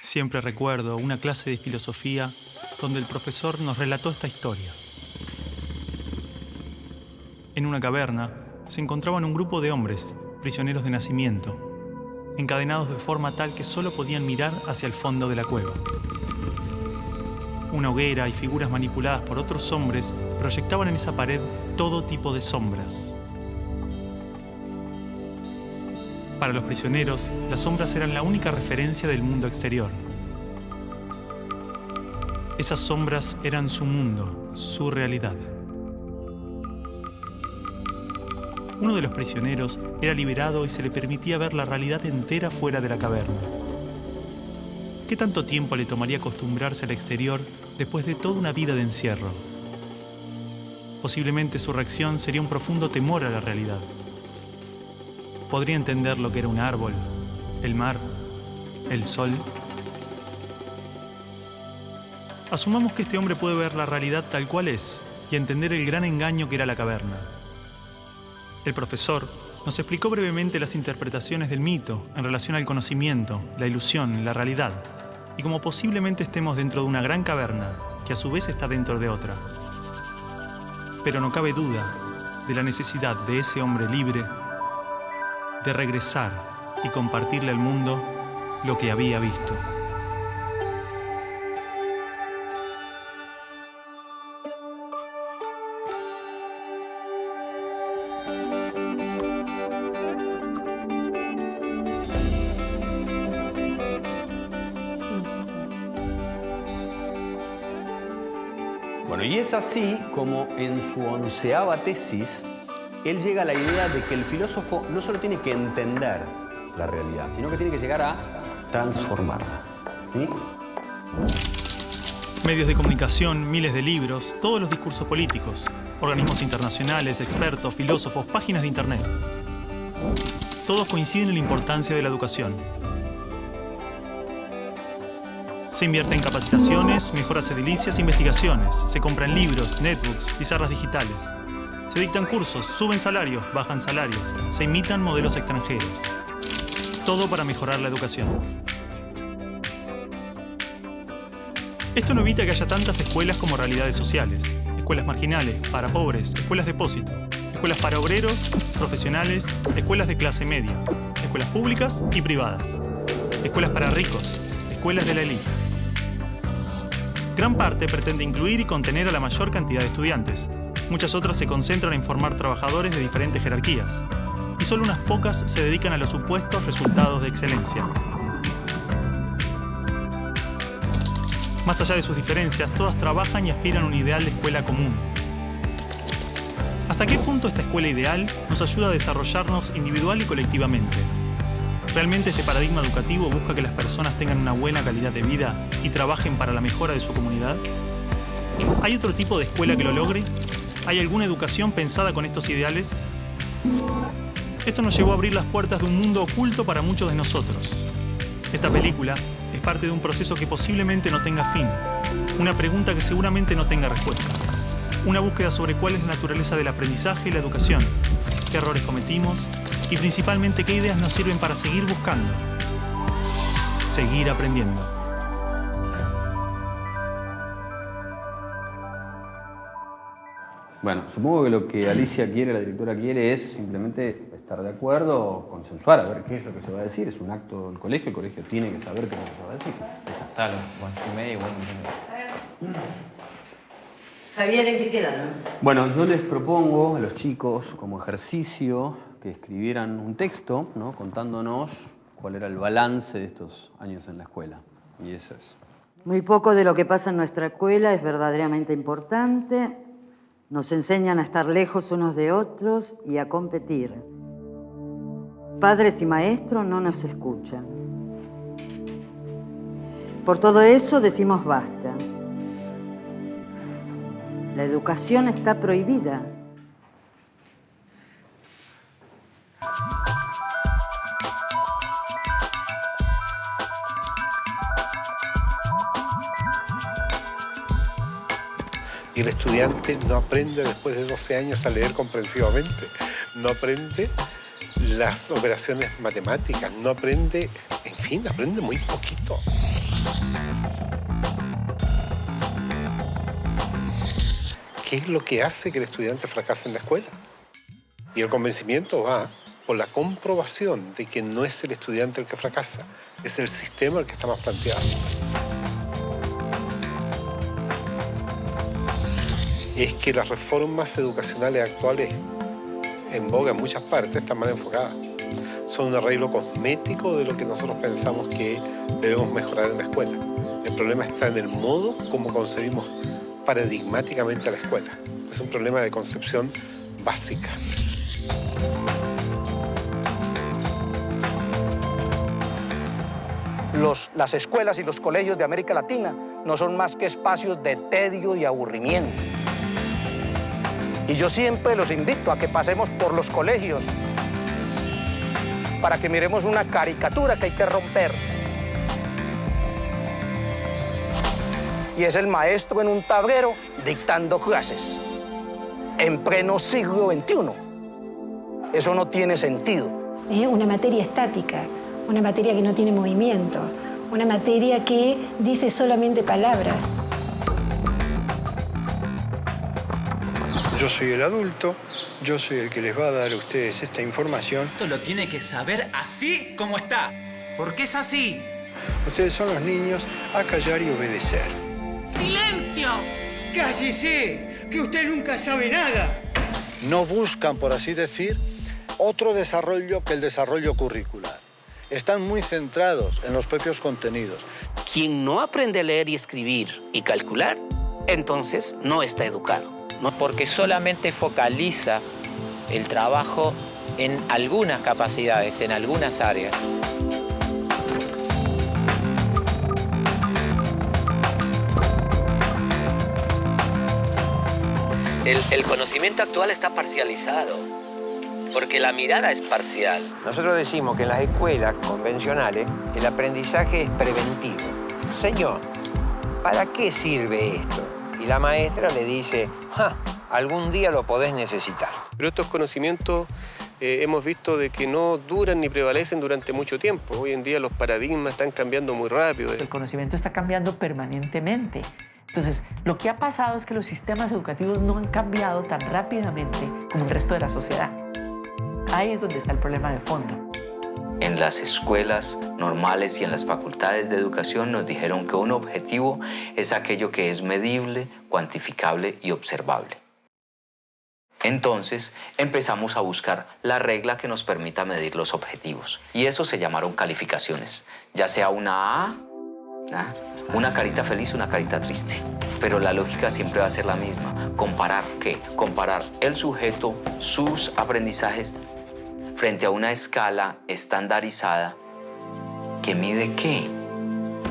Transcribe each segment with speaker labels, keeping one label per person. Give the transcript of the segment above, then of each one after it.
Speaker 1: Siempre recuerdo una clase de filosofía donde el profesor nos relató esta historia. En una caverna se encontraban un grupo de hombres, prisioneros de nacimiento, encadenados de forma tal que solo podían mirar hacia el fondo de la cueva. Una hoguera y figuras manipuladas por otros hombres proyectaban en esa pared todo tipo de sombras. Para los prisioneros, las sombras eran la única referencia del mundo exterior. Esas sombras eran su mundo, su realidad. Uno de los prisioneros era liberado y se le permitía ver la realidad entera fuera de la caverna. ¿Qué tanto tiempo le tomaría acostumbrarse al exterior después de toda una vida de encierro? Posiblemente su reacción sería un profundo temor a la realidad. Podría entender lo que era un árbol, el mar, el sol. Asumamos que este hombre puede ver la realidad tal cual es y entender el gran engaño que era la caverna. El profesor nos explicó brevemente las interpretaciones del mito en relación al conocimiento, la ilusión, la realidad, y cómo posiblemente estemos dentro de una gran caverna que a su vez está dentro de otra. Pero no cabe duda de la necesidad de ese hombre libre de regresar y compartirle al mundo lo que había visto.
Speaker 2: Bueno, y es así como en su 11ª tesis él llega a la idea de que el filósofo no solo tiene que entender la realidad, sino que tiene que llegar a transformarla. ¿Sí?
Speaker 1: Medios de comunicación, miles de libros, todos los discursos políticos, organismos internacionales, expertos, filósofos, páginas de internet. Todos coinciden en la importancia de la educación. Se invierte en capacitaciones, mejoras edilicias e investigaciones. Se compran libros, netbooks, pizarras digitales. Se dictan cursos, suben salarios, bajan salarios. Se imitan modelos extranjeros. Todo para mejorar la educación. Esto no evita que haya tantas escuelas como realidades sociales. Escuelas marginales, para pobres, escuelas depósito. Escuelas para obreros, profesionales, escuelas de clase media. Escuelas públicas y privadas. Escuelas para ricos, escuelas de la élite. Gran parte pretende incluir y contener a la mayor cantidad de estudiantes. Muchas otras se concentran en formar trabajadores de diferentes jerarquías. Y solo unas pocas se dedican a los supuestos resultados de excelencia. Más allá de sus diferencias, todas trabajan y aspiran a un ideal de escuela común. ¿Hasta qué punto esta escuela ideal nos ayuda a desarrollarnos individual y colectivamente? ¿Realmente este paradigma educativo busca que las personas tengan una buena calidad de vida y trabajen para la mejora de su comunidad? ¿Hay otro tipo de escuela que lo logre? ¿Hay alguna educación pensada con estos ideales? Esto nos llevó a abrir las puertas de un mundo oculto para muchos de nosotros. Esta película es parte de un proceso que posiblemente no tenga fin, una pregunta que seguramente no tenga respuesta, una búsqueda sobre cuál es la naturaleza del aprendizaje y la educación, qué errores cometimos y principalmente qué ideas nos sirven para seguir buscando, seguir aprendiendo.
Speaker 2: Bueno, supongo que lo que Alicia quiere, la directora quiere, es simplemente estar de acuerdo, consensuar, a ver qué es lo que se va a decir. Es un acto del colegio, el colegio tiene que saber qué es lo que se va a decir.
Speaker 3: Tal, y bueno.
Speaker 4: Javier, ¿en qué quedaron?
Speaker 2: Bueno, yo les propongo a los chicos, como ejercicio, que escribieran un texto, ¿no?, contándonos cuál era el balance de estos años en la escuela. Y eso es.
Speaker 4: Muy poco de lo que pasa en nuestra escuela es verdaderamente importante. Nos enseñan a estar lejos unos de otros y a competir. Padres y maestros no nos escuchan. Por todo eso decimos basta. La educación está prohibida.
Speaker 5: Y el estudiante no aprende después de 12 años a leer comprensivamente, no aprende las operaciones matemáticas, no aprende, en fin, aprende muy poquito. ¿qué es lo que hace que el estudiante fracase en la escuela? Y el convencimiento va por la comprobación de que no es el estudiante el que fracasa, es el sistema el que está más planteado. Es que las reformas educacionales actuales en boga en muchas partes están mal enfocadas. Son un arreglo cosmético de lo que nosotros pensamos que debemos mejorar en la escuela. El problema está en el modo como concebimos paradigmáticamente a la escuela. Es un problema de concepción básica.
Speaker 6: Las escuelas y los colegios de América Latina no son más que espacios de tedio y aburrimiento. Y yo siempre los invito a que pasemos por los colegios para que miremos una caricatura que hay que romper. Y es el maestro en un tablero dictando clases en pleno siglo XXI. Eso no tiene sentido.
Speaker 7: Una materia estática, una materia que no tiene movimiento, una materia que dice solamente palabras.
Speaker 8: Yo soy el adulto, yo soy el que les va a dar a ustedes esta información.
Speaker 9: Esto lo tiene que saber así como está, porque es así.
Speaker 8: Ustedes son los niños a callar y obedecer.
Speaker 9: ¡Silencio!
Speaker 10: ¡Cállese! ¡Que usted nunca sabe nada!
Speaker 11: No buscan, por así decir, otro desarrollo que el desarrollo curricular. Están muy centrados en los propios contenidos.
Speaker 12: Quien no aprende a leer y escribir y calcular, entonces no está educado.
Speaker 3: No, porque solamente focaliza el trabajo en algunas capacidades, en algunas áreas.
Speaker 12: El conocimiento actual está parcializado, porque la mirada es parcial.
Speaker 13: Nosotros decimos que en las escuelas convencionales el aprendizaje es preventivo. Señor, ¿para qué sirve esto? Y la maestra le dice, algún día lo podés necesitar.
Speaker 14: Pero estos conocimientos hemos visto de que no duran ni prevalecen durante mucho tiempo. Hoy en día los paradigmas están cambiando muy rápido.
Speaker 15: El conocimiento está cambiando permanentemente. Entonces, lo que ha pasado es que los sistemas educativos no han cambiado tan rápidamente como el resto de la sociedad. Ahí es donde está el problema de fondo.
Speaker 16: En las escuelas normales y en las facultades de educación nos dijeron que un objetivo es aquello que es medible, cuantificable y observable. Entonces empezamos a buscar la regla que nos permita medir los objetivos. Y eso se llamaron calificaciones, ya sea una A, una carita feliz, una carita triste. Pero la lógica siempre va a ser la misma. ¿Comparar qué? Comparar el sujeto, sus aprendizajes, frente a una escala estandarizada que mide qué,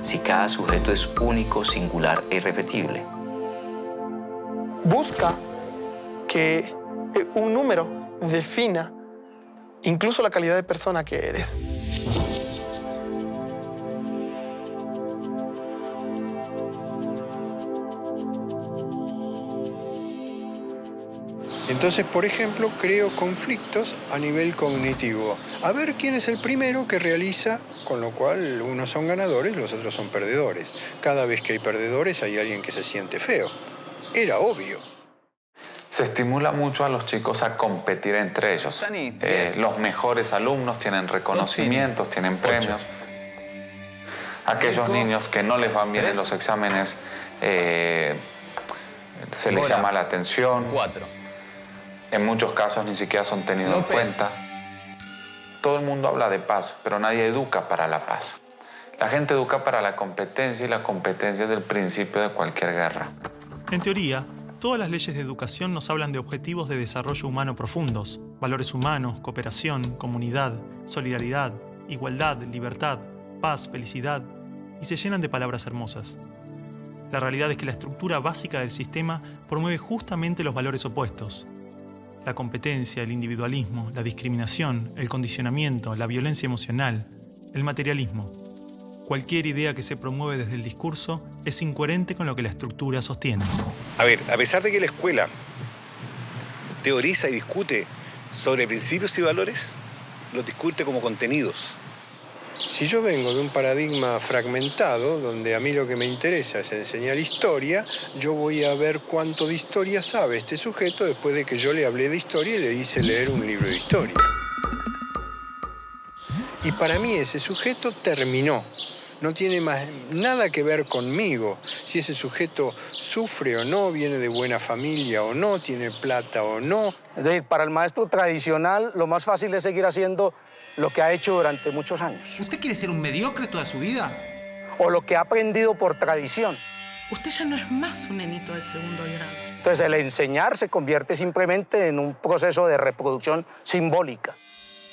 Speaker 16: si cada sujeto es único, singular e irrepetible.
Speaker 17: Busca que un número defina incluso la calidad de persona que eres.
Speaker 8: Entonces, por ejemplo, creo conflictos a nivel cognitivo. A ver quién es el primero que realiza, con lo cual unos son ganadores, los otros son perdedores. Cada vez que hay perdedores hay alguien que se siente feo. Era obvio.
Speaker 18: Se estimula mucho a los chicos a competir entre ellos. Los mejores alumnos tienen reconocimientos, tienen premios. Aquellos niños que no les van bien en los exámenes, se les llama la atención.
Speaker 3: 4.
Speaker 18: En muchos casos ni siquiera son tenidos en cuenta. Todo el mundo habla de paz, pero nadie educa para la paz. La gente educa para la competencia y la competencia es el principio de cualquier guerra.
Speaker 1: En teoría, todas las leyes de educación nos hablan de objetivos de desarrollo humano profundos, valores humanos, cooperación, comunidad, solidaridad, igualdad, libertad, paz, felicidad, y se llenan de palabras hermosas. La realidad es que la estructura básica del sistema promueve justamente los valores opuestos. La competencia, el individualismo, la discriminación, el condicionamiento, la violencia emocional, el materialismo. Cualquier idea que se promueve desde el discurso es incoherente con lo que la estructura sostiene.
Speaker 19: A ver, a pesar de que la escuela teoriza y discute sobre principios y valores, los discute como contenidos.
Speaker 8: Si yo vengo de un paradigma fragmentado, donde a mí lo que me interesa es enseñar historia, yo voy a ver cuánto de historia sabe este sujeto después de que yo le hablé de historia y le hice leer un libro de historia. Y para mí ese sujeto terminó. No tiene más nada que ver conmigo. Si ese sujeto sufre o no, viene de buena familia o no, tiene plata o no.
Speaker 6: Es decir, para el maestro tradicional, lo más fácil es seguir haciendo lo que ha hecho durante muchos años.
Speaker 9: ¿Usted quiere ser un mediocre toda su vida?
Speaker 6: O lo que ha aprendido por tradición.
Speaker 10: Usted ya no es más un nenito de segundo grado.
Speaker 6: Entonces, el enseñar se convierte simplemente en un proceso de reproducción simbólica.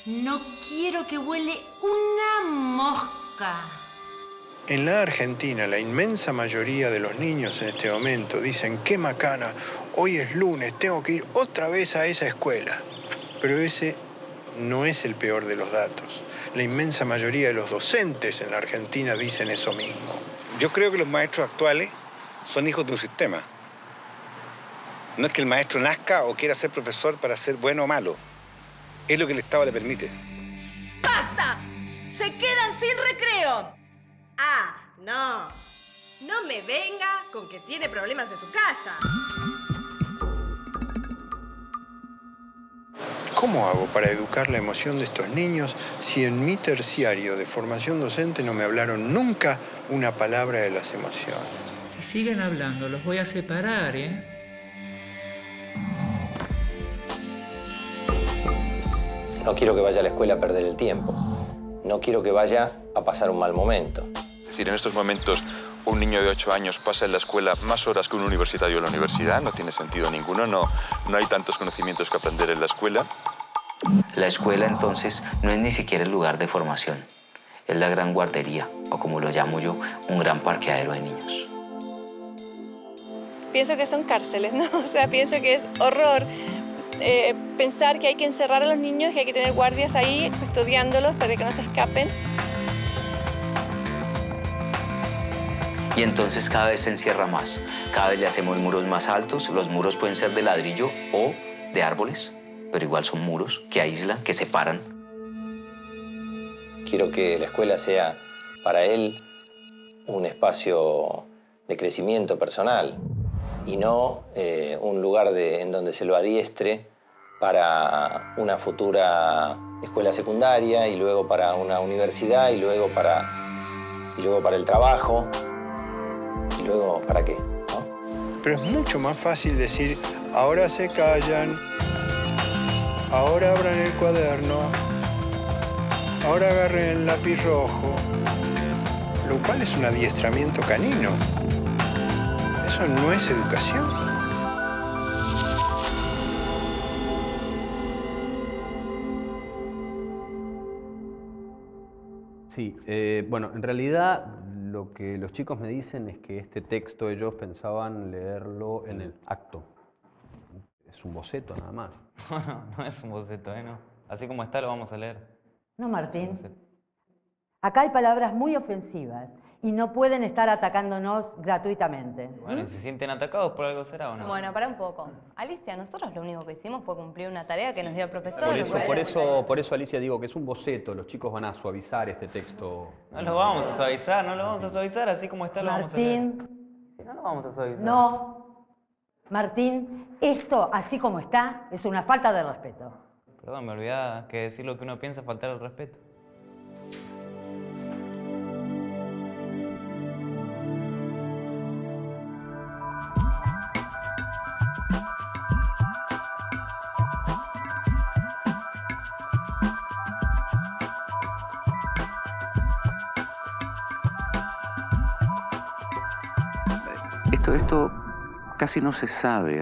Speaker 10: No quiero que huele una mosca.
Speaker 8: En la Argentina, la inmensa mayoría de los niños en este momento dicen, qué macana, hoy es lunes, tengo que ir otra vez a esa escuela. Pero ese no es el peor de los datos. La inmensa mayoría de los docentes en la Argentina dicen eso mismo.
Speaker 19: Yo creo que los maestros actuales son hijos de un sistema. No es que el maestro nazca o quiera ser profesor para ser bueno o malo. Es lo que el Estado le permite.
Speaker 20: ¡Basta! ¡Se quedan sin recreo! Ah, no. No me venga con que tiene problemas en su casa.
Speaker 8: ¿Cómo hago para educar la emoción de estos niños si en mi terciario de formación docente no me hablaron nunca una palabra de las emociones?
Speaker 10: Si siguen hablando, los voy a separar, ¿eh?
Speaker 13: No quiero que vaya a la escuela a perder el tiempo. No quiero que vaya a pasar un mal momento.
Speaker 21: Es decir, en estos momentos un niño de 8 años pasa en la escuela más horas que un universitario en la universidad, no tiene sentido ninguno, no hay tantos conocimientos que aprender en la escuela.
Speaker 16: La escuela, entonces, no es ni siquiera el lugar de formación. Es la gran guardería, o como lo llamo yo, un gran parqueadero de niños.
Speaker 22: Pienso que son cárceles, ¿no? O sea, pienso que es horror pensar que hay que encerrar a los niños, que hay que tener guardias ahí custodiándolos para que no se escapen.
Speaker 16: Y entonces cada vez se encierra más. Cada vez le hacemos muros más altos. Los muros pueden ser de ladrillo o de árboles, pero igual son muros que aíslan, que separan.
Speaker 13: Quiero que la escuela sea para él un espacio de crecimiento personal y no un lugar en donde se lo adiestre para una futura escuela secundaria y luego para una universidad y luego para el trabajo. ¿Y luego para qué? ¿No?
Speaker 8: Pero es mucho más fácil decir, ahora se callan, ahora abran el cuaderno, ahora agarren el lápiz rojo, lo cual es un adiestramiento canino. Eso no es educación.
Speaker 2: Sí, bueno, en realidad lo que los chicos me dicen es que este texto ellos pensaban leerlo en el acto. Es un boceto nada más.
Speaker 23: No es un boceto, no. Así como está lo vamos a leer.
Speaker 4: No, Martín. Acá hay palabras muy ofensivas y no pueden estar atacándonos gratuitamente.
Speaker 23: Bueno, y si se sienten atacados por algo será o no.
Speaker 24: Bueno, para un poco. Alicia, nosotros lo único que hicimos fue cumplir una tarea que nos dio el profesor.
Speaker 2: Por eso, Alicia, digo que es un boceto. Los chicos van a suavizar este texto.
Speaker 23: No lo vamos a suavizar, así como está lo vamos a leer.
Speaker 4: Martín.
Speaker 23: No lo vamos a suavizar.
Speaker 4: No. Martín, esto, así como está, es una falta de respeto.
Speaker 23: Perdón, me olvidaba que decir lo que uno piensa es faltar el respeto.
Speaker 25: Esto casi no se sabe,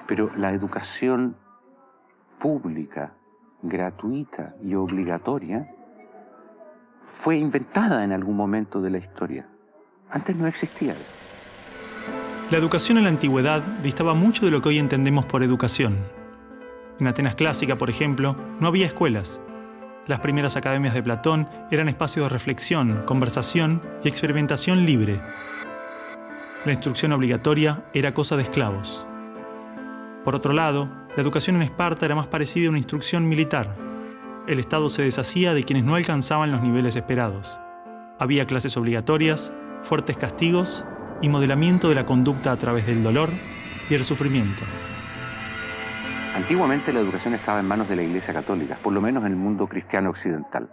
Speaker 25: pero la educación pública, gratuita y obligatoria fue inventada en algún momento de la historia. Antes no existía.
Speaker 1: La educación en la antigüedad distaba mucho de lo que hoy entendemos por educación. En Atenas clásica, por ejemplo, no había escuelas. Las primeras academias de Platón eran espacios de reflexión, conversación y experimentación libre. La instrucción obligatoria era cosa de esclavos. Por otro lado, la educación en Esparta era más parecida a una instrucción militar. el Estado se deshacía de quienes no alcanzaban los niveles esperados. Había clases obligatorias, fuertes castigos y modelamiento de la conducta a través del dolor y el sufrimiento.
Speaker 25: Antiguamente la educación estaba en manos de la Iglesia Católica, por lo menos en el mundo cristiano occidental.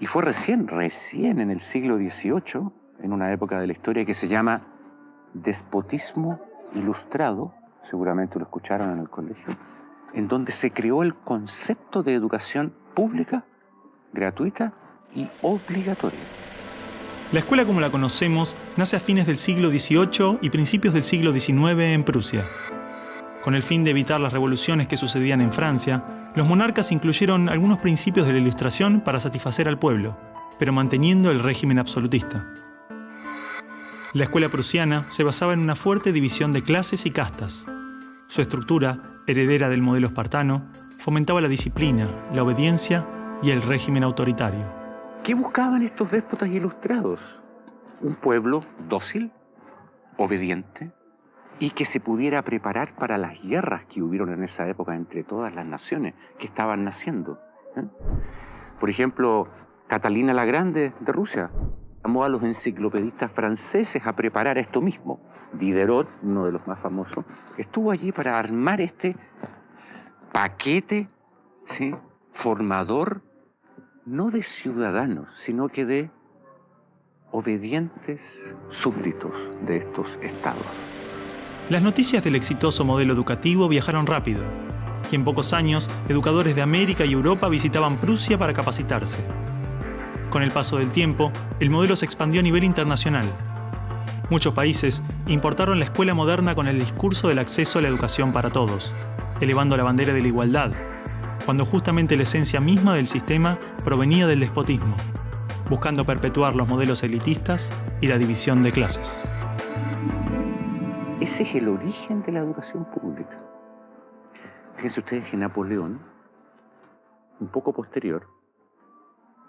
Speaker 25: Y fue recién en el siglo XVIII, en una época de la historia que se llama despotismo ilustrado, seguramente lo escucharon en el colegio, en donde se creó el concepto de educación pública, gratuita y obligatoria.
Speaker 1: La escuela como la conocemos nace a fines del siglo XVIII y principios del siglo XIX en Prusia. Con el fin de evitar las revoluciones que sucedían en Francia, los monarcas incluyeron algunos principios de la Ilustración para satisfacer al pueblo, pero manteniendo el régimen absolutista. La escuela prusiana se basaba en una fuerte división de clases y castas. Su estructura, heredera del modelo espartano, fomentaba la disciplina, la obediencia y el régimen autoritario.
Speaker 25: ¿Qué buscaban estos déspotas ilustrados? Un pueblo dócil, obediente, y que se pudiera preparar para las guerras que hubieron en esa época entre todas las naciones que estaban naciendo. Por ejemplo, Catalina la Grande de Rusia llamó a los enciclopedistas franceses a preparar esto mismo. Diderot, uno de los más famosos, estuvo allí para armar este paquete, ¿sí?, formador, no de ciudadanos, sino que de obedientes súbditos de estos estados.
Speaker 1: Las noticias del exitoso modelo educativo viajaron rápido, y en pocos años, educadores de América y Europa visitaban Prusia para capacitarse. Con el paso del tiempo, el modelo se expandió a nivel internacional. Muchos países importaron la escuela moderna con el discurso del acceso a la educación para todos, elevando la bandera de la igualdad, cuando justamente la esencia misma del sistema provenía del despotismo, buscando perpetuar los modelos elitistas y la división de clases.
Speaker 25: Ese es el origen de la educación pública. Fíjense ustedes que Napoleón, un poco posterior,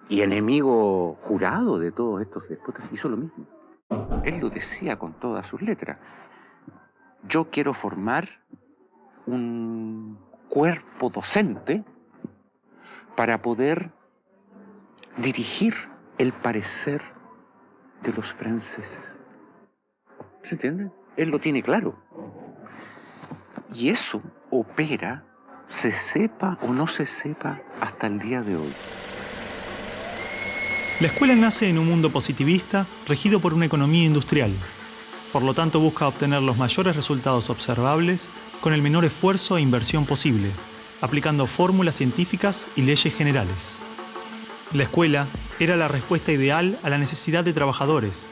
Speaker 25: y enemigo jurado de todos estos déspotas, hizo lo mismo. Él lo decía con todas sus letras. Yo quiero formar un cuerpo docente para poder dirigir el parecer de los franceses. ¿Se entiende? Él lo tiene claro. Y eso opera, se sepa o no se sepa, hasta el día de hoy.
Speaker 1: La escuela nace en un mundo positivista regido por una economía industrial. Por lo tanto, busca obtener los mayores resultados observables con el menor esfuerzo e inversión posible, aplicando fórmulas científicas y leyes generales. La escuela era la respuesta ideal a la necesidad de trabajadores,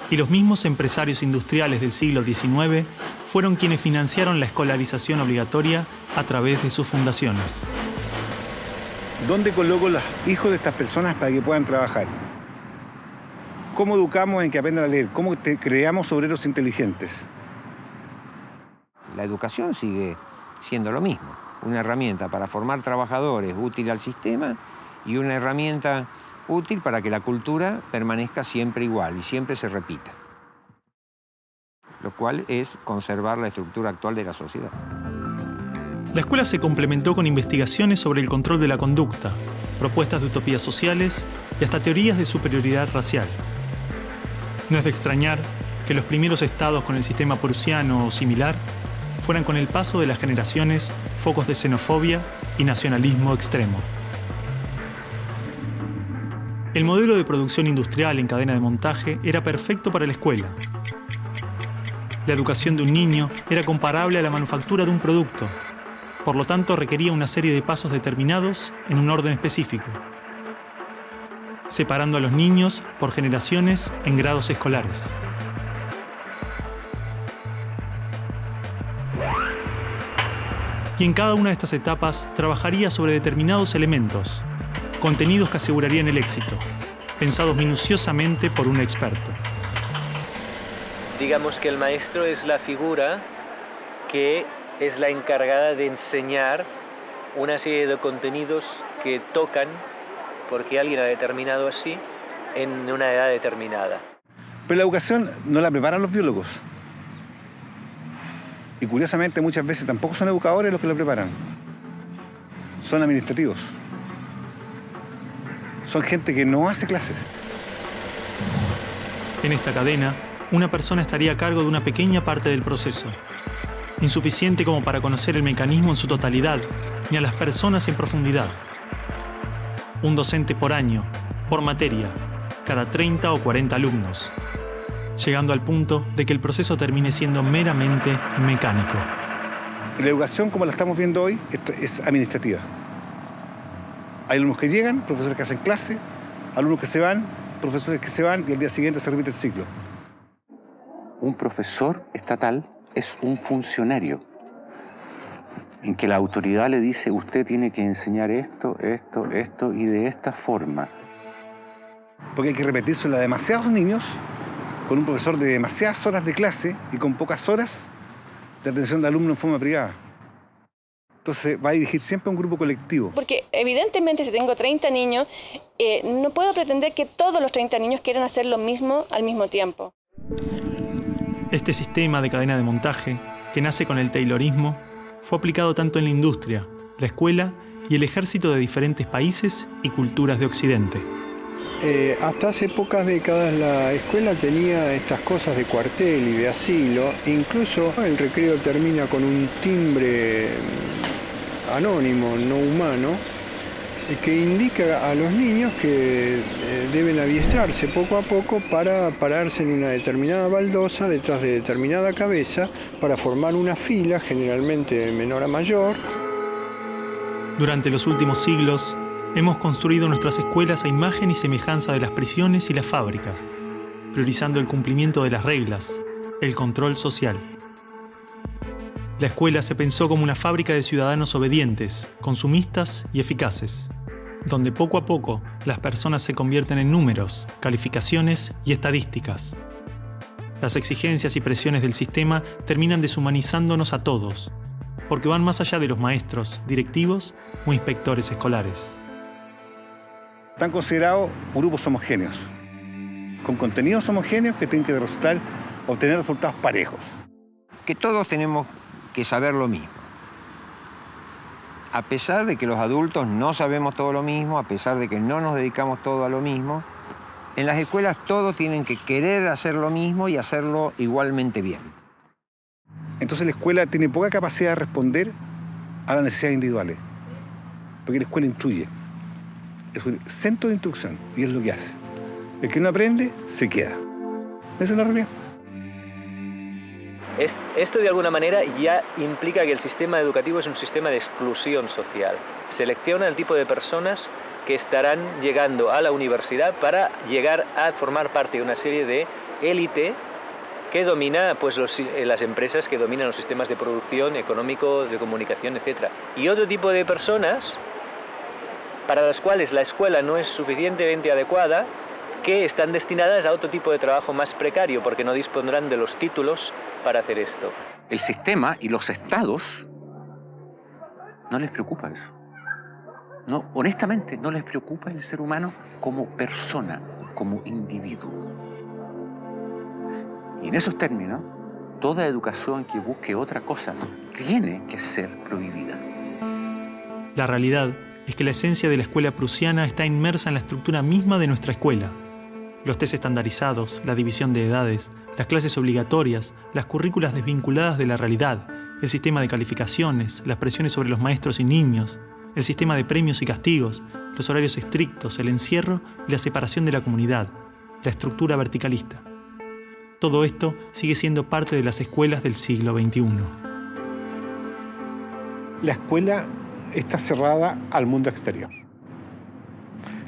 Speaker 1: y los mismos empresarios industriales del siglo XIX fueron quienes financiaron la escolarización obligatoria a través de sus fundaciones.
Speaker 19: ¿Dónde coloco los hijos de estas personas para que puedan trabajar? ¿Cómo educamos en que aprendan a leer? ¿Cómo creamos obreros inteligentes?
Speaker 13: La educación sigue siendo lo mismo, una herramienta para formar trabajadores útil al sistema y una herramienta útil para que la cultura permanezca siempre igual y siempre se repita, lo cual es conservar la estructura actual de la sociedad.
Speaker 1: La escuela se complementó con investigaciones sobre el control de la conducta, propuestas de utopías sociales y hasta teorías de superioridad racial. No es de extrañar que los primeros estados con el sistema prusiano o similar fueran con el paso de las generaciones focos de xenofobia y nacionalismo extremo. El modelo de producción industrial en cadena de montaje era perfecto para la escuela. La educación de un niño era comparable a la manufactura de un producto. Por lo tanto, requería una serie de pasos determinados en un orden específico, separando a los niños por generaciones en grados escolares. Y en cada una de estas etapas trabajaría sobre determinados elementos, contenidos que asegurarían el éxito, pensados minuciosamente por un experto.
Speaker 5: Digamos que el maestro es la figura que es la encargada de enseñar una serie de contenidos que tocan, porque alguien ha determinado así, en una edad determinada.
Speaker 19: Pero la educación no la preparan los biólogos. Y curiosamente muchas veces tampoco son educadores los que la preparan. son administrativos. Son gente que no hace clases.
Speaker 1: En esta cadena, una persona estaría a cargo de una pequeña parte del proceso, insuficiente como para conocer el mecanismo en su totalidad, ni a las personas en profundidad. Un docente por año, por materia, cada 30 o 40 alumnos, llegando al punto de que el proceso termine siendo meramente mecánico.
Speaker 19: La educación, como la estamos viendo hoy, es administrativa. Hay alumnos que llegan, profesores que hacen clase, alumnos que se van, profesores que se van y al día siguiente se repite el ciclo.
Speaker 25: Un profesor estatal es un funcionario en que la autoridad le dice: usted tiene que enseñar esto, esto, esto y de esta forma.
Speaker 19: Porque hay que repetírselo a demasiados niños con un profesor de demasiadas horas de clase y con pocas horas de atención de alumnos en forma privada. Entonces va a dirigir siempre a un grupo colectivo.
Speaker 22: Porque evidentemente si tengo 30 niños, no puedo pretender que todos los 30 niños quieran hacer lo mismo al mismo tiempo.
Speaker 1: Este sistema de cadena de montaje, que nace con el taylorismo, fue aplicado tanto en la industria, la escuela y el ejército de diferentes países y culturas de Occidente.
Speaker 8: Hasta hace pocas décadas la escuela tenía estas cosas de cuartel y de asilo. Incluso el recreo termina con un timbre anónimo, no humano, que indica a los niños que deben adiestrarse poco a poco para pararse en una determinada baldosa detrás de determinada cabeza para formar una fila, generalmente de menor a mayor.
Speaker 1: Durante los últimos siglos, hemos construido nuestras escuelas a imagen y semejanza de las prisiones y las fábricas, priorizando el cumplimiento de las reglas, el control social. La escuela se pensó como una fábrica de ciudadanos obedientes, consumistas y eficaces, donde poco a poco las personas se convierten en números, calificaciones y estadísticas. Las exigencias y presiones del sistema terminan deshumanizándonos a todos, porque van más allá de los maestros, directivos o inspectores escolares.
Speaker 19: Están considerados grupos homogéneos, con contenidos homogéneos que tienen que obtener resultados parejos.
Speaker 13: Que todos tenemos que saber lo mismo. A pesar de que los adultos no sabemos todo lo mismo, a pesar de que no nos dedicamos todo a lo mismo, en las escuelas todos tienen que querer hacer lo mismo y hacerlo igualmente bien.
Speaker 19: Entonces la escuela tiene poca capacidad de responder a las necesidades individuales, porque la escuela instruye. Es un centro de instrucción y es lo que hace. El que no aprende, se queda. Esa es la realidad.
Speaker 5: Esto de alguna manera ya implica que el sistema educativo es un sistema de exclusión social. Selecciona el tipo de personas que estarán llegando a la universidad para llegar a formar parte de una serie de élite que domina pues, las empresas que dominan los sistemas de producción, económico, de comunicación, etc. Y otro tipo de personas para las cuales la escuela no es suficientemente adecuada, que están destinadas a otro tipo de trabajo más precario, porque no dispondrán de los títulos para hacer esto.
Speaker 25: El sistema y los estados no les preocupa eso. No, honestamente, no les preocupa el ser humano como persona, como individuo. Y en esos términos, toda educación que busque otra cosa tiene que ser prohibida.
Speaker 1: La realidad es que la esencia de la escuela prusiana está inmersa en la estructura misma de nuestra escuela. Los test estandarizados, la división de edades, las clases obligatorias, las currículas desvinculadas de la realidad, el sistema de calificaciones, las presiones sobre los maestros y niños, el sistema de premios y castigos, los horarios estrictos, el encierro y la separación de la comunidad, la estructura verticalista. Todo esto sigue siendo parte de las escuelas del siglo XXI.
Speaker 7: La escuela está cerrada al mundo exterior.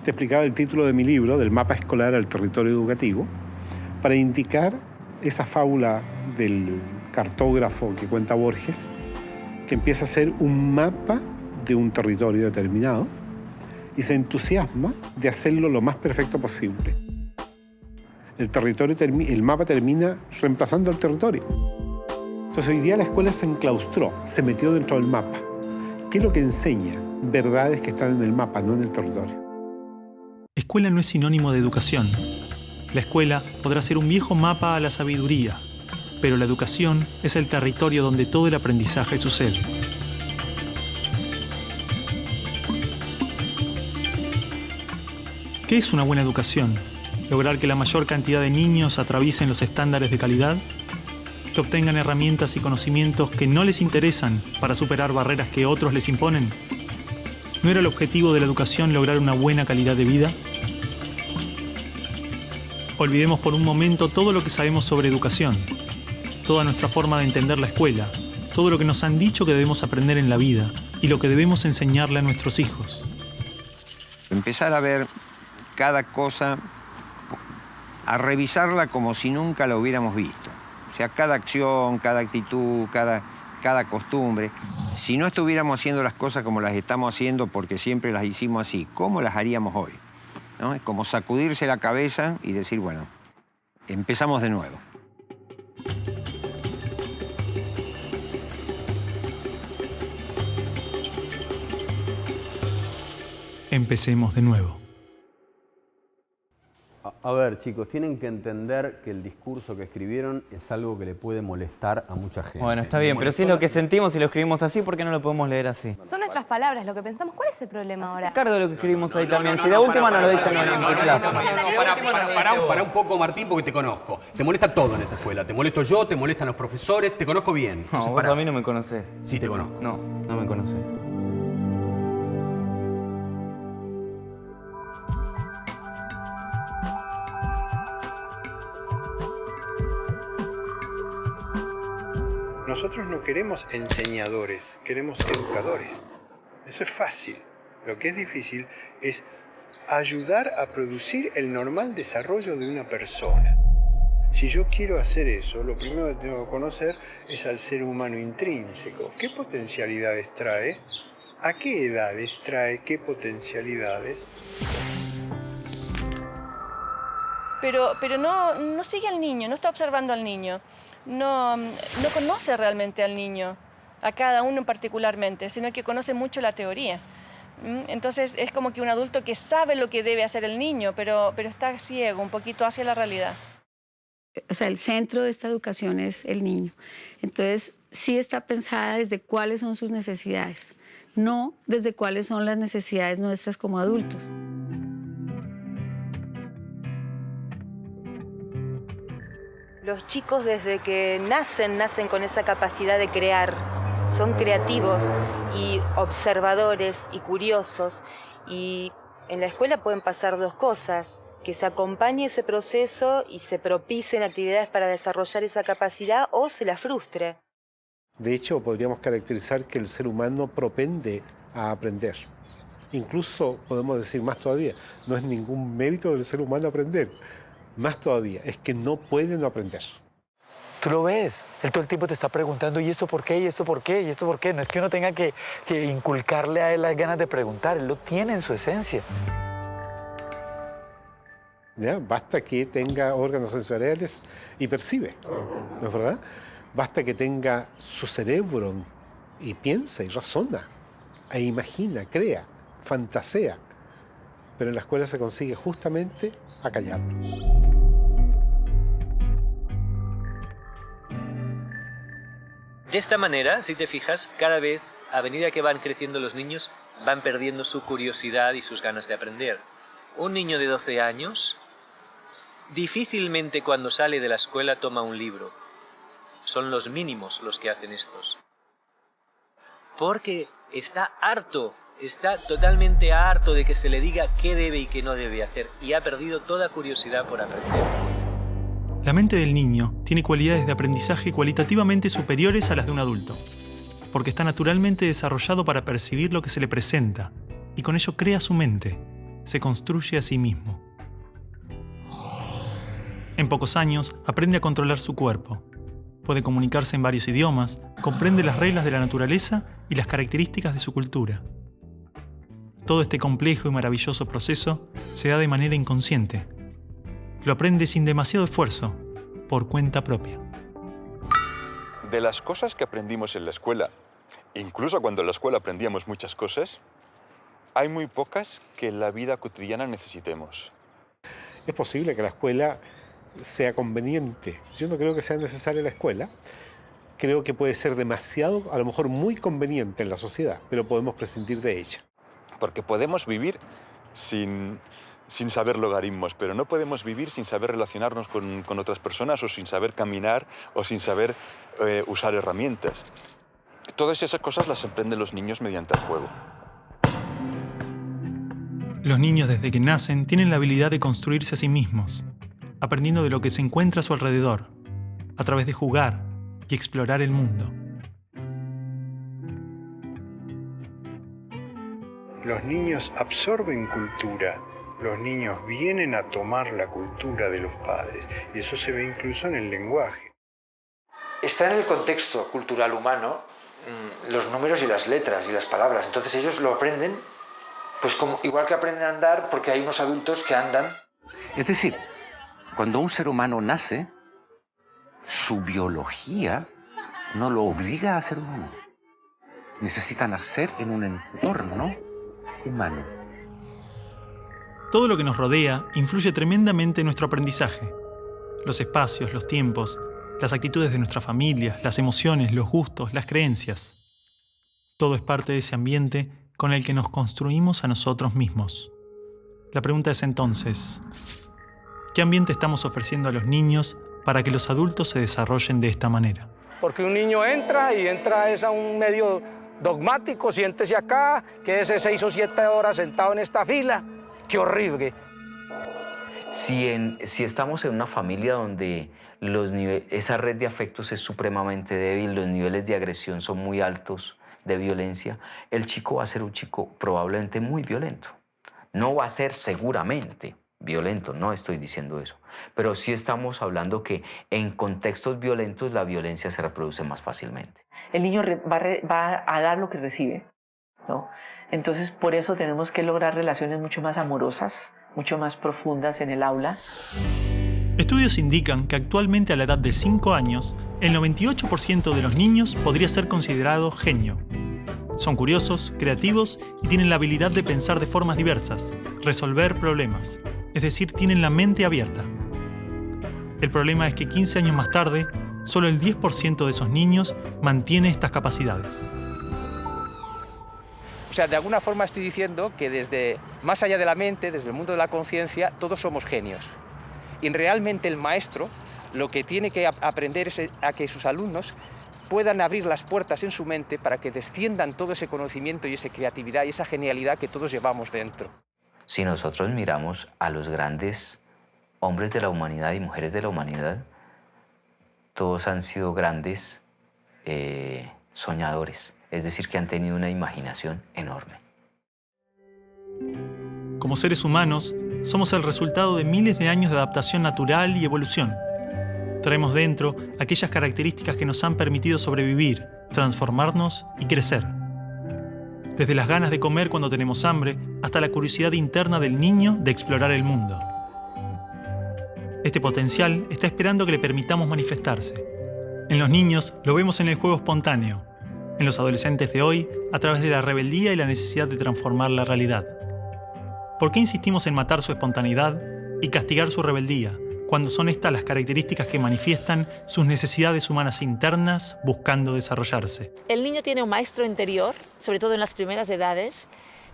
Speaker 7: Te explicaba el título de mi libro, del mapa escolar al territorio educativo, para indicar esa fábula del cartógrafo que cuenta Borges, que empieza a ser un mapa de un territorio determinado y se entusiasma de hacerlo lo más perfecto posible. El mapa termina reemplazando al territorio. Entonces hoy día la escuela se enclaustró, se metió dentro del mapa. ¿Qué es lo que enseña? Verdades que están en el mapa, no en el territorio.
Speaker 1: Escuela no es sinónimo de educación. La escuela podrá ser un viejo mapa a la sabiduría, pero la educación es el territorio donde todo el aprendizaje sucede. ¿Qué es una buena educación? ¿Lograr que la mayor cantidad de niños atraviesen los estándares de calidad? ¿Que obtengan herramientas y conocimientos que no les interesan para superar barreras que otros les imponen? ¿No era el objetivo de la educación lograr una buena calidad de vida? Olvidemos por un momento todo lo que sabemos sobre educación, toda nuestra forma de entender la escuela, todo lo que nos han dicho que debemos aprender en la vida y lo que debemos enseñarle a nuestros hijos.
Speaker 13: Empezar a ver cada cosa, a revisarla como si nunca la hubiéramos visto. O sea, cada acción, cada actitud, cada costumbre. Si no estuviéramos haciendo las cosas como las estamos haciendo porque siempre las hicimos así, ¿cómo las haríamos hoy? ¿No? Es como sacudirse la cabeza y decir, bueno, empezamos de nuevo.
Speaker 1: Empecemos de nuevo.
Speaker 2: A ver, chicos, tienen que entender que el discurso que escribieron es algo que le puede molestar a mucha gente.
Speaker 23: Bueno, está bien, pero si es lo que sentimos y lo escribimos así, ¿por qué no lo podemos leer así?
Speaker 24: Son nuestras palabras, lo que pensamos. ¿Cuál es el problema ahora?
Speaker 23: Cargo de lo que escribimos ahí también. Si de última no lo dicen en clase.
Speaker 2: Pará un poco, Martín, porque te conozco. Te molesta todo en esta escuela. Te molesto yo, te molestan los profesores, te conozco bien.
Speaker 23: No, vos a mí no me conocés.
Speaker 2: Sí, te conozco.
Speaker 23: No, no me conocés.
Speaker 8: Nosotros no queremos enseñadores, queremos educadores. Eso es fácil. Lo que es difícil es ayudar a producir el normal desarrollo de una persona. Si yo quiero hacer eso, lo primero que tengo que conocer es al ser humano intrínseco. ¿Qué potencialidades trae? ¿A qué edades trae qué potencialidades?
Speaker 22: Pero no sigue al niño, no está observando al niño. No conoce realmente al niño, a cada uno particularmente, sino que conoce mucho la teoría. Entonces es como que un adulto que sabe lo que debe hacer el niño, pero está ciego un poquito hacia la realidad.
Speaker 11: O sea, el centro de esta educación es el niño. Entonces sí está pensada desde cuáles son sus necesidades, no desde cuáles son las necesidades nuestras como adultos.
Speaker 12: Los chicos desde que nacen con esa capacidad de crear. Son creativos y observadores y curiosos. Y en la escuela pueden pasar dos cosas: que se acompañe ese proceso y se propicien actividades para desarrollar esa capacidad, o se la frustre.
Speaker 7: De hecho, podríamos caracterizar que el ser humano propende a aprender. Incluso podemos decir más todavía, no es ningún mérito del ser humano aprender. Más todavía, es que no puede no aprender.
Speaker 14: Tú lo ves, él todo el tiempo te está preguntando, ¿y esto por qué? ¿Y esto por qué? ¿Y esto por qué? No es que uno tenga que inculcarle a él las ganas de preguntar, él lo tiene en su esencia.
Speaker 7: ¿Ya? Basta que tenga órganos sensoriales y percibe, ¿no es verdad? Basta que tenga su cerebro y piensa y razona, e imagina, crea, fantasea. Pero en la escuela se consigue justamente acallar.
Speaker 5: De esta manera, si te fijas, cada vez, a medida que van creciendo los niños, van perdiendo su curiosidad y sus ganas de aprender. Un niño de 12 años difícilmente cuando sale de la escuela toma un libro. Son los mínimos los que hacen estos. Porque está harto, está totalmente harto de que se le diga qué debe y qué no debe hacer, y ha perdido toda curiosidad por aprender.
Speaker 1: La mente del niño tiene cualidades de aprendizaje cualitativamente superiores a las de un adulto, porque está naturalmente desarrollado para percibir lo que se le presenta, y con ello crea su mente, se construye a sí mismo. En pocos años aprende a controlar su cuerpo, puede comunicarse en varios idiomas, comprende las reglas de la naturaleza y las características de su cultura. Todo este complejo y maravilloso proceso se da de manera inconsciente. Lo aprende sin demasiado esfuerzo, por cuenta propia.
Speaker 21: De las cosas que aprendimos en la escuela, incluso cuando en la escuela aprendíamos muchas cosas, hay muy pocas que en la vida cotidiana necesitemos.
Speaker 7: Es posible que la escuela sea conveniente. Yo no creo que sea necesaria la escuela. Creo que puede ser demasiado, a lo mejor muy conveniente en la sociedad, pero podemos prescindir de ella.
Speaker 21: Porque podemos vivir sin sin saber logaritmos, pero no podemos vivir sin saber relacionarnos con otras personas o sin saber caminar o sin saber usar herramientas. Todas esas cosas las aprenden los niños mediante el juego.
Speaker 1: Los niños desde que nacen tienen la habilidad de construirse a sí mismos, aprendiendo de lo que se encuentra a su alrededor, a través de jugar y explorar el mundo.
Speaker 8: Los niños absorben cultura, los niños vienen a tomar la cultura de los padres y eso se ve incluso en el lenguaje.
Speaker 3: Está en el contexto cultural humano los números y las letras y las palabras, entonces ellos lo aprenden pues como, igual que aprenden a andar porque hay unos adultos que andan.
Speaker 25: Es decir, cuando un ser humano nace, su biología no lo obliga a ser humano. Necesita nacer en un entorno humano.
Speaker 1: Todo lo que nos rodea influye tremendamente en nuestro aprendizaje. Los espacios, los tiempos, las actitudes de nuestra familia, las emociones, los gustos, las creencias. Todo es parte de ese ambiente con el que nos construimos a nosotros mismos. La pregunta es entonces, ¿qué ambiente estamos ofreciendo a los niños para que los adultos se desarrollen de esta manera?
Speaker 6: Porque un niño entra es a un medio dogmático, siéntese acá, quédese 6 o 7 horas sentado en esta fila. ¡Qué horrible!
Speaker 16: Si estamos en una familia donde esa red de afectos es supremamente débil, los niveles de agresión son muy altos, de violencia, el chico va a ser un chico probablemente muy violento. No va a ser seguramente violento, no estoy diciendo eso, pero sí estamos hablando que en contextos violentos la violencia se reproduce más fácilmente.
Speaker 9: El niño va a dar lo que recibe, ¿no? Entonces, por eso tenemos que lograr relaciones mucho más amorosas, mucho más profundas en el aula.
Speaker 1: Estudios indican que actualmente a la edad de 5 años, el 98% de los niños podría ser considerado genio. Son curiosos, creativos y tienen la habilidad de pensar de formas diversas, resolver problemas, es decir, tienen la mente abierta. El problema es que 15 años más tarde, solo el 10% de esos niños mantiene estas capacidades.
Speaker 15: O sea, de alguna forma estoy diciendo que desde más allá de la mente, desde el mundo de la conciencia, todos somos genios. Y realmente el maestro lo que tiene que aprender es a que sus alumnos puedan abrir las puertas en su mente para que desciendan todo ese conocimiento y esa creatividad y esa genialidad que todos llevamos dentro.
Speaker 16: Si nosotros miramos a los grandes hombres de la humanidad y mujeres de la humanidad, todos han sido grandes soñadores, es decir, que han tenido una imaginación enorme.
Speaker 1: Como seres humanos, somos el resultado de miles de años de adaptación natural y evolución. Traemos dentro aquellas características que nos han permitido sobrevivir, transformarnos y crecer. Desde las ganas de comer cuando tenemos hambre, hasta la curiosidad interna del niño de explorar el mundo. Este potencial está esperando que le permitamos manifestarse. En los niños lo vemos en el juego espontáneo, en los adolescentes de hoy a través de la rebeldía y la necesidad de transformar la realidad. ¿Por qué insistimos en matar su espontaneidad y castigar su rebeldía, cuando son estas las características que manifiestan sus necesidades humanas internas buscando desarrollarse?
Speaker 17: El niño tiene un maestro interior, sobre todo en las primeras edades,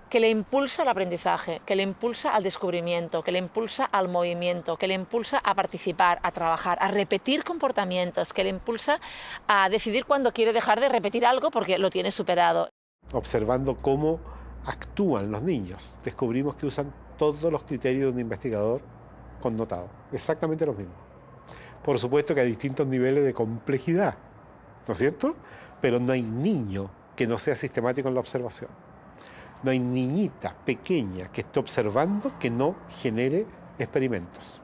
Speaker 17: que le impulsa al aprendizaje, que le impulsa al descubrimiento, que le impulsa al movimiento, que le impulsa a participar, a trabajar, a repetir comportamientos, que le impulsa a decidir cuándo quiere dejar de repetir algo porque lo tiene superado.
Speaker 7: Observando cómo actúan los niños, descubrimos que usan todos los criterios de un investigador connotado, exactamente los mismos. Por supuesto que hay distintos niveles de complejidad, ¿no es cierto? Pero no hay niño que no sea sistemático en la observación. No hay niñita pequeña que esté observando que no genere experimentos.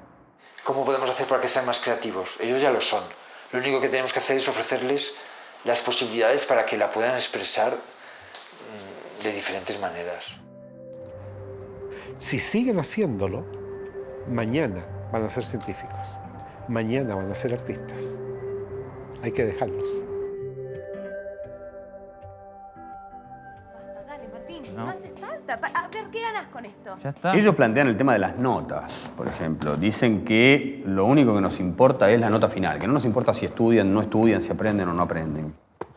Speaker 3: ¿Cómo podemos hacer para que sean más creativos? Ellos ya lo son. Lo único que tenemos que hacer es ofrecerles las posibilidades para que la puedan expresar de diferentes maneras.
Speaker 7: Si siguen haciéndolo, mañana van a ser científicos, mañana van a ser artistas. Hay que dejarlos.
Speaker 24: Dale, Martín, no hace falta. A ver, ¿qué ganas con esto?
Speaker 2: Ya está. Ellos plantean el tema de las notas, por ejemplo. Dicen que lo único que nos importa es la nota final, que no nos importa si estudian, no estudian, si aprenden o no aprenden.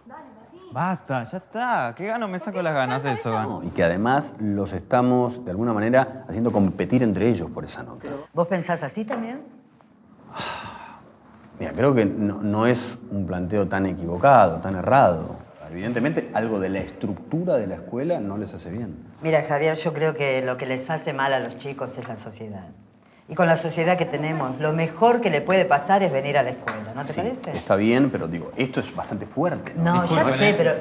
Speaker 24: Dale, Martín.
Speaker 23: Basta, ya está. ¿Qué gano? Me saco las ganas de eso.
Speaker 2: No, y que además los estamos, de alguna manera, haciendo competir entre ellos por esa nota.
Speaker 4: ¿Vos pensás así también?
Speaker 2: Mira, creo que no es un planteo tan equivocado, tan errado. Evidentemente, algo de la estructura de la escuela no les hace bien.
Speaker 4: Mira, Javier, yo creo que lo que les hace mal a los chicos es la sociedad. Y con la sociedad que tenemos, lo mejor que le puede pasar es venir a la escuela, ¿no te parece?
Speaker 2: Está bien, pero digo, esto es bastante fuerte.
Speaker 4: No, ya sé, pero...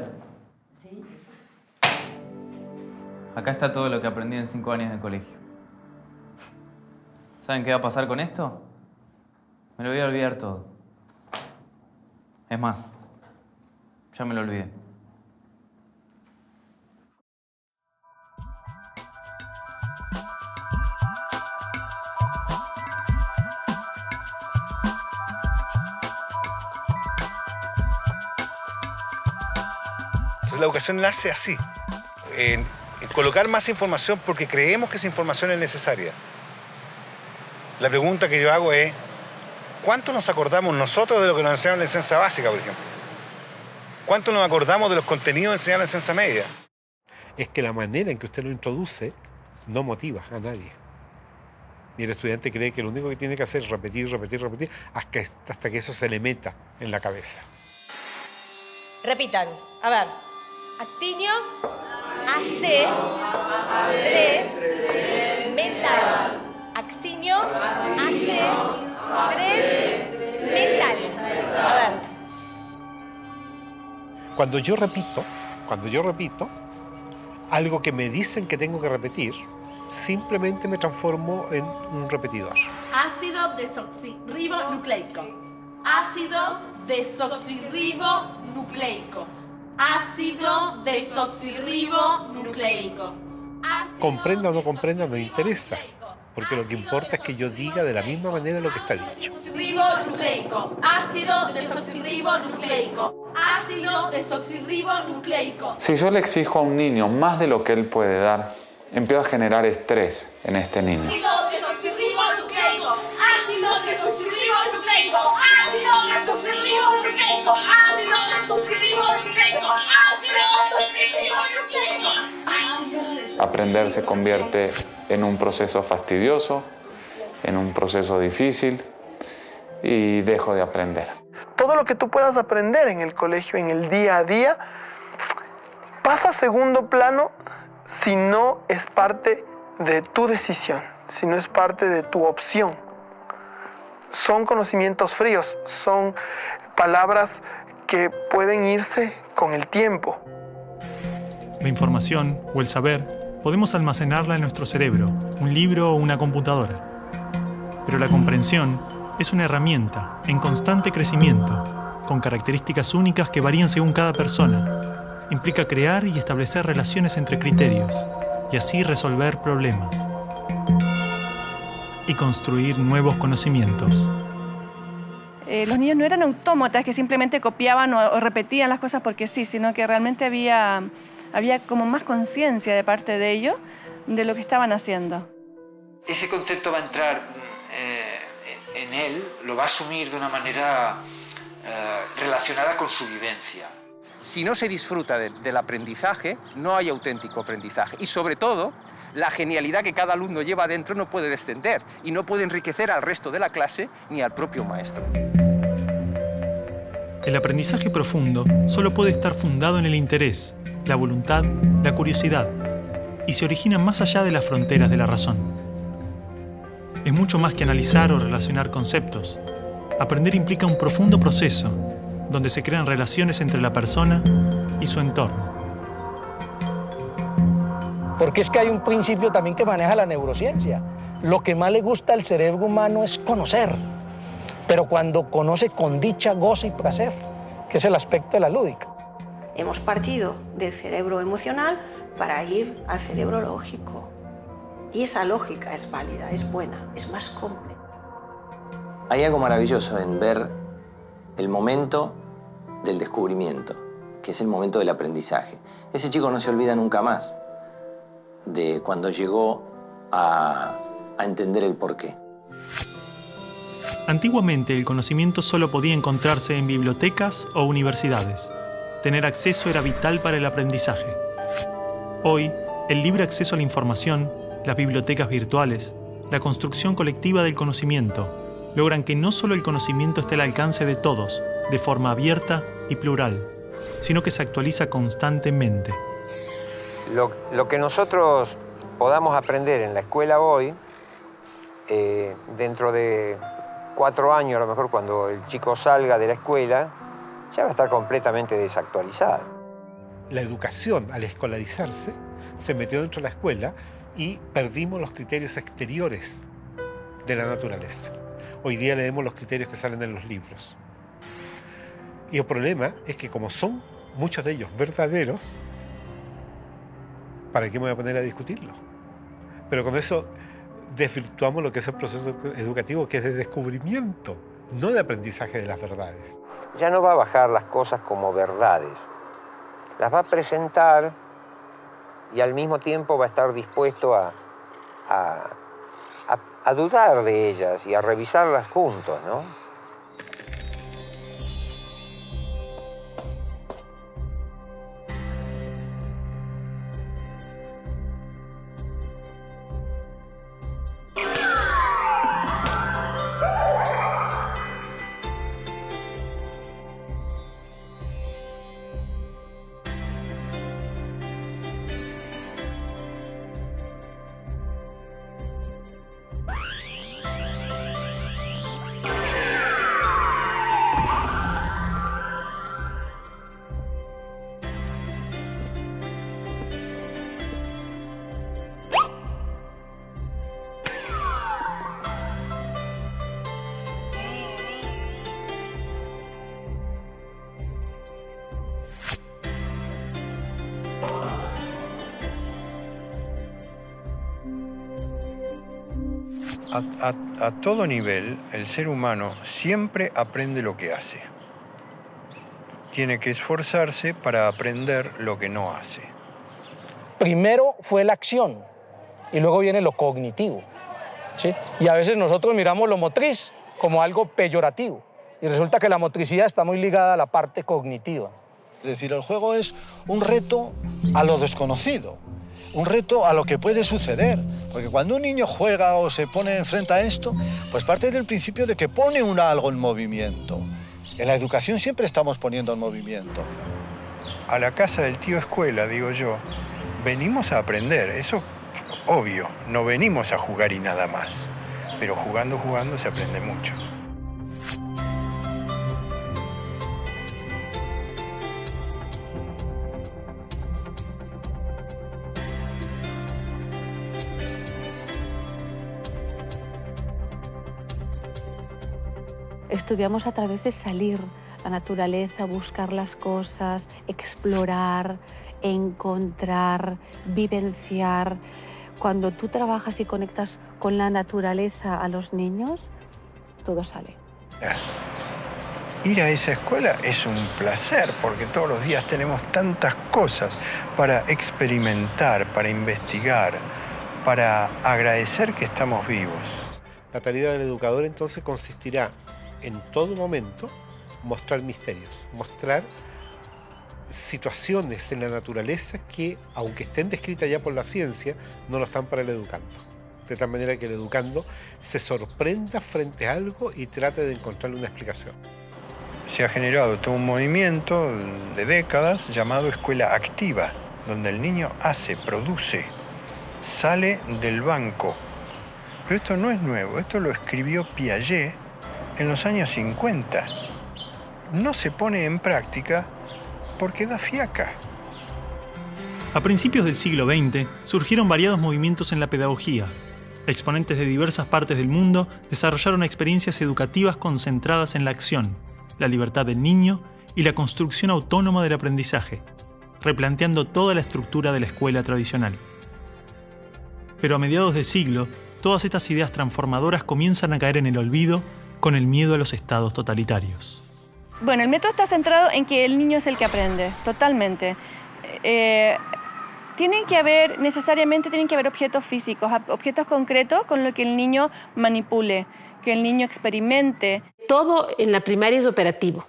Speaker 23: Acá está todo lo que aprendí en 5 años de colegio. ¿Saben qué va a pasar con esto? Me lo voy a olvidar todo. Es más, ya me lo olvidé.
Speaker 10: Entonces la educación nace así, en colocar más información porque creemos que esa información es necesaria. La pregunta que yo hago es, ¿cuánto nos acordamos nosotros de lo que nos enseñaron en la enseñanza básica, por ejemplo? ¿Cuánto nos acordamos de los contenidos enseñados en la enseñanza media?
Speaker 7: Es que la manera en que usted lo introduce no motiva a nadie. Y el estudiante cree que lo único que tiene que hacer es repetir, repetir, repetir, hasta que eso se le meta en la cabeza.
Speaker 18: Repitan. A ver. Actinio, AC, 3, mental. Actinio, AC, 3, mental. A ver.
Speaker 7: Cuando yo repito, algo que me dicen que tengo que repetir, simplemente me transformo en un repetidor.
Speaker 19: Ácido desoxirribonucleico. Ácido desoxirribonucleico. Ácido desoxirribonucleico.
Speaker 7: Comprenda o no comprenda, no interesa, porque lo que importa es que yo diga de la misma manera lo que está dicho.
Speaker 19: Ribonucleico. Ácido desoxirribonucleico. Ácido desoxirribonucleico.
Speaker 20: Si yo le exijo a un niño más de lo que él puede dar, empiezo a generar estrés en este niño.
Speaker 19: Ácido desoxirribonucleico. Ácido desoxirribonucleico. Ácido desoxirribonucleico. Ácido desoxirribonucleico. Ácido desoxirribonucleico.
Speaker 20: Aprender se convierte en un proceso fastidioso, en un proceso difícil y dejo de aprender.
Speaker 26: Todo lo que tú puedas aprender en el colegio, en el día a día, pasa a segundo plano si no es parte de tu decisión, si no es parte de tu opción. Son conocimientos fríos, son palabras que pueden irse con el tiempo.
Speaker 1: La información o el saber podemos almacenarla en nuestro cerebro, un libro o una computadora. Pero la comprensión es una herramienta en constante crecimiento, con características únicas que varían según cada persona. Implica crear y establecer relaciones entre criterios, y así resolver problemas. Y construir nuevos conocimientos.
Speaker 22: Los niños no eran autómatas que simplemente copiaban o repetían las cosas porque sí, sino que realmente había como más conciencia de parte de ellos de lo que estaban haciendo.
Speaker 3: Ese concepto va a entrar en él, lo va a asumir de una manera relacionada con su vivencia.
Speaker 15: Si no se disfruta del aprendizaje, no hay auténtico aprendizaje. Y sobre todo, la genialidad que cada alumno lleva dentro no puede descender y no puede enriquecer al resto de la clase ni al propio maestro.
Speaker 1: El aprendizaje profundo solo puede estar fundado en el interés, la voluntad, la curiosidad, y se origina más allá de las fronteras de la razón. Es mucho más que analizar o relacionar conceptos. Aprender implica un profundo proceso, donde se crean relaciones entre la persona y su entorno.
Speaker 6: Porque es que hay un principio también que maneja la neurociencia. Lo que más le gusta al cerebro humano es conocer, pero cuando conoce con dicha, goza y placer, que es el aspecto de la lúdica.
Speaker 27: Hemos partido del cerebro emocional para ir al cerebro lógico. Y esa lógica es válida, es buena, es más completa.
Speaker 13: Hay algo maravilloso en ver el momento del descubrimiento, que es el momento del aprendizaje. Ese chico no se olvida nunca más de cuando llegó a entender el porqué.
Speaker 1: Antiguamente el conocimiento solo podía encontrarse en bibliotecas o universidades. tener acceso era vital para el aprendizaje. Hoy, el libre acceso a la información, las bibliotecas virtuales, la construcción colectiva del conocimiento, logran que no solo el conocimiento esté al alcance de todos, de forma abierta y plural, sino que se actualiza constantemente.
Speaker 13: Lo que nosotros podamos aprender en la escuela hoy, dentro de 4 años, a lo mejor cuando el chico salga de la escuela, ya va a estar completamente desactualizado.
Speaker 7: La educación, al escolarizarse, se metió dentro de la escuela y perdimos los criterios exteriores de la naturaleza. Hoy día leemos los criterios que salen en los libros. Y el problema es que como son muchos de ellos verdaderos, ¿para qué me voy a poner a discutirlos? Pero con eso desvirtuamos lo que es el proceso educativo, que es de descubrimiento, no de aprendizaje de las verdades.
Speaker 13: Ya no va a bajar las cosas como verdades. Las va a presentar y al mismo tiempo va a estar dispuesto a dudar de ellas y a revisarlas juntos, ¿no?
Speaker 5: A todo nivel, el ser humano siempre aprende lo que hace. Tiene que esforzarse para aprender lo que no hace.
Speaker 6: Primero fue la acción y luego viene lo cognitivo, ¿sí? Y a veces nosotros miramos lo motriz como algo peyorativo y resulta que la motricidad está muy ligada a la parte cognitiva.
Speaker 8: Es decir, el juego es un reto a lo desconocido. Un reto a lo que puede suceder, porque cuando un niño juega o se pone enfrente a esto, pues parte del principio de que pone algo en movimiento. En la educación siempre estamos poniendo en movimiento.
Speaker 5: A la casa del tío escuela, digo yo, venimos a aprender, eso obvio, no venimos a jugar y nada más, pero jugando se aprende mucho.
Speaker 11: Estudiamos a través de salir a la naturaleza, buscar las cosas, explorar, encontrar, vivenciar. Cuando tú trabajas y conectas con la naturaleza a los niños, todo sale.
Speaker 5: Ir a esa escuela es un placer porque todos los días tenemos tantas cosas para experimentar, para investigar, para agradecer que estamos vivos.
Speaker 7: La tarea del educador entonces consistirá en todo momento mostrar misterios, mostrar situaciones en la naturaleza que, aunque estén descritas ya por la ciencia, no lo están para el educando. De tal manera que el educando se sorprenda frente a algo y trate de encontrarle una explicación.
Speaker 5: Se ha generado todo un movimiento de décadas llamado escuela activa, donde el niño hace, produce, sale del banco. Pero esto no es nuevo, esto lo escribió Piaget en los años 50. No se pone en práctica porque da fiaca.
Speaker 1: A principios del siglo XX surgieron variados movimientos en la pedagogía. Exponentes de diversas partes del mundo desarrollaron experiencias educativas concentradas en la acción, la libertad del niño y la construcción autónoma del aprendizaje, replanteando toda la estructura de la escuela tradicional. Pero a mediados de siglo, todas estas ideas transformadoras comienzan a caer en el olvido con el miedo a los estados totalitarios.
Speaker 22: Bueno, el método está centrado en que el niño es el que aprende, totalmente. Necesariamente tienen que haber objetos físicos, objetos concretos con los que el niño manipule, que el niño experimente.
Speaker 12: Todo en la primaria es operativo.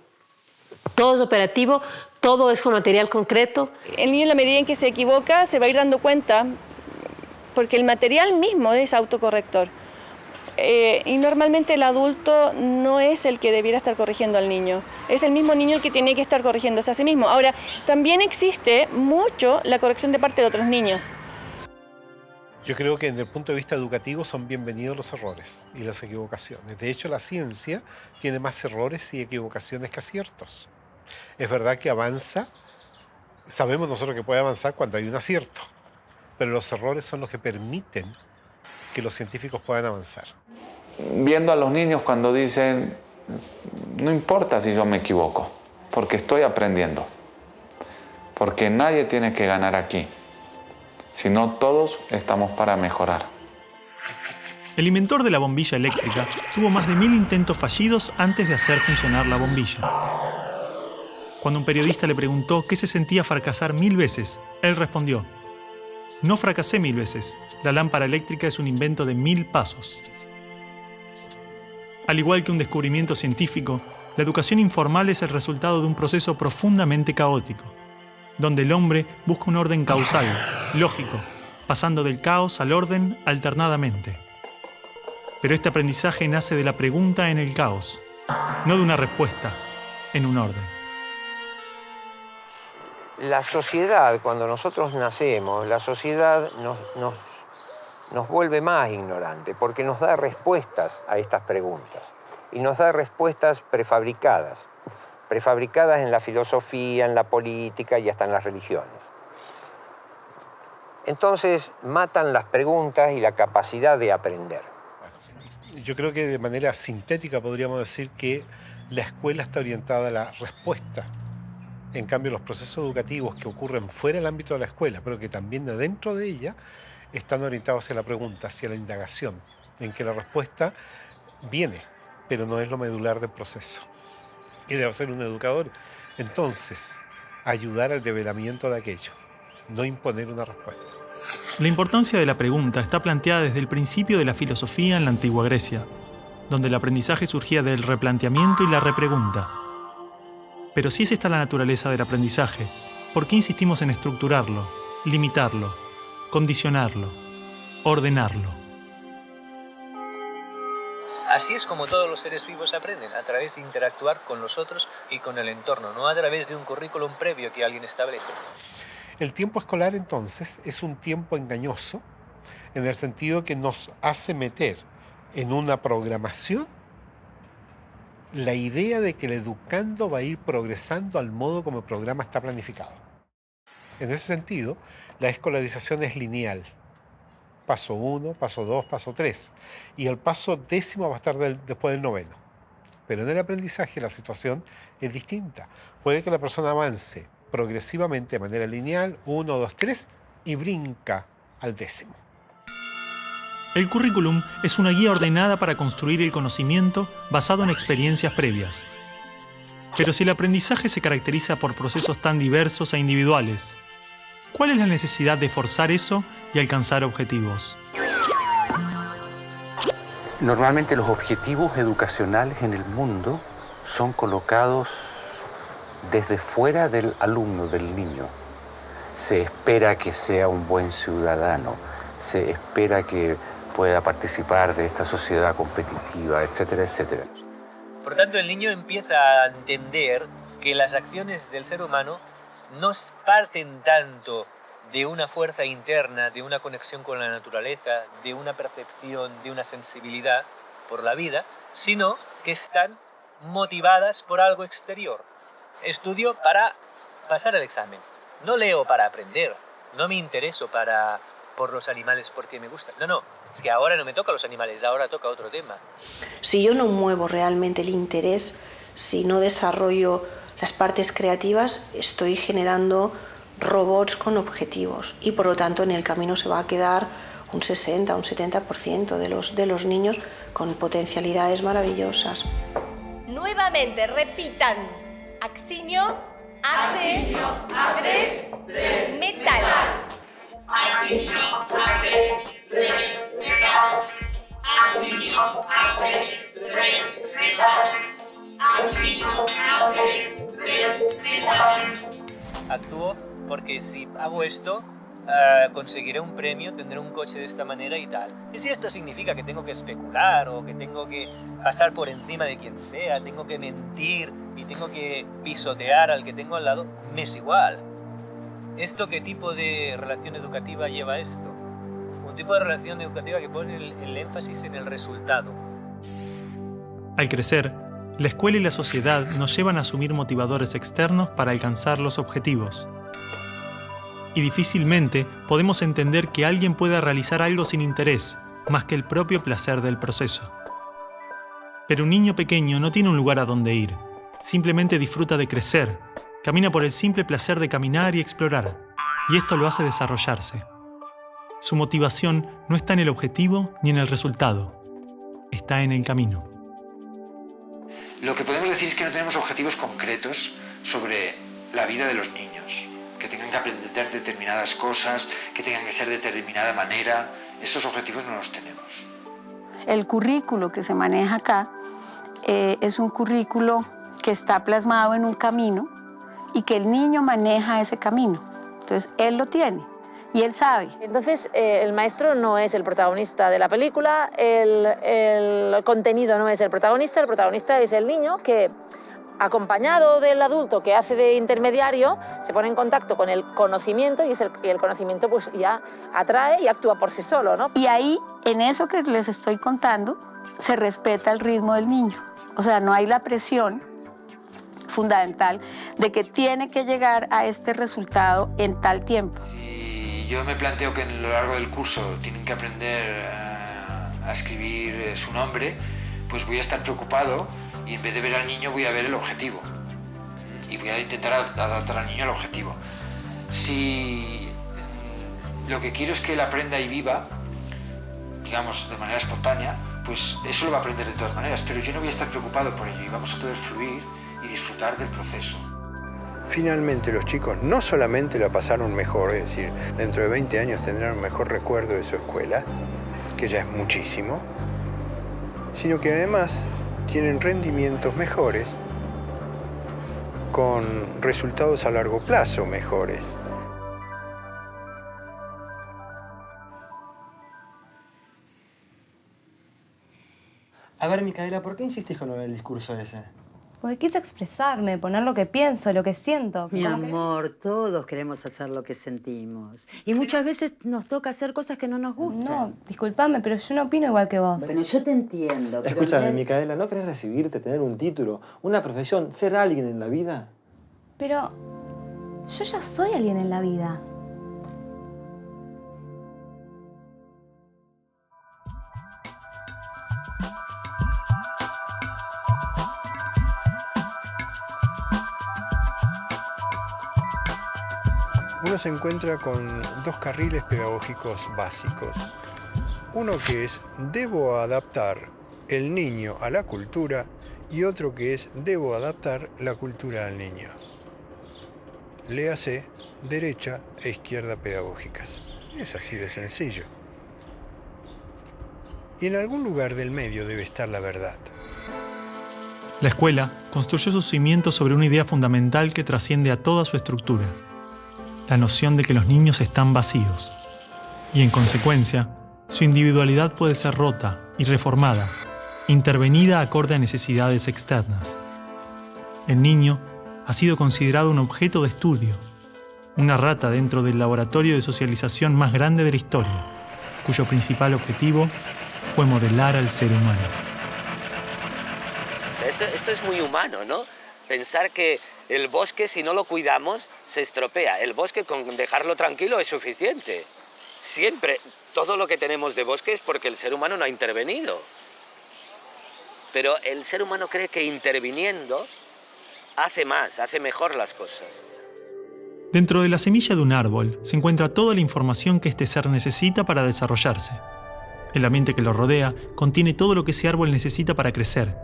Speaker 12: Todo es operativo
Speaker 9: todo es con material concreto.
Speaker 22: El niño, en la medida en que se equivoca, se va a ir dando cuenta, porque el material mismo es autocorrector. Y normalmente el adulto no es el que debiera estar corrigiendo al niño, es el mismo niño el que tiene que estar corrigiéndose a sí mismo. Ahora, también existe mucho la corrección de parte de otros niños.
Speaker 7: Yo creo que desde el punto de vista educativo son bienvenidos los errores y las equivocaciones. De hecho, la ciencia tiene más errores y equivocaciones que aciertos. Es verdad que avanza, sabemos nosotros que puede avanzar cuando hay un acierto, pero los errores son los que permiten que los científicos puedan avanzar.
Speaker 20: Viendo a los niños cuando dicen, no importa si yo me equivoco, porque estoy aprendiendo, porque nadie tiene que ganar aquí, sino todos estamos para mejorar.
Speaker 1: El inventor de la bombilla eléctrica tuvo más de 1000 intentos fallidos antes de hacer funcionar la bombilla. Cuando un periodista le preguntó qué se sentía fracasar 1000 veces, él respondió: no fracasé 1000 veces, la lámpara eléctrica es un invento de 1000 pasos. Al igual que un descubrimiento científico, la educación informal es el resultado de un proceso profundamente caótico, donde el hombre busca un orden causal, lógico, pasando del caos al orden alternadamente. Pero este aprendizaje nace de la pregunta en el caos, no de una respuesta en un orden.
Speaker 13: La sociedad, cuando nosotros nacemos, la sociedad nos vuelve más ignorantes porque nos da respuestas a estas preguntas y nos da respuestas prefabricadas en la filosofía, en la política y hasta en las religiones. Entonces matan las preguntas y la capacidad de aprender.
Speaker 7: Yo creo que de manera sintética podríamos decir que la escuela está orientada a la respuesta. En cambio, los procesos educativos que ocurren fuera del ámbito de la escuela, pero que también dentro de ella, están orientados hacia la pregunta, hacia la indagación, en que la respuesta viene, pero no es lo medular del proceso. ¿Qué debe hacer un educador? Entonces, ayudar al develamiento de aquello, no imponer una respuesta.
Speaker 1: La importancia de la pregunta está planteada desde el principio de la filosofía en la antigua Grecia, donde el aprendizaje surgía del replanteamiento y la repregunta. Pero si es esta la naturaleza del aprendizaje, ¿por qué insistimos en estructurarlo, limitarlo, condicionarlo, ordenarlo?
Speaker 12: Así es como todos los seres vivos aprenden, a través de interactuar con los otros y con el entorno, no a través de un currículum previo que alguien establece.
Speaker 7: El tiempo escolar, entonces, es un tiempo engañoso en el sentido que nos hace meter en una programación la idea de que el educando va a ir progresando al modo como el programa está planificado. En ese sentido, la escolarización es lineal. Paso 1, paso 2, paso 3. Y el paso 10º va a estar después del 9º. Pero en el aprendizaje la situación es distinta. Puede que la persona avance progresivamente de manera lineal, 1, 2, 3, y brinca al 10º.
Speaker 1: El currículum es una guía ordenada para construir el conocimiento basado en experiencias previas. Pero si el aprendizaje se caracteriza por procesos tan diversos e individuales, ¿cuál es la necesidad de forzar eso y alcanzar objetivos?
Speaker 14: Normalmente los objetivos educacionales en el mundo son colocados desde fuera del alumno, del niño. Se espera que sea un buen ciudadano, se espera que pueda participar de esta sociedad competitiva, etcétera, etcétera.
Speaker 12: Por tanto, el niño empieza a entender que las acciones del ser humano no parten tanto de una fuerza interna, de una conexión con la naturaleza, de una percepción, de una sensibilidad por la vida, sino que están motivadas por algo exterior. Estudio para pasar el examen, no leo para aprender, no me intereso por los animales porque me gustan. No, es que ahora no me toca los animales, ahora toca otro tema.
Speaker 27: Si yo no muevo realmente el interés, si no desarrollo las partes creativas, estoy generando robots con objetivos y por lo tanto en el camino se va a quedar un 60, un 70% de los niños con potencialidades maravillosas.
Speaker 18: Nuevamente, repitan. Accinio, ace, tres, metal.
Speaker 19: Accinio, ace, tres, metal. Accinio, ace, tres, metal. Accinio, ace, tres, metal.
Speaker 12: actúo porque si hago esto, conseguiré un premio, tendré un coche de esta manera y tal. Y si esto significa que tengo que especular o que tengo que pasar por encima de quien sea, tengo que mentir y tengo que pisotear al que tengo al lado, me es igual. ¿Esto qué tipo de relación educativa lleva esto? Un tipo de relación educativa que pone el énfasis en el resultado.
Speaker 1: Al crecer, la escuela y la sociedad nos llevan a asumir motivadores externos para alcanzar los objetivos. Y difícilmente podemos entender que alguien pueda realizar algo sin interés, más que el propio placer del proceso. Pero un niño pequeño no tiene un lugar a donde ir, simplemente disfruta de crecer, camina por el simple placer de caminar y explorar, y esto lo hace desarrollarse. Su motivación no está en el objetivo ni en el resultado, está en el camino.
Speaker 3: Lo que podemos decir es que no tenemos objetivos concretos sobre la vida de los niños, que tengan que aprender determinadas cosas, que tengan que ser de determinada manera. Esos objetivos no los tenemos.
Speaker 2: El currículo que se maneja acá es un currículo que está plasmado en un camino y que el niño maneja ese camino. Entonces, él lo tiene y él sabe.
Speaker 9: Entonces, el maestro no es el protagonista de la película, el contenido no es el protagonista es el niño que, acompañado del adulto que hace de intermediario, se pone en contacto con el conocimiento y el conocimiento pues ya atrae y actúa por sí solo, ¿no?
Speaker 2: Y ahí, en eso que les estoy contando, se respeta el ritmo del niño. O sea, no hay la presión fundamental de que tiene que llegar a este resultado en tal tiempo.
Speaker 3: Si yo me planteo que a lo largo del curso tienen que aprender a escribir su nombre, pues voy a estar preocupado y en vez de ver al niño voy a ver el objetivo y voy a intentar adaptar al niño al objetivo. Si lo que quiero es que él aprenda y viva, digamos, de manera espontánea, pues eso lo va a aprender de todas maneras, pero yo no voy a estar preocupado por ello y vamos a poder fluir y disfrutar del proceso.
Speaker 5: Finalmente los chicos no solamente la pasaron mejor, es decir, dentro de 20 años tendrán un mejor recuerdo de su escuela, que ya es muchísimo, sino que además tienen rendimientos mejores con resultados a largo plazo mejores.
Speaker 4: A ver, Micaela, ¿por qué insistís con el discurso ese?
Speaker 16: Porque quise expresarme, poner lo que pienso, lo que siento.
Speaker 17: Mi amor, todos queremos hacer lo que sentimos. Y muchas veces nos toca hacer cosas que no nos gustan.
Speaker 16: No, disculpame, pero yo no opino igual que vos.
Speaker 17: Bueno, yo te entiendo.
Speaker 4: Escúchame, Micaela, ¿no querés recibirte, tener un título, una profesión, ser alguien en la vida?
Speaker 16: Pero yo ya soy alguien en la vida.
Speaker 5: Uno se encuentra con dos carriles pedagógicos básicos. Uno que es debo adaptar el niño a la cultura y otro que es debo adaptar la cultura al niño. Léase derecha e izquierda pedagógicas. Es así de sencillo. Y en algún lugar del medio debe estar la verdad.
Speaker 1: La escuela construyó sus cimientos sobre una idea fundamental que trasciende a toda su estructura: la noción de que los niños están vacíos, y en consecuencia, su individualidad puede ser rota y reformada, intervenida acorde a necesidades externas. El niño ha sido considerado un objeto de estudio, una rata dentro del laboratorio de socialización más grande de la historia, cuyo principal objetivo fue modelar al ser humano.
Speaker 21: Esto es muy humano, ¿no? Pensar que el bosque, si no lo cuidamos, se estropea. El bosque, con dejarlo tranquilo, es suficiente. Siempre, todo lo que tenemos de bosque es porque el ser humano no ha intervenido. Pero el ser humano cree que interviniendo hace más, hace mejor las cosas.
Speaker 1: Dentro de la semilla de un árbol se encuentra toda la información que este ser necesita para desarrollarse. El ambiente que lo rodea contiene todo lo que ese árbol necesita para crecer,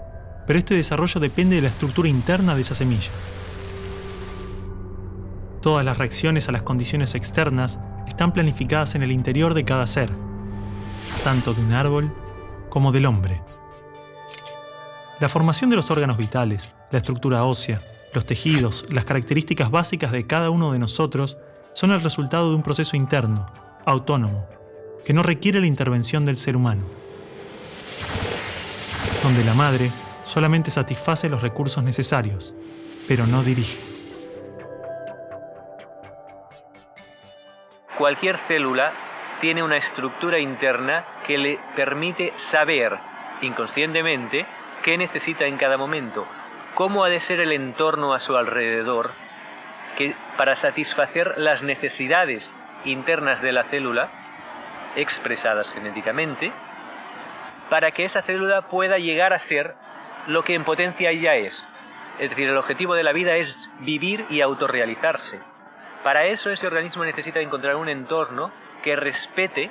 Speaker 1: pero este desarrollo depende de la estructura interna de esa semilla. Todas las reacciones a las condiciones externas están planificadas en el interior de cada ser, tanto de un árbol como del hombre. La formación de los órganos vitales, la estructura ósea, los tejidos, las características básicas de cada uno de nosotros son el resultado de un proceso interno, autónomo, que no requiere la intervención del ser humano, donde la madre solamente satisface los recursos necesarios, pero no dirige.
Speaker 12: Cualquier célula tiene una estructura interna que le permite saber inconscientemente qué necesita en cada momento, cómo ha de ser el entorno a su alrededor, que para satisfacer las necesidades internas de la célula, expresadas genéticamente, para que esa célula pueda llegar a ser lo que en potencia ya es. Es decir, el objetivo de la vida es vivir y autorrealizarse. Para eso ese organismo necesita encontrar un entorno que respete,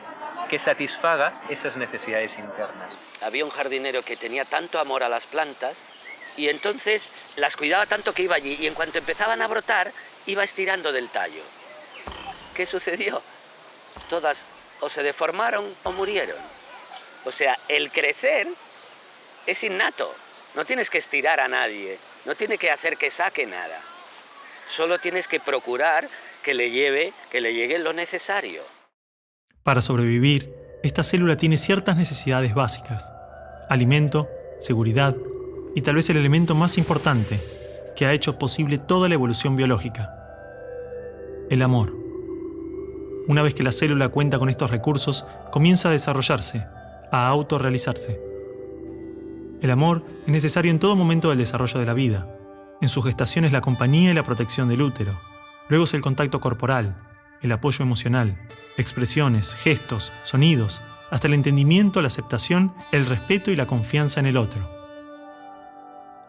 Speaker 12: que satisfaga esas necesidades internas.
Speaker 21: Había un jardinero que tenía tanto amor a las plantas y entonces las cuidaba tanto que iba allí y en cuanto empezaban a brotar iba estirando del tallo. ¿Qué sucedió? Todas o se deformaron o murieron. O sea, el crecer es innato. No tienes que estirar a nadie, no tienes que hacer que saque nada. Solo tienes que procurar que le llegue lo necesario.
Speaker 1: Para sobrevivir, esta célula tiene ciertas necesidades básicas: alimento, seguridad y tal vez el elemento más importante que ha hecho posible toda la evolución biológica: el amor. Una vez que la célula cuenta con estos recursos, comienza a desarrollarse, a autorrealizarse. El amor es necesario en todo momento del desarrollo de la vida. En su gestación es la compañía y la protección del útero. Luego es el contacto corporal, el apoyo emocional, expresiones, gestos, sonidos, hasta el entendimiento, la aceptación, el respeto y la confianza en el otro.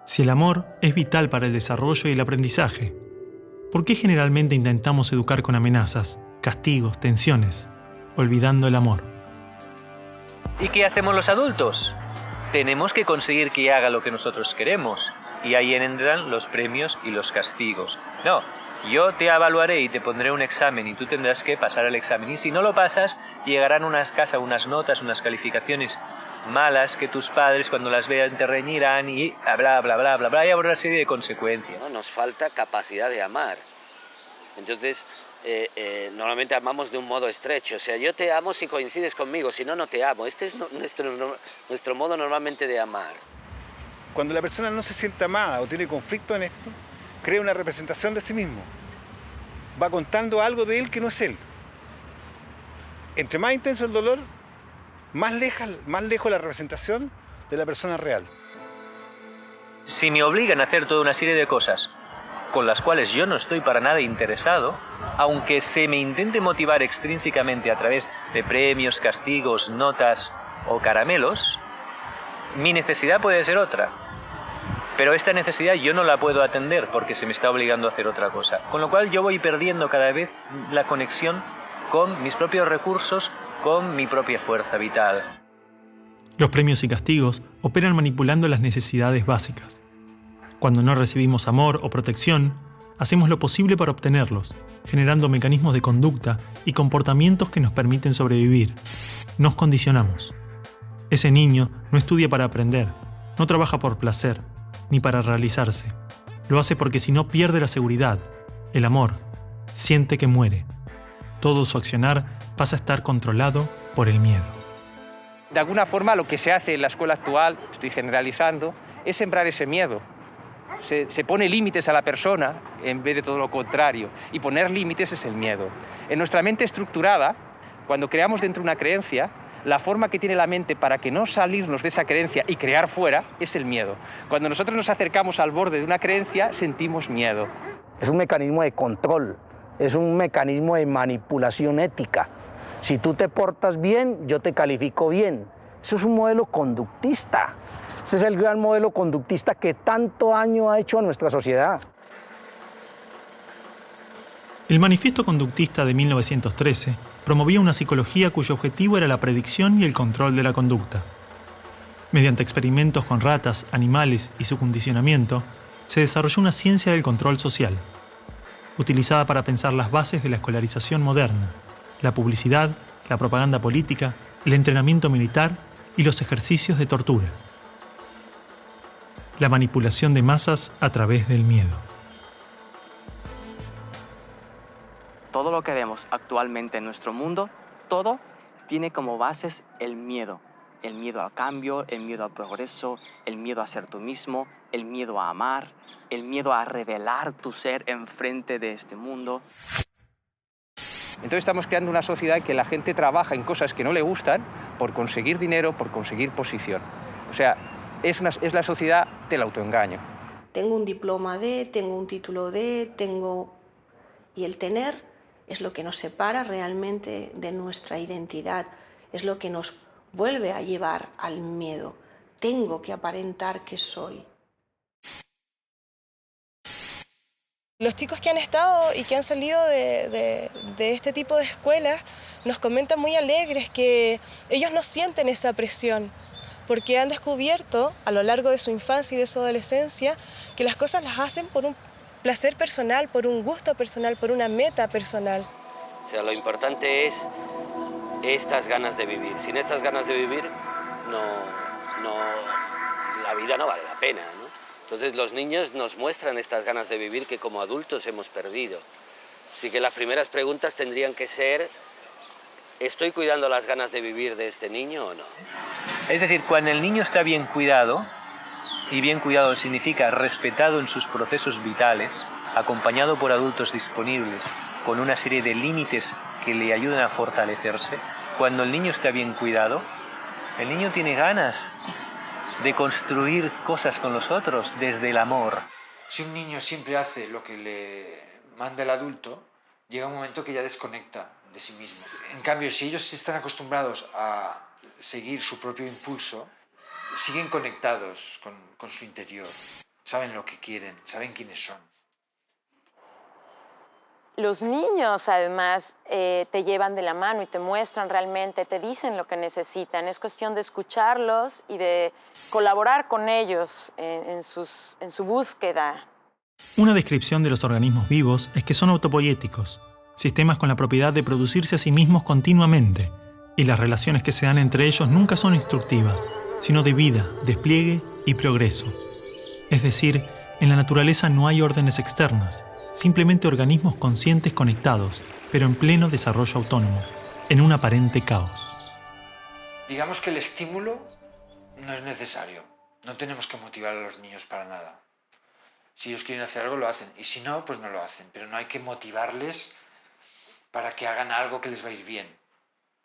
Speaker 1: Si el amor es vital para el desarrollo y el aprendizaje, ¿por qué generalmente intentamos educar con amenazas, castigos, tensiones, olvidando el amor?
Speaker 12: ¿Y qué hacemos los adultos? Tenemos que conseguir que haga lo que nosotros queremos. Y ahí entran los premios y los castigos. No, yo te evaluaré y te pondré un examen y tú tendrás que pasar el examen. Y si no lo pasas, llegarán unas notas, unas calificaciones malas que tus padres cuando las vean te reñirán y bla, bla, bla, bla, bla, y habrá una serie de consecuencias.
Speaker 21: No, nos falta capacidad de amar. Entonces, normalmente amamos de un modo estrecho. O sea, yo te amo si coincides conmigo, si no, no te amo. Este es nuestro modo normalmente de amar.
Speaker 6: Cuando la persona no se siente amada o tiene conflicto en esto, crea una representación de sí mismo. Va contando algo de él que no es él. Entre más intenso el dolor, más lejos la representación de la persona real.
Speaker 12: Si me obligan a hacer toda una serie de cosas con las cuales yo no estoy para nada interesado, aunque se me intente motivar extrínsecamente a través de premios, castigos, notas o caramelos, mi necesidad puede ser otra. Pero esta necesidad yo no la puedo atender porque se me está obligando a hacer otra cosa. Con lo cual yo voy perdiendo cada vez la conexión con mis propios recursos, con mi propia fuerza vital.
Speaker 1: Los premios y castigos operan manipulando las necesidades básicas. Cuando no recibimos amor o protección, hacemos lo posible para obtenerlos, generando mecanismos de conducta y comportamientos que nos permiten sobrevivir. Nos condicionamos. Ese niño no estudia para aprender, no trabaja por placer, ni para realizarse. Lo hace porque si no pierde la seguridad, el amor, siente que muere. Todo su accionar pasa a estar controlado por el miedo.
Speaker 10: De alguna forma lo que se hace en la escuela actual, estoy generalizando, es sembrar ese miedo. Se pone límites a la persona en vez de todo lo contrario. Y poner límites es el miedo. En nuestra mente estructurada, cuando creamos dentro una creencia, la forma que tiene la mente para que no salirnos de esa creencia y crear fuera es el miedo. Cuando nosotros nos acercamos al borde de una creencia, sentimos miedo.
Speaker 15: Es un mecanismo de control, es un mecanismo de manipulación ética. Si tú te portas bien, yo te califico bien. Eso es un modelo conductista. Ese es el gran modelo conductista que tanto daño ha hecho a nuestra sociedad.
Speaker 1: El Manifiesto Conductista de 1913 promovía una psicología cuyo objetivo era la predicción y el control de la conducta. Mediante experimentos con ratas, animales y su condicionamiento, se desarrolló una ciencia del control social, utilizada para pensar las bases de la escolarización moderna, la publicidad, la propaganda política, el entrenamiento militar y los ejercicios de tortura. La manipulación de masas a través del miedo.
Speaker 8: lo que vemos actualmente en nuestro mundo, todo tiene como bases el miedo. El miedo al cambio, el miedo al progreso, el miedo a ser tú mismo, el miedo a amar, el miedo a revelar tu ser enfrente de este mundo.
Speaker 10: Entonces estamos creando una sociedad en que la gente trabaja en cosas que no le gustan por conseguir dinero, por conseguir posición. O sea, es la sociedad del autoengaño.
Speaker 27: Tengo un diploma de, tengo un título de, tengo... Y el tener es lo que nos separa realmente de nuestra identidad, es lo que nos vuelve a llevar al miedo. Tengo que aparentar que soy.
Speaker 11: Los chicos que han estado y que han salido de este tipo de escuelas nos comentan muy alegres que ellos no sienten esa presión, porque han descubierto a lo largo de su infancia y de su adolescencia que las cosas las hacen por un placer personal, por un gusto personal, por una meta personal.
Speaker 21: O sea, lo importante es estas ganas de vivir. Sin estas ganas de vivir, la vida no vale la pena, ¿no? Entonces los niños nos muestran estas ganas de vivir que como adultos hemos perdido. Así que las primeras preguntas tendrían que ser, ¿estoy cuidando las ganas de vivir de este niño o no?
Speaker 12: Es decir, cuando el niño está bien cuidado, y bien cuidado significa respetado en sus procesos vitales, acompañado por adultos disponibles, con una serie de límites que le ayudan a fortalecerse, cuando el niño está bien cuidado, el niño tiene ganas de construir cosas con los otros desde el amor.
Speaker 3: Si un niño siempre hace lo que le manda el adulto, llega un momento que ya desconecta de sí mismo. En cambio, si ellos están acostumbrados a seguir su propio impulso, siguen conectados con su interior, saben lo que quieren, saben quiénes son.
Speaker 2: Los niños, además, te llevan de la mano y te muestran realmente, te dicen lo que necesitan. Es cuestión de escucharlos y de colaborar con ellos en su búsqueda.
Speaker 1: Una descripción de los organismos vivos es que son autopoiéticos, sistemas con la propiedad de producirse a sí mismos continuamente, y las relaciones que se dan entre ellos nunca son instructivas, sino de vida, despliegue y progreso. Es decir, en la naturaleza no hay órdenes externas, simplemente organismos conscientes conectados, pero en pleno desarrollo autónomo, en un aparente caos.
Speaker 3: Digamos que el estímulo no es necesario. No tenemos que motivar a los niños para nada. Si ellos quieren hacer algo, lo hacen. Y si no, pues no lo hacen. Pero no hay que motivarles para que hagan algo que les va a ir bien.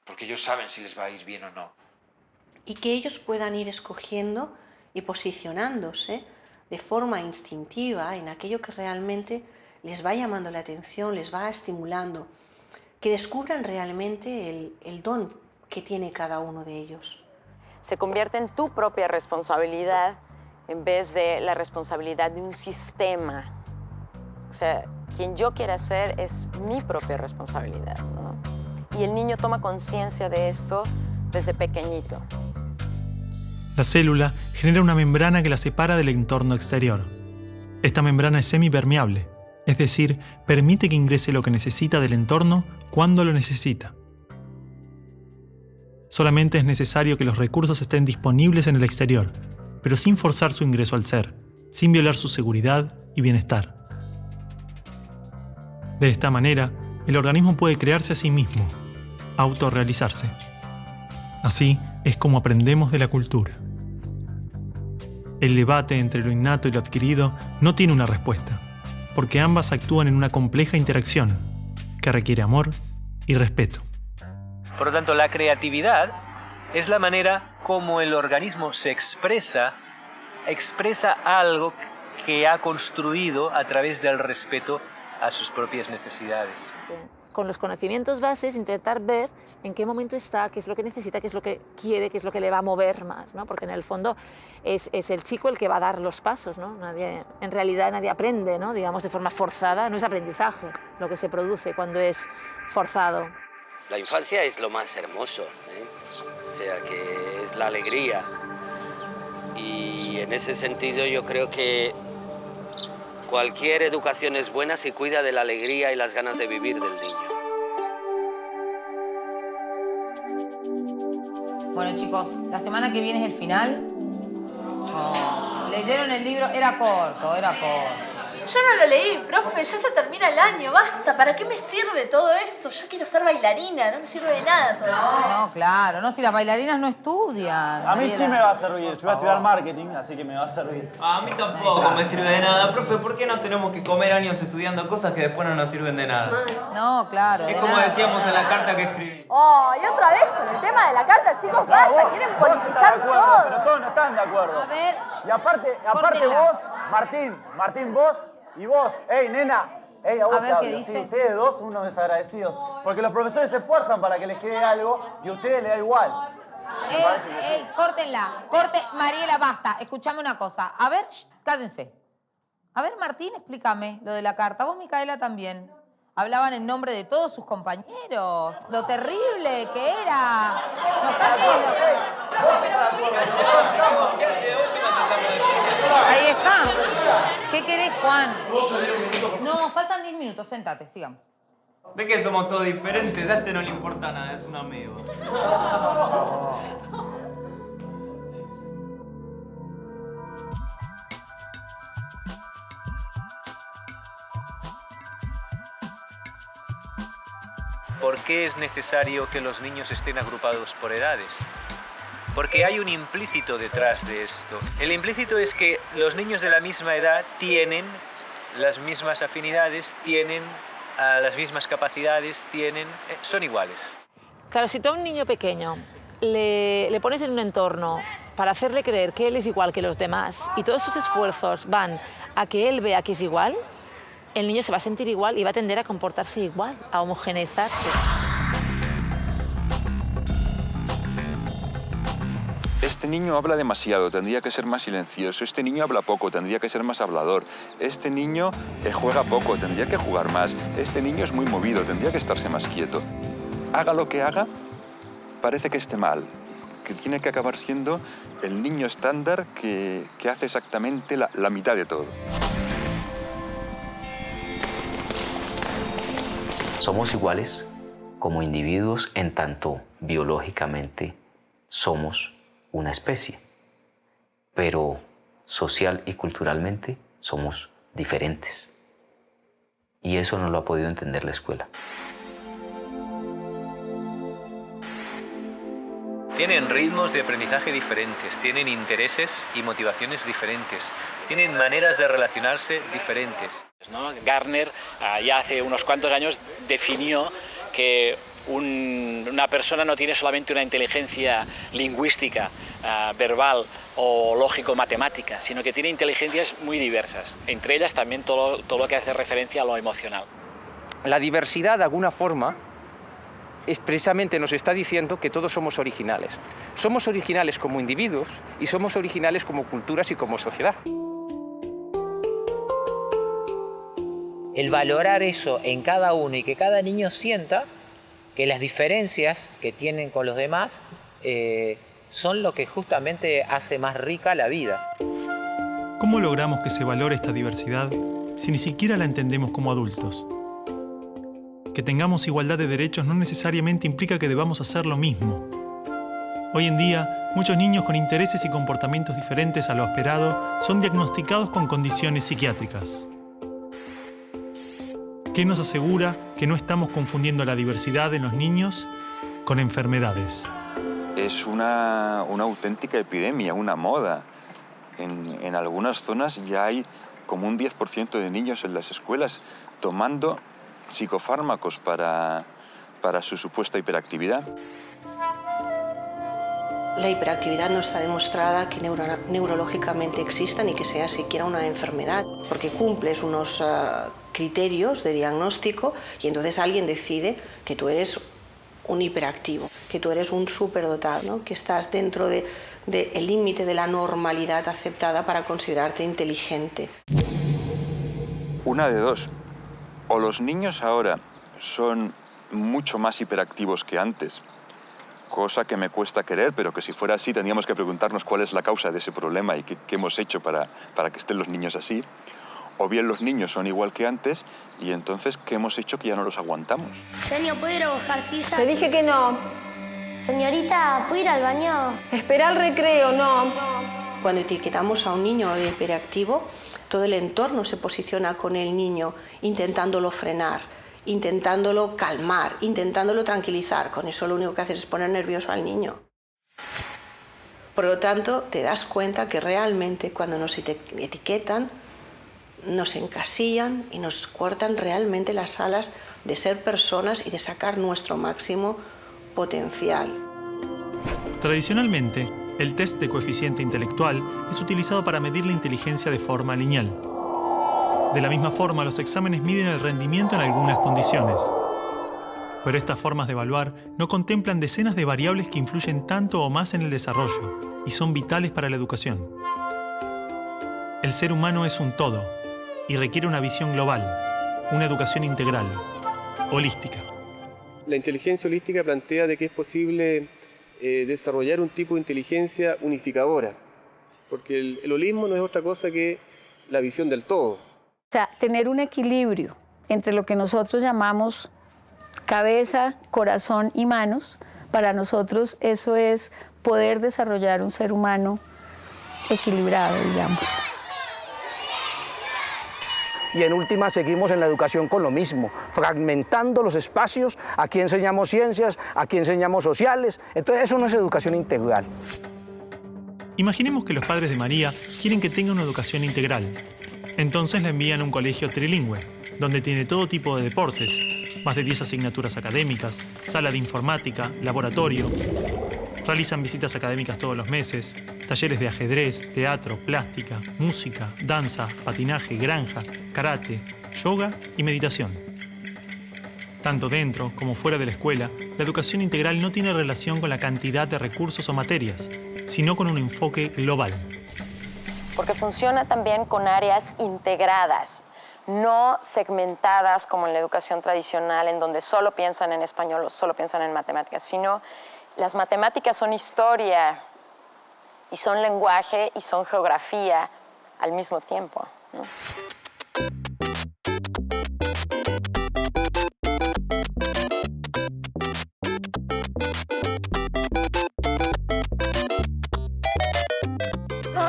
Speaker 3: Porque ellos saben si les va a ir bien o no.
Speaker 27: Y que ellos puedan ir escogiendo y posicionándose de forma instintiva en aquello que realmente les va llamando la atención, les va estimulando, que descubran realmente el don que tiene cada uno de ellos.
Speaker 2: Se convierte en tu propia responsabilidad en vez de la responsabilidad de un sistema. O sea, quien yo quiera ser es mi propia responsabilidad, ¿no? Y el niño toma conciencia de esto desde pequeñito.
Speaker 1: La célula genera una membrana que la separa del entorno exterior. Esta membrana es semipermeable, es decir, permite que ingrese lo que necesita del entorno cuando lo necesita. Solamente es necesario que los recursos estén disponibles en el exterior, pero sin forzar su ingreso al ser, sin violar su seguridad y bienestar. De esta manera, el organismo puede crearse a sí mismo, autorrealizarse. Así es como aprendemos de la cultura. El debate entre lo innato y lo adquirido no tiene una respuesta, porque ambas actúan en una compleja interacción que requiere amor y respeto.
Speaker 12: Por lo tanto, la creatividad es la manera como el organismo se expresa algo que ha construido a través del respeto a sus propias necesidades.
Speaker 9: Con los conocimientos bases, intentar ver en qué momento está, qué es lo que necesita, qué es lo que quiere, qué es lo que le va a mover más, ¿no? Porque en el fondo es el chico el que va a dar los pasos, ¿no? En realidad nadie aprende, ¿no? Digamos, de forma forzada, no es aprendizaje lo que se produce cuando es forzado.
Speaker 21: La infancia es lo más hermoso, ¿eh? O sea, que es la alegría. Y en ese sentido yo creo que cualquier educación es buena si cuida de la alegría y las ganas de vivir del niño.
Speaker 22: Bueno, chicos, la semana que viene es el final. Oh, leyeron el libro, era corto.
Speaker 7: Yo no lo leí, profe, ya se termina el año, basta. ¿Para qué me sirve todo eso? Yo quiero ser bailarina, no me sirve de nada todo esto.
Speaker 22: No, claro, no, si las bailarinas no estudian.
Speaker 13: A mí sí me va a servir, yo voy a estudiar marketing, así que me va a servir.
Speaker 20: A mí tampoco me sirve de nada. Profe, ¿por qué no tenemos que comer años estudiando cosas que después no nos sirven de nada?
Speaker 22: No, claro.
Speaker 20: Es como decíamos en la carta que escribí.
Speaker 7: Oh, y otra vez con el tema de la carta, chicos, basta, quieren politizar todo.
Speaker 13: Pero todos no están de acuerdo.
Speaker 22: A ver.
Speaker 13: Y aparte vos, Martín, vos y vos. Ey, nena. Ey, a vos te hablo. Sí, ustedes dos, unos desagradecidos. Porque los profesores se esfuerzan para que les quede algo y a ustedes les da igual.
Speaker 22: Ey, córtenla. Mariela, basta. Escuchame una cosa. A ver, cállense. A ver, Martín, explícame lo de la carta. Vos, Micaela, también. Hablaban en nombre de todos sus compañeros. Lo terrible que era. Ahí está. ¿Qué querés, Juan? No, faltan 10 minutos. Séntate, sigamos.
Speaker 20: ¿Ves que somos todos diferentes? A este no le importa nada, es un amigo.
Speaker 12: ¿Por qué es necesario que los niños estén agrupados por edades? Porque hay un implícito detrás de esto. El implícito es que los niños de la misma edad tienen las mismas afinidades, tienen las mismas capacidades, son iguales.
Speaker 9: Claro, si tú a un niño pequeño le pones en un entorno para hacerle creer que él es igual que los demás y todos sus esfuerzos van a que él vea que es igual, el niño se va a sentir igual y va a tender a comportarse igual, a homogeneizarse.
Speaker 23: Este niño habla demasiado, tendría que ser más silencioso. Este niño habla poco, tendría que ser más hablador. Este niño juega poco, tendría que jugar más. Este niño es muy movido, tendría que estarse más quieto. Haga lo que haga, parece que esté mal, que tiene que acabar siendo el niño estándar que hace exactamente la mitad de todo.
Speaker 14: Somos iguales como individuos en tanto biológicamente somos una especie, pero social y culturalmente somos diferentes. Y eso no lo ha podido entender la escuela.
Speaker 12: Tienen ritmos de aprendizaje diferentes, tienen intereses y motivaciones diferentes, tienen maneras de relacionarse diferentes.
Speaker 24: Gardner ya hace unos cuantos años definió que una persona no tiene solamente una inteligencia lingüística, verbal o lógico-matemática, sino que tiene inteligencias muy diversas, entre ellas también todo lo que hace referencia a lo emocional.
Speaker 10: La diversidad, de alguna forma, precisamente nos está diciendo que todos somos originales. Somos originales como individuos y somos originales como culturas y como sociedad.
Speaker 25: El valorar eso en cada uno y que cada niño sienta que las diferencias que tienen con los demás son lo que justamente hace más rica la vida.
Speaker 1: ¿Cómo logramos que se valore esta diversidad si ni siquiera la entendemos como adultos? Que tengamos igualdad de derechos no necesariamente implica que debamos hacer lo mismo. Hoy en día, muchos niños con intereses y comportamientos diferentes a lo esperado son diagnosticados con condiciones psiquiátricas. ¿Qué nos asegura que no estamos confundiendo la diversidad en los niños con enfermedades?
Speaker 23: Es una auténtica epidemia, una moda. En algunas zonas ya hay como un 10% de niños en las escuelas tomando psicofármacos para su supuesta hiperactividad.
Speaker 27: La hiperactividad no está demostrada que neurológicamente exista ni que sea siquiera una enfermedad, porque cumples unos criterios de diagnóstico y entonces alguien decide que tú eres un hiperactivo, que tú eres un superdotado, ¿no? Que estás dentro del límite de la normalidad aceptada para considerarte inteligente.
Speaker 23: Una de dos. O los niños ahora son mucho más hiperactivos que antes, cosa que me cuesta creer, pero que si fuera así tendríamos que preguntarnos cuál es la causa de ese problema y qué hemos hecho para que estén los niños así. O bien los niños son igual que antes y entonces ¿qué hemos hecho que ya no los aguantamos?
Speaker 26: Genio, ¿puedo ir a buscar tiza?
Speaker 28: Te dije que no.
Speaker 26: Señorita, ¿puedo ir al baño?
Speaker 28: Espera el recreo, no.
Speaker 27: Cuando etiquetamos a un niño de hiperactivo, todo el entorno se posiciona con el niño intentándolo frenar, intentándolo calmar, intentándolo tranquilizar. Con eso lo único que haces es poner nervioso al niño. Por lo tanto, te das cuenta que realmente cuando nos etiquetan, nos encasillan y nos cortan realmente las alas de ser personas y de sacar nuestro máximo potencial.
Speaker 1: Tradicionalmente, el test de coeficiente intelectual es utilizado para medir la inteligencia de forma lineal. De la misma forma, los exámenes miden el rendimiento en algunas condiciones. Pero estas formas de evaluar no contemplan decenas de variables que influyen tanto o más en el desarrollo y son vitales para la educación. El ser humano es un todo y requiere una visión global, una educación integral, holística.
Speaker 4: La inteligencia holística plantea de que es posible desarrollar un tipo de inteligencia unificadora, porque el holismo no es otra cosa que la visión del todo.
Speaker 2: O sea, tener un equilibrio entre lo que nosotros llamamos cabeza, corazón y manos, para nosotros eso es poder desarrollar un ser humano equilibrado, digamos.
Speaker 15: Y en última seguimos en la educación con lo mismo, fragmentando los espacios, aquí enseñamos ciencias, aquí enseñamos sociales, entonces eso no es educación integral.
Speaker 1: Imaginemos que los padres de María quieren que tenga una educación integral. Entonces la envían a un colegio trilingüe, donde tiene todo tipo de deportes, más de 10 asignaturas académicas, sala de informática, laboratorio. Realizan visitas académicas todos los meses, talleres de ajedrez, teatro, plástica, música, danza, patinaje, granja, karate, yoga y meditación. Tanto dentro como fuera de la escuela, la educación integral no tiene relación con la cantidad de recursos o materias, sino con un enfoque global.
Speaker 5: Porque funciona también con áreas integradas, no segmentadas como en la educación tradicional, en donde solo piensan en español o solo piensan en matemáticas, sino las matemáticas son historia y son lenguaje y son geografía al mismo tiempo, ¿no?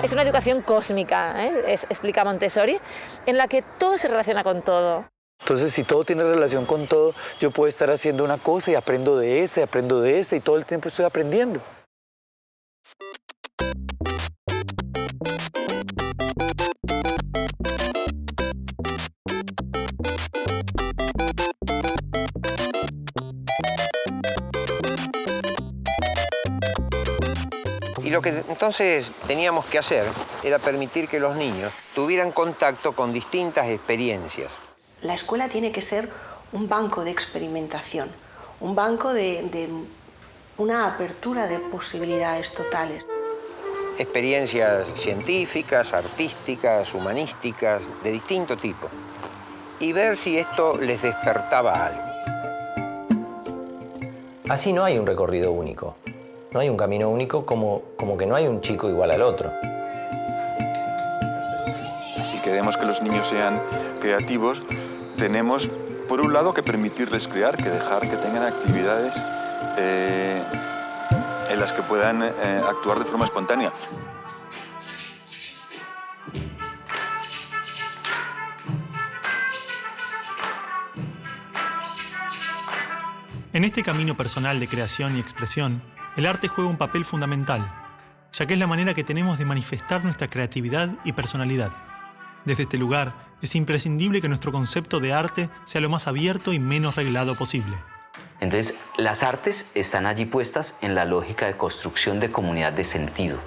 Speaker 9: Es una educación cósmica, explica Montessori, en la que todo se relaciona con todo.
Speaker 6: Entonces, si todo tiene relación con todo, yo puedo estar haciendo una cosa y aprendo de esta, y todo el tiempo estoy aprendiendo.
Speaker 16: Y lo que entonces teníamos que hacer era permitir que los niños tuvieran contacto con distintas experiencias.
Speaker 27: La escuela tiene que ser un banco de experimentación, un banco de una apertura de posibilidades totales.
Speaker 16: Experiencias científicas, artísticas, humanísticas, de distinto tipo. Y ver si esto les despertaba algo.
Speaker 17: Así no hay un recorrido único. No hay un camino único como que no hay un chico igual al otro.
Speaker 23: Si queremos que los niños sean creativos, tenemos, por un lado, que permitirles crear, que dejar que tengan actividades en las que puedan actuar de forma espontánea.
Speaker 1: En este camino personal de creación y expresión, el arte juega un papel fundamental, ya que es la manera que tenemos de manifestar nuestra creatividad y personalidad. Desde este lugar, es imprescindible que nuestro concepto de arte sea lo más abierto y menos reglado posible.
Speaker 18: Entonces, las artes están allí puestas en la lógica de construcción de comunidad de sentido,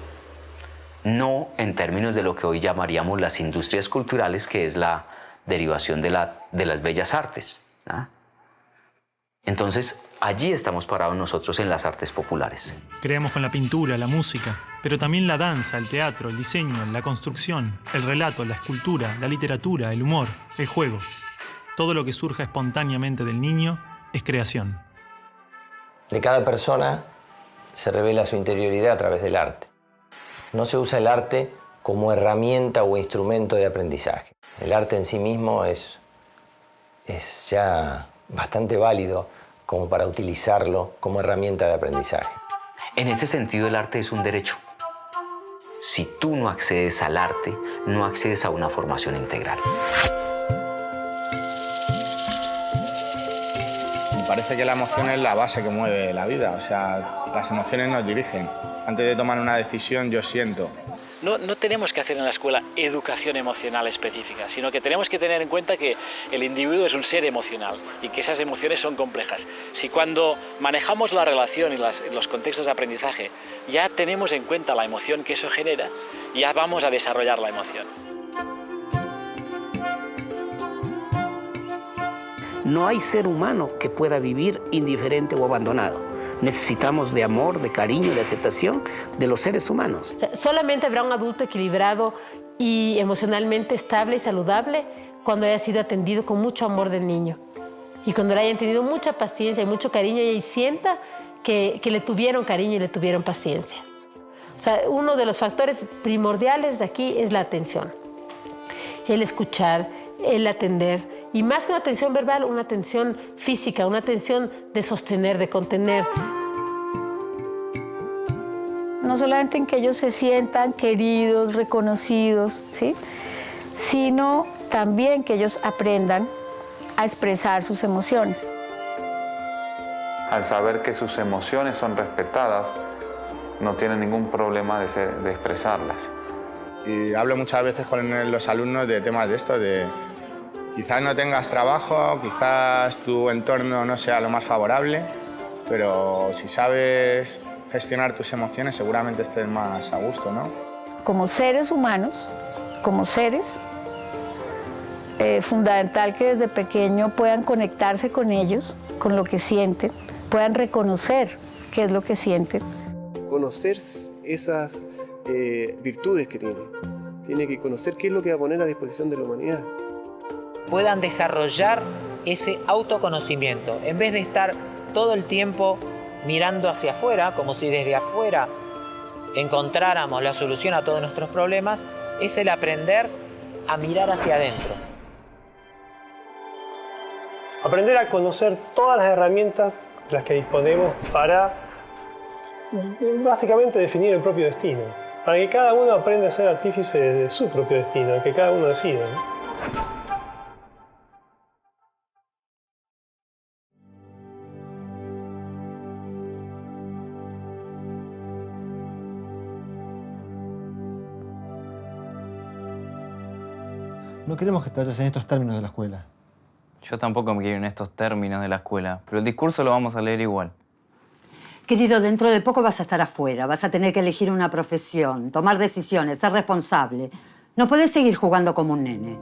Speaker 18: no en términos de lo que hoy llamaríamos las industrias culturales, que es la derivación de las bellas artes, ¿no? Entonces, allí estamos parados nosotros en las artes populares.
Speaker 1: Creamos con la pintura, la música, pero también la danza, el teatro, el diseño, la construcción, el relato, la escultura, la literatura, el humor, el juego. Todo lo que surja espontáneamente del niño es creación.
Speaker 17: De cada persona se revela su interioridad a través del arte. No se usa el arte como herramienta o instrumento de aprendizaje. El arte en sí mismo es ya bastante válido como para utilizarlo como herramienta de aprendizaje.
Speaker 18: En ese sentido, el arte es un derecho. Si tú no accedes al arte, no accedes a una formación integral.
Speaker 3: Me parece que la emoción es la base que mueve la vida, o sea, las emociones nos dirigen. Antes de tomar una decisión, yo siento.
Speaker 24: No tenemos que hacer en la escuela educación emocional específica, sino que tenemos que tener en cuenta que el individuo es un ser emocional y que esas emociones son complejas. Si cuando manejamos la relación y los contextos de aprendizaje ya tenemos en cuenta la emoción que eso genera, ya vamos a desarrollar la emoción.
Speaker 15: No hay ser humano que pueda vivir indiferente o abandonado. Necesitamos de amor, de cariño y de aceptación de los seres humanos.
Speaker 7: O sea, solamente habrá un adulto equilibrado y emocionalmente estable y saludable cuando haya sido atendido con mucho amor del niño. Y cuando le hayan tenido mucha paciencia y mucho cariño y sienta que le tuvieron cariño y le tuvieron paciencia. O sea, uno de los factores primordiales de aquí es la atención. El escuchar, el atender. Y más que una atención verbal, una atención física, una atención de sostener, de contener.
Speaker 2: No solamente en que ellos se sientan queridos, reconocidos, ¿sí? Sino también que ellos aprendan a expresar sus emociones.
Speaker 8: Al saber que sus emociones son respetadas, no tienen ningún problema de expresarlas.
Speaker 3: Y hablo muchas veces con los alumnos de temas de esto, de quizás no tengas trabajo, quizás tu entorno no sea lo más favorable, pero si sabes gestionar tus emociones seguramente estés más a gusto, ¿no?
Speaker 2: Como seres humanos, como seres, fundamental que desde pequeño puedan conectarse con ellos, con lo que sienten, puedan reconocer qué es lo que sienten.
Speaker 4: Conocer esas virtudes que tiene. Tiene que conocer qué es lo que va a poner a disposición de la humanidad.
Speaker 25: Puedan desarrollar ese autoconocimiento. En vez de estar todo el tiempo mirando hacia afuera, como si desde afuera encontráramos la solución a todos nuestros problemas, es el aprender a mirar hacia adentro.
Speaker 11: Aprender a conocer todas las herramientas de las que disponemos para básicamente definir el propio destino. Para que cada uno aprenda a ser artífice de su propio destino, que cada uno decida, ¿no?
Speaker 13: No queremos que te vayas en estos términos de la escuela.
Speaker 20: Yo tampoco me quiero ir en estos términos de la escuela, pero el discurso lo vamos a leer igual.
Speaker 19: Querido, dentro de poco vas a estar afuera, vas a tener que elegir una profesión, tomar decisiones, ser responsable. No puedes seguir jugando como un nene.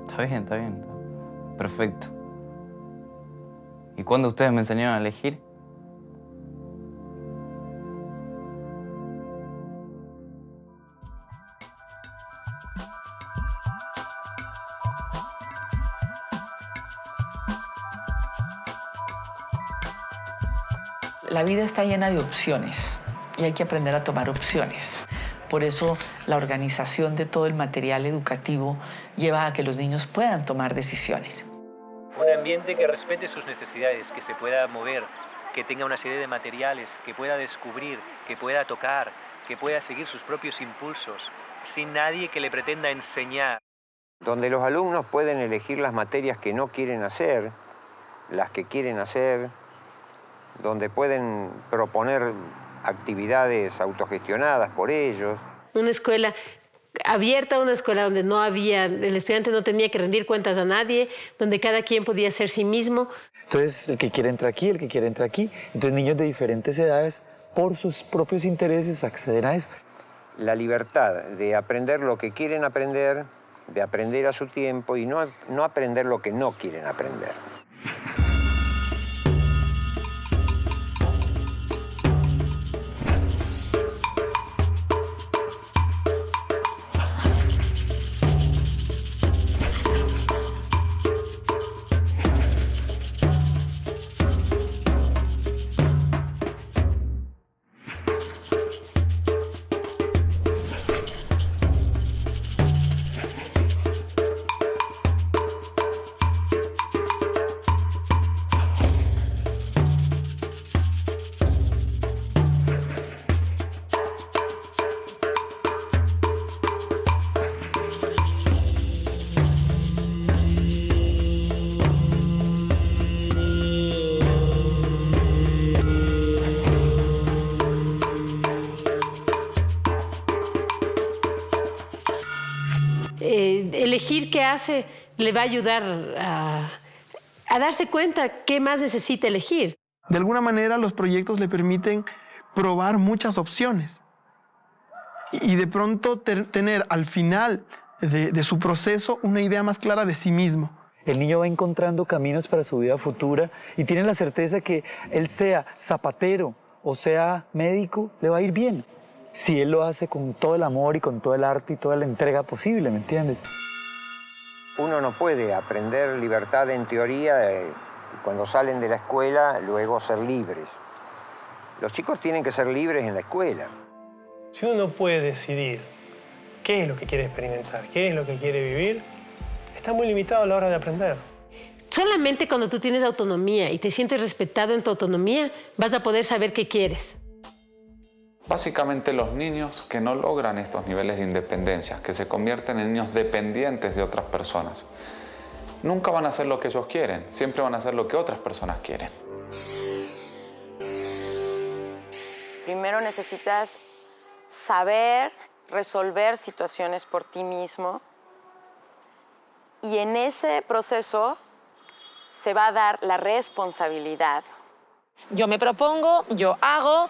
Speaker 20: Está bien. Perfecto. ¿Y cuándo ustedes me enseñaron a elegir?
Speaker 21: La vida está llena de opciones y hay que aprender a tomar opciones. Por eso la organización de todo el material educativo lleva a que los niños puedan tomar decisiones.
Speaker 12: Un ambiente que respete sus necesidades, que se pueda mover, que tenga una serie de materiales, que pueda descubrir, que pueda tocar, que pueda seguir sus propios impulsos, sin nadie que le pretenda enseñar.
Speaker 16: Donde los alumnos pueden elegir las materias que no quieren hacer, las que quieren hacer, donde pueden proponer actividades autogestionadas por ellos.
Speaker 7: Una escuela abierta, una escuela donde no había, el estudiante no tenía que rendir cuentas a nadie, donde cada quien podía ser sí mismo.
Speaker 6: Entonces, el que quiere entra aquí, el que quiere entra aquí. Entonces, niños de diferentes edades, por sus propios intereses, acceden a eso.
Speaker 16: La libertad de aprender lo que quieren aprender, de aprender a su tiempo y no aprender lo que no quieren aprender.
Speaker 7: que hace le va a ayudar a darse cuenta qué más necesita elegir.
Speaker 5: De alguna manera los proyectos le permiten probar muchas opciones y de pronto tener al final de su proceso una idea más clara de sí mismo.
Speaker 6: El niño va encontrando caminos para su vida futura y tiene la certeza que él sea zapatero o sea médico, le va a ir bien. Si él lo hace con todo el amor y con todo el arte y toda la entrega posible, ¿me entiendes?
Speaker 16: Uno no puede aprender libertad en teoría y cuando salen de la escuela luego ser libres. Los chicos tienen que ser libres en la escuela.
Speaker 11: Si uno no puede decidir qué es lo que quiere experimentar, qué es lo que quiere vivir, está muy limitado a la hora de aprender.
Speaker 7: Solamente cuando tú tienes autonomía y te sientes respetado en tu autonomía, vas a poder saber qué quieres.
Speaker 8: Básicamente los niños que no logran estos niveles de independencia, que se convierten en niños dependientes de otras personas, nunca van a hacer lo que ellos quieren, siempre van a hacer lo que otras personas quieren.
Speaker 9: Primero necesitas saber resolver situaciones por ti mismo y en ese proceso se va a dar la responsabilidad.
Speaker 10: Yo me propongo, yo hago,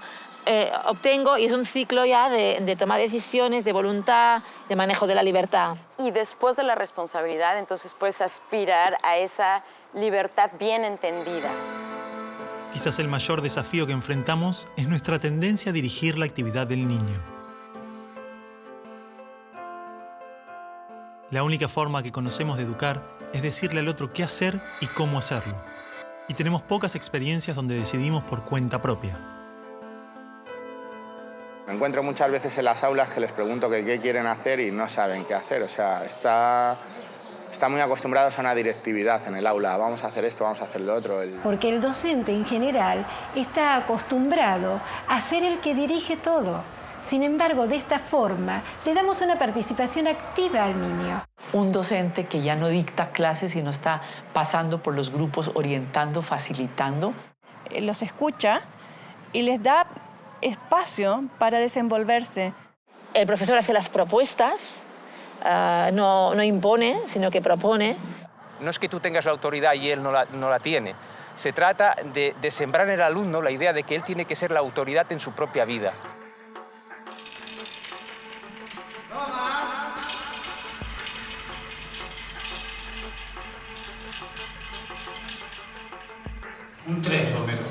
Speaker 10: obtengo y es un ciclo ya de toma de decisiones, de voluntad, de manejo de la libertad.
Speaker 9: Y después de la responsabilidad, entonces puedes aspirar a esa libertad bien entendida.
Speaker 1: Quizás el mayor desafío que enfrentamos es nuestra tendencia a dirigir la actividad del niño. La única forma que conocemos de educar es decirle al otro qué hacer y cómo hacerlo. Y tenemos pocas experiencias donde decidimos por cuenta propia.
Speaker 3: Me encuentro muchas veces en las aulas que les pregunto qué quieren hacer y no saben qué hacer. O sea, están muy acostumbrados a una directividad en el aula. Vamos a hacer esto, vamos a hacer lo otro.
Speaker 14: Porque el docente en general está acostumbrado a ser el que dirige todo. Sin embargo, de esta forma, le damos una participación activa al niño.
Speaker 21: Un docente que ya no dicta clases, sino está pasando por los grupos, orientando, facilitando.
Speaker 22: Los escucha y les da espacio para desenvolverse.
Speaker 10: El profesor hace las propuestas, no impone, sino que propone.
Speaker 26: No es que tú tengas la autoridad y él no la tiene. Se trata de sembrar en el alumno la idea de que él tiene que ser la autoridad en su propia vida.
Speaker 27: Un 3, Romero.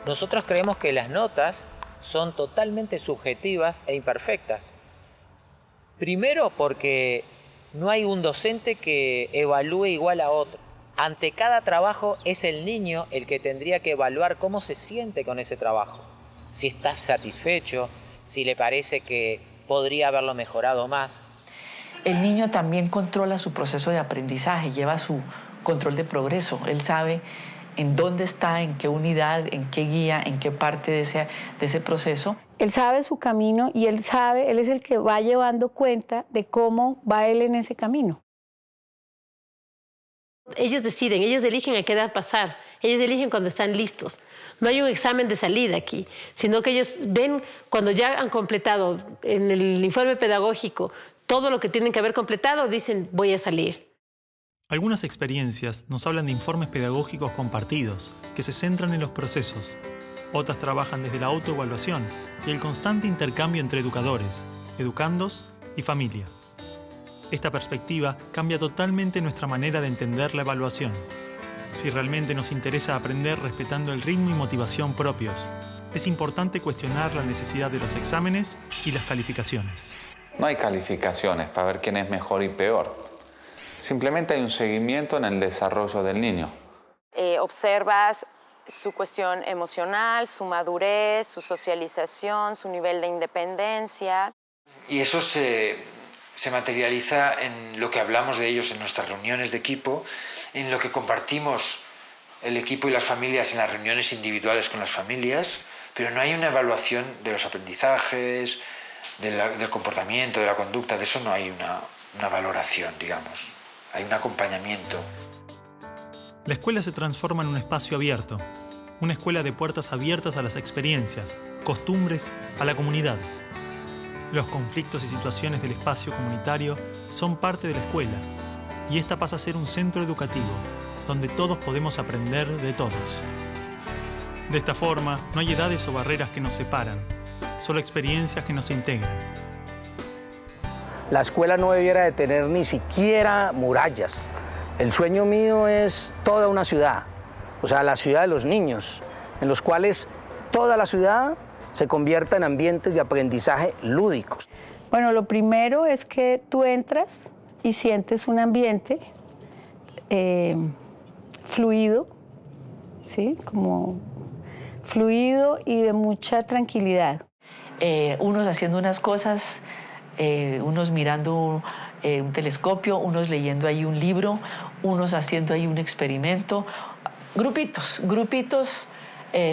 Speaker 25: Nosotros creemos que las notas son totalmente subjetivas e imperfectas. Primero porque no hay un docente que evalúe igual a otro. Ante cada trabajo es el niño el que tendría que evaluar cómo se siente con ese trabajo. Si está satisfecho, si le parece que podría haberlo mejorado más.
Speaker 21: El niño también controla su proceso de aprendizaje, lleva su control de progreso. Él sabe en dónde está, en qué unidad, en qué guía, en qué parte de ese proceso.
Speaker 2: Él sabe su camino y él es el que va llevando cuenta de cómo va él en ese camino.
Speaker 7: Ellos deciden, ellos eligen a qué edad pasar, ellos eligen cuando están listos. No hay un examen de salida aquí, sino que ellos ven cuando ya han completado en el informe pedagógico todo lo que tienen que haber completado, dicen voy a salir.
Speaker 1: Algunas experiencias nos hablan de informes pedagógicos compartidos, que se centran en los procesos. Otras trabajan desde la autoevaluación y el constante intercambio entre educadores, educandos y familia. Esta perspectiva cambia totalmente nuestra manera de entender la evaluación. Si realmente nos interesa aprender respetando el ritmo y motivación propios, es importante cuestionar la necesidad de los exámenes y las calificaciones.
Speaker 8: No hay calificaciones para ver quién es mejor y peor. Simplemente hay un seguimiento en el desarrollo del niño.
Speaker 9: Observas su cuestión emocional, su madurez, su socialización, su nivel de independencia.
Speaker 28: Y eso se materializa en lo que hablamos de ellos en nuestras reuniones de equipo, en lo que compartimos el equipo y las familias en las reuniones individuales con las familias, pero no hay una evaluación de los aprendizajes, del comportamiento, de la conducta, de eso no hay una valoración, digamos. Hay un acompañamiento.
Speaker 1: La escuela se transforma en un espacio abierto, una escuela de puertas abiertas a las experiencias, costumbres, a la comunidad. Los conflictos y situaciones del espacio comunitario son parte de la escuela, y esta pasa a ser un centro educativo, donde todos podemos aprender de todos. De esta forma, no hay edades o barreras que nos separan, solo experiencias que nos integran.
Speaker 4: La escuela no debiera de tener ni siquiera murallas. El sueño mío es toda una ciudad, o sea, la ciudad de los niños, en los cuales toda la ciudad se convierta en ambientes de aprendizaje lúdicos.
Speaker 2: Bueno, lo primero es que tú entras y sientes un ambiente fluido, ¿sí? Como fluido y de mucha tranquilidad.
Speaker 21: Unos haciendo unas cosas, unos mirando un telescopio, unos leyendo ahí un libro, unos haciendo ahí un experimento. Grupitos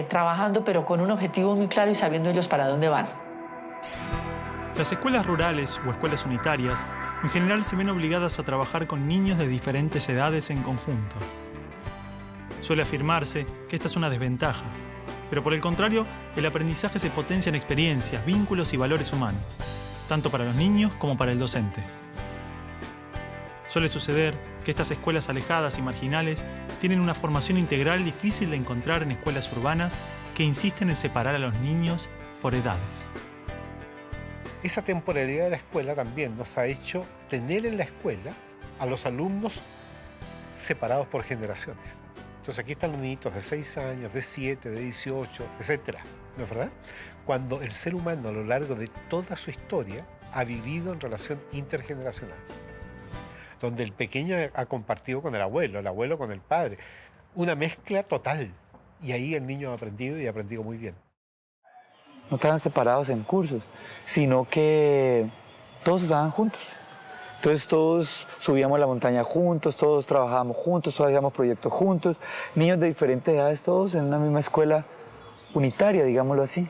Speaker 21: trabajando, pero con un objetivo muy claro y sabiendo ellos para dónde van.
Speaker 1: Las escuelas rurales o escuelas unitarias en general se ven obligadas a trabajar con niños de diferentes edades en conjunto. Suele afirmarse que esta es una desventaja, pero por el contrario, el aprendizaje se potencia en experiencias, vínculos y valores humanos, tanto para los niños como para el docente. Suele suceder que estas escuelas alejadas y marginales tienen una formación integral difícil de encontrar en escuelas urbanas que insisten en separar a los niños por edades.
Speaker 13: Esa temporalidad de la escuela también nos ha hecho tener en la escuela a los alumnos separados por generaciones. Entonces aquí están los niñitos de 6 años, de 7, de 18, etc. ¿No es verdad? Cuando el ser humano a lo largo de toda su historia ha vivido en relación intergeneracional, donde el pequeño ha compartido con el abuelo con el padre, una mezcla total. Y ahí el niño ha aprendido y ha aprendido muy bien.
Speaker 6: No estaban separados en cursos, sino que todos estaban juntos. Entonces todos subíamos la montaña juntos, todos trabajábamos juntos, todos hacíamos proyectos juntos, niños de diferentes edades, todos en una misma escuela unitaria, digámoslo así.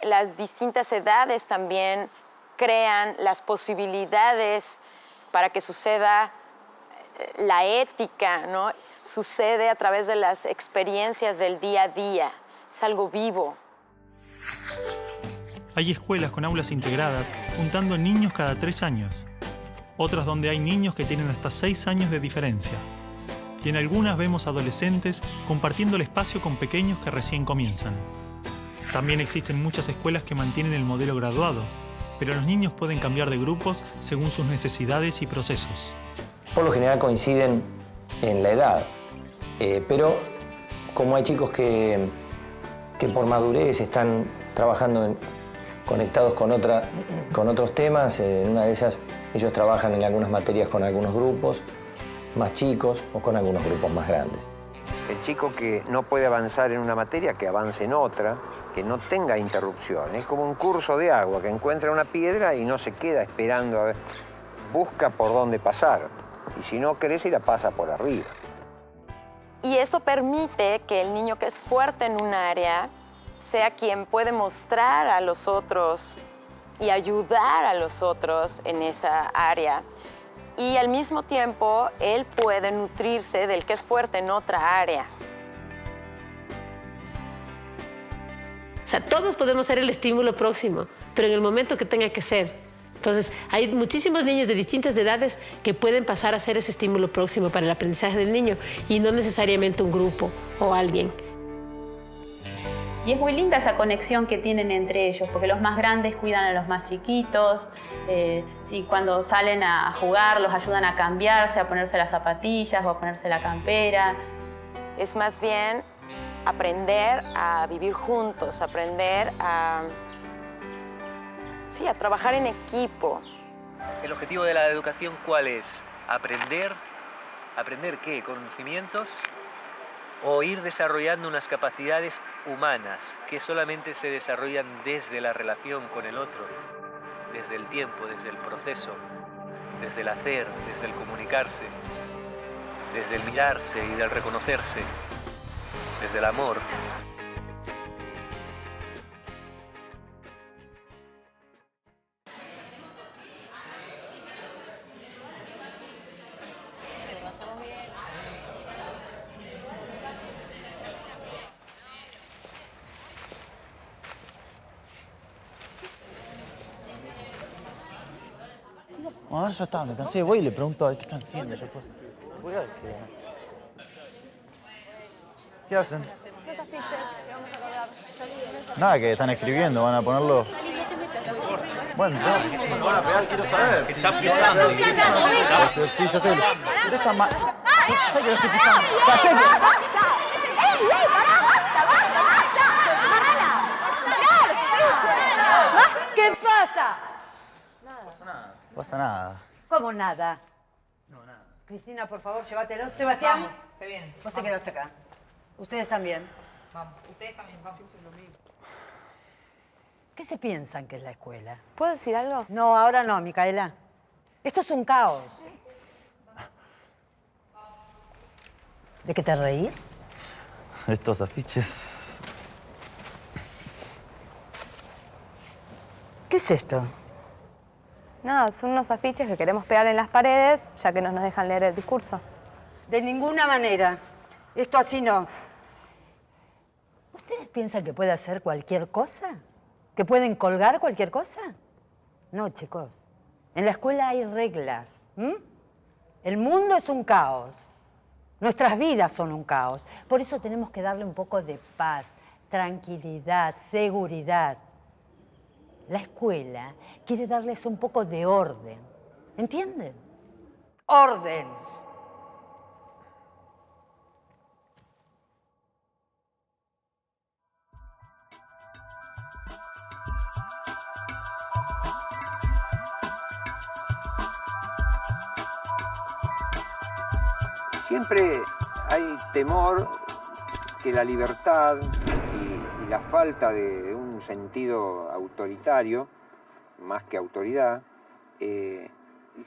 Speaker 9: Las distintas edades también crean las posibilidades para que suceda la ética, ¿no? Sucede a través de las experiencias del día a día. Es algo vivo.
Speaker 1: Hay escuelas con aulas integradas juntando niños cada 3 años. Otras donde hay niños que tienen hasta 6 años de diferencia. Y en algunas vemos adolescentes compartiendo el espacio con pequeños que recién comienzan. También existen muchas escuelas que mantienen el modelo graduado, pero los niños pueden cambiar de grupos según sus necesidades y procesos.
Speaker 15: Por lo general coinciden en la edad, pero como hay chicos que por madurez están trabajando conectados con otros temas, en una de esas ellos trabajan en algunas materias con algunos grupos más chicos o con algunos grupos más grandes.
Speaker 16: El chico que no puede avanzar en una materia, que avance en otra, que no tenga interrupción. Es como un curso de agua, que encuentra una piedra y no se queda esperando a ver. Busca por dónde pasar. Y si no crece, la pasa por arriba.
Speaker 9: Y esto permite que el niño que es fuerte en un área sea quien puede mostrar a los otros y ayudar a los otros en esa área. Y al mismo tiempo, él puede nutrirse del que es fuerte en otra área.
Speaker 7: O sea, todos podemos ser el estímulo próximo, pero en el momento que tenga que ser. Entonces, hay muchísimos niños de distintas edades que pueden pasar a ser ese estímulo próximo para el aprendizaje del niño y no necesariamente un grupo o alguien.
Speaker 17: Y es muy linda esa conexión que tienen entre ellos, porque los más grandes cuidan a los más chiquitos, cuando salen a jugar los ayudan a cambiarse, a ponerse las zapatillas o a ponerse la campera.
Speaker 9: Es más bien aprender a vivir juntos, aprender a trabajar en equipo.
Speaker 12: ¿El objetivo de la educación cuál es? ¿Aprender? ¿Aprender qué? ¿Conocimientos? ¿O ir desarrollando unas capacidades humanas que solamente se desarrollan desde la relación con el otro, desde el tiempo, desde el proceso, desde el hacer, desde el comunicarse, desde el mirarse y del reconocerse, desde el amor?
Speaker 3: Ahora ya está, me cansé, voy y le pregunto a ver qué están haciendo. Ya fue. Voy a ver qué hacen. Nada, que están escribiendo, van a ponerlo... Bueno, no van a pegar, quiero saber.
Speaker 12: Que está pisando.
Speaker 3: Sí, ya sé. Usted está mal. Sé que lo estoy pisando. Ya sé que...
Speaker 5: ¡Ey, pará, basta! ¡Parala!
Speaker 11: ¿Qué pasa?
Speaker 3: No pasa nada.
Speaker 11: ¿Cómo nada? No, nada. Cristina, por favor, llévatelo. Sebastián,
Speaker 10: Vamos, se viene.
Speaker 11: vos te quedás acá. Ustedes también.
Speaker 10: Vamos, ustedes también, vamos.
Speaker 11: ¿Qué se piensan que es la escuela?
Speaker 9: ¿Puedo decir algo?
Speaker 11: No, ahora no, Micaela. Esto es un caos. ¿De qué te reís?
Speaker 3: Estos afiches...
Speaker 11: ¿Qué es esto?
Speaker 9: Nada, son unos afiches que queremos pegar en las paredes, ya que no nos dejan leer el discurso.
Speaker 11: De ninguna manera. Esto así no. ¿Ustedes piensan que puede hacer cualquier cosa? ¿Que pueden colgar cualquier cosa? No, chicos. En la escuela hay reglas. El mundo es un caos. Nuestras vidas son un caos. Por eso tenemos que darle un poco de paz, tranquilidad, seguridad. La escuela quiere darles un poco de orden. ¿Entienden? ¡Orden!
Speaker 16: Siempre hay temor que la libertad y la falta de un sentido autoritario, más que autoridad,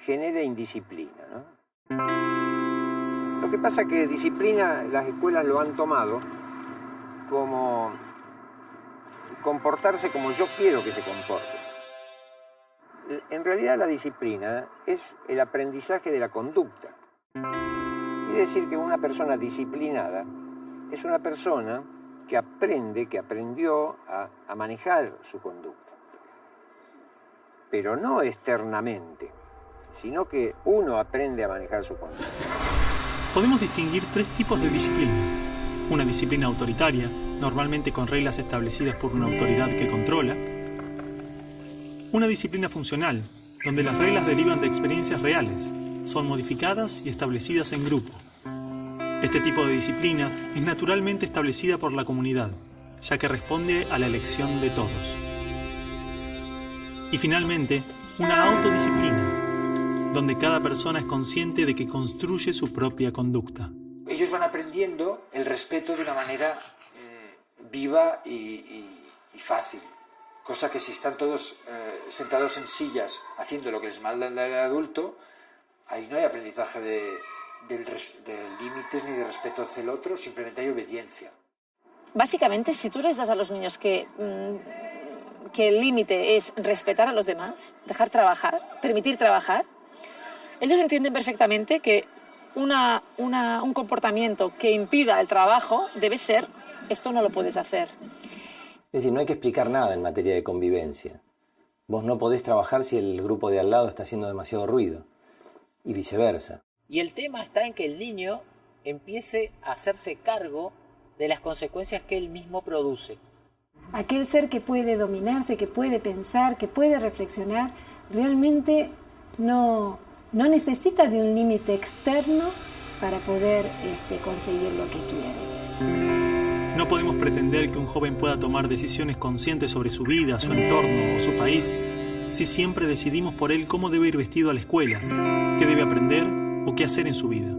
Speaker 16: genere indisciplina, ¿no? Lo que pasa es que disciplina las escuelas lo han tomado como comportarse como yo quiero que se comporte. En realidad la disciplina es el aprendizaje de la conducta. Quiere decir que una persona disciplinada es una persona que aprende, que aprendió a manejar su conducta. Pero no externamente, sino que uno aprende a manejar su conducta.
Speaker 1: Podemos distinguir tres tipos de disciplina. Una disciplina autoritaria, normalmente con reglas establecidas por una autoridad que controla. Una disciplina funcional, donde las reglas derivan de experiencias reales, son modificadas y establecidas en grupo. Este tipo de disciplina es naturalmente establecida por la comunidad, ya que responde a la elección de todos. Y finalmente, una autodisciplina, donde cada persona es consciente de que construye su propia conducta.
Speaker 28: Ellos van aprendiendo el respeto de una manera viva y fácil. Cosa que si están todos sentados en sillas haciendo lo que les manda el adulto, ahí no hay aprendizaje de límites ni de respeto hacia el otro, simplemente hay obediencia.
Speaker 10: Básicamente, si tú les das a los niños que el límite es respetar a los demás, dejar trabajar, permitir trabajar, ellos entienden perfectamente que un comportamiento que impida el trabajo debe ser, esto no lo puedes hacer.
Speaker 15: Es decir, no hay que explicar nada en materia de convivencia. Vos no podés trabajar si el grupo de al lado está haciendo demasiado ruido, y viceversa.
Speaker 25: Y el tema está en que el niño empiece a hacerse cargo de las consecuencias que él mismo produce.
Speaker 14: Aquel ser que puede dominarse, que puede pensar, que puede reflexionar, realmente no necesita de un límite externo para poder conseguir lo que quiere.
Speaker 1: No podemos pretender que un joven pueda tomar decisiones conscientes sobre su vida, su entorno o su país si siempre decidimos por él cómo debe ir vestido a la escuela, qué debe aprender o qué hacer en su vida.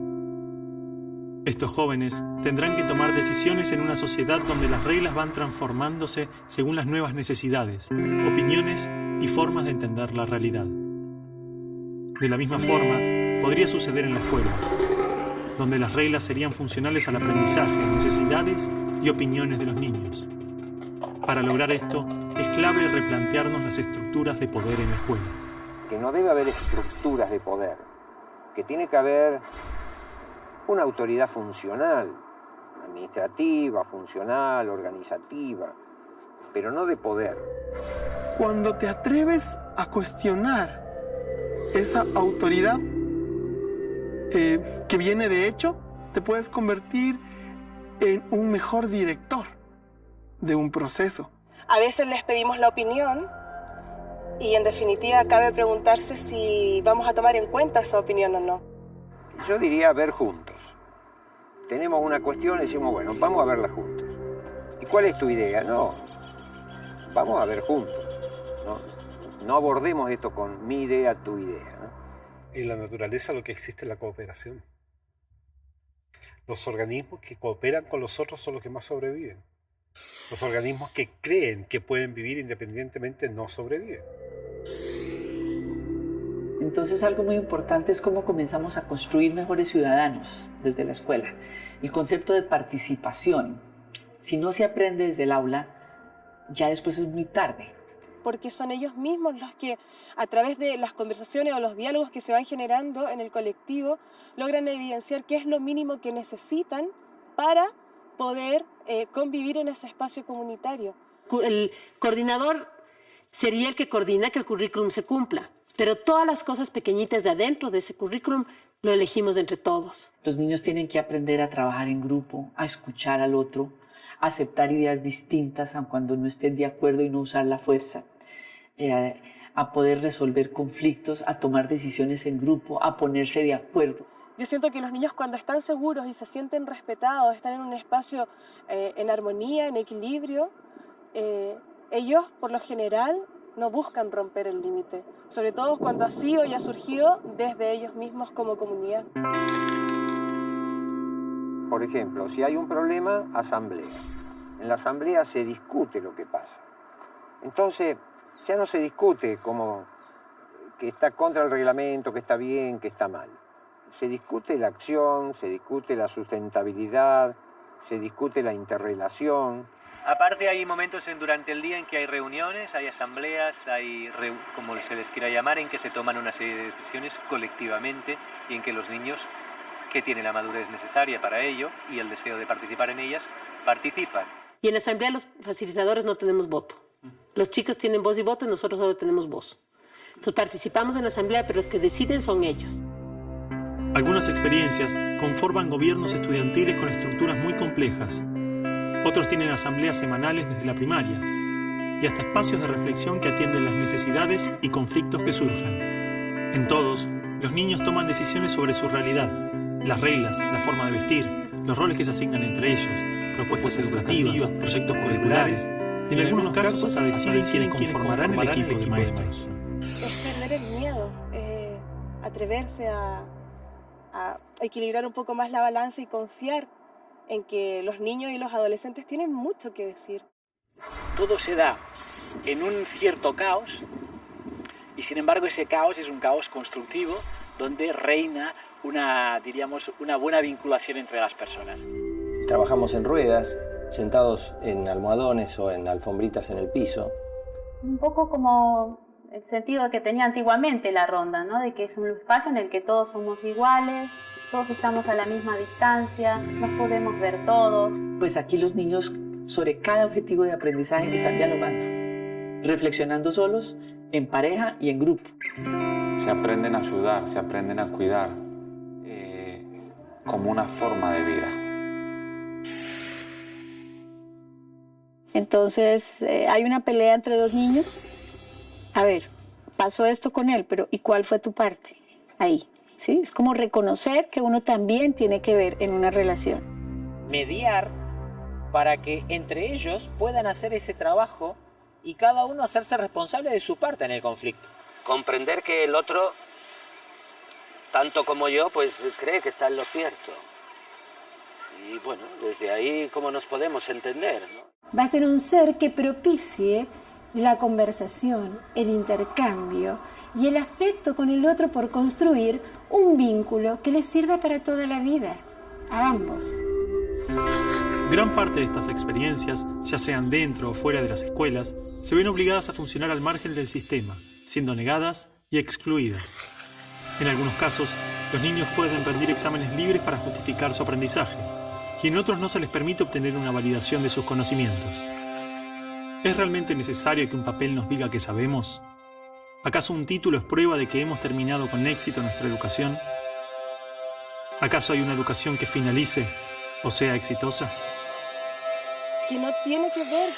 Speaker 1: Estos jóvenes tendrán que tomar decisiones en una sociedad donde las reglas van transformándose según las nuevas necesidades, opiniones y formas de entender la realidad. De la misma forma, podría suceder en la escuela, donde las reglas serían funcionales al aprendizaje, necesidades y opiniones de los niños. Para lograr esto, es clave replantearnos las estructuras de poder en la escuela.
Speaker 16: Que no debe haber estructuras de poder, que tiene que haber una autoridad funcional, administrativa, funcional, organizativa, pero no de poder.
Speaker 18: Cuando te atreves a cuestionar esa autoridad que viene de hecho, te puedes convertir en un mejor director de un proceso.
Speaker 19: A veces les pedimos la opinión y en definitiva cabe preguntarse si vamos a tomar en cuenta esa opinión o no.
Speaker 16: Yo diría ver juntos. Tenemos una cuestión y decimos, bueno, vamos a verla juntos. ¿Y cuál es tu idea? No, vamos a ver juntos. No abordemos esto con mi idea, tu idea, ¿no?
Speaker 13: En la naturaleza lo que existe es la cooperación. Los organismos que cooperan con los otros son los que más sobreviven. Los organismos que creen que pueden vivir independientemente no sobreviven.
Speaker 21: Entonces algo muy importante es cómo comenzamos a construir mejores ciudadanos desde la escuela. El concepto de participación. Si no se aprende desde el aula, ya después es muy tarde.
Speaker 19: Porque son ellos mismos los que, a través de las conversaciones o los diálogos que se van generando en el colectivo, logran evidenciar qué es lo mínimo que necesitan para poder convivir en ese espacio comunitario.
Speaker 7: El coordinador sería el que coordina que el currículum se cumpla, pero todas las cosas pequeñitas de adentro de ese currículum lo elegimos entre todos.
Speaker 21: Los niños tienen que aprender a trabajar en grupo, a escuchar al otro, a aceptar ideas distintas aun cuando no estén de acuerdo y no usar la fuerza, a poder resolver conflictos, a tomar decisiones en grupo, a ponerse de acuerdo.
Speaker 19: Yo siento que los niños cuando están seguros y se sienten respetados, están en un espacio en armonía, en equilibrio, ellos por lo general no buscan romper el límite, sobre todo cuando ha sido y ha surgido desde ellos mismos como comunidad.
Speaker 16: Por ejemplo, si hay un problema, asamblea. En la asamblea se discute lo que pasa. Entonces, ya no se discute como que está contra el reglamento, que está bien, que está mal. Se discute la acción, se discute la sustentabilidad, se discute la interrelación.
Speaker 12: Aparte hay momentos durante el día en que hay reuniones, hay asambleas, hay, como se les quiera llamar, en que se toman una serie de decisiones colectivamente y en que los niños, que tienen la madurez necesaria para ello y el deseo de participar en ellas, participan.
Speaker 7: Y en la asamblea los facilitadores no tenemos voto. Los chicos tienen voz y voto y nosotros solo tenemos voz. Entonces participamos en la asamblea, pero los que deciden son ellos.
Speaker 1: Algunas experiencias conforman gobiernos estudiantiles con estructuras muy complejas. Otros tienen asambleas semanales desde la primaria y hasta espacios de reflexión que atienden las necesidades y conflictos que surjan. En todos, los niños toman decisiones sobre su realidad, las reglas, la forma de vestir, los roles que se asignan entre ellos, propuestas educativas, proyectos curriculares y en algunos casos hasta deciden quiénes conformarán el equipo de maestros.
Speaker 19: Es perder el miedo, atreverse a equilibrar un poco más la balanza y confiar en que los niños y los adolescentes tienen mucho que decir.
Speaker 20: Todo se da en un cierto caos y sin embargo ese caos es un caos constructivo donde reina una buena vinculación entre las personas.
Speaker 15: Trabajamos en ruedas, sentados en almohadones o en alfombritas en el piso.
Speaker 17: Un poco como el sentido que tenía antiguamente la ronda, ¿no? De que es un espacio en el que todos somos iguales, todos estamos a la misma distancia, nos podemos ver todos.
Speaker 21: Pues aquí los niños sobre cada objetivo de aprendizaje están dialogando, reflexionando solos, en pareja y en grupo.
Speaker 8: Se aprenden a ayudar, se aprenden a cuidar como una forma de vida.
Speaker 2: Entonces, hay una pelea entre dos niños. A ver, pasó esto con él, pero ¿y cuál fue tu parte ahí? ¿Sí? Es como reconocer que uno también tiene que ver en una relación.
Speaker 25: Mediar para que entre ellos puedan hacer ese trabajo y cada uno hacerse responsable de su parte en el conflicto.
Speaker 4: Comprender que el otro, tanto como yo, pues cree que está en lo cierto. Y bueno, desde ahí, ¿cómo nos podemos entender, ¿no?
Speaker 14: Va a ser un ser que propicie la conversación, el intercambio y el afecto con el otro por construir un vínculo que les sirva para toda la vida, a ambos.
Speaker 1: Gran parte de estas experiencias, ya sean dentro o fuera de las escuelas, se ven obligadas a funcionar al margen del sistema, siendo negadas y excluidas. En algunos casos, los niños pueden rendir exámenes libres para justificar su aprendizaje, y en otros no se les permite obtener una validación de sus conocimientos. ¿Es realmente necesario que un papel nos diga que sabemos? ¿Acaso un título es prueba de que hemos terminado con éxito nuestra educación? ¿Acaso hay una educación que finalice o sea exitosa?
Speaker 19: Que no tiene que ver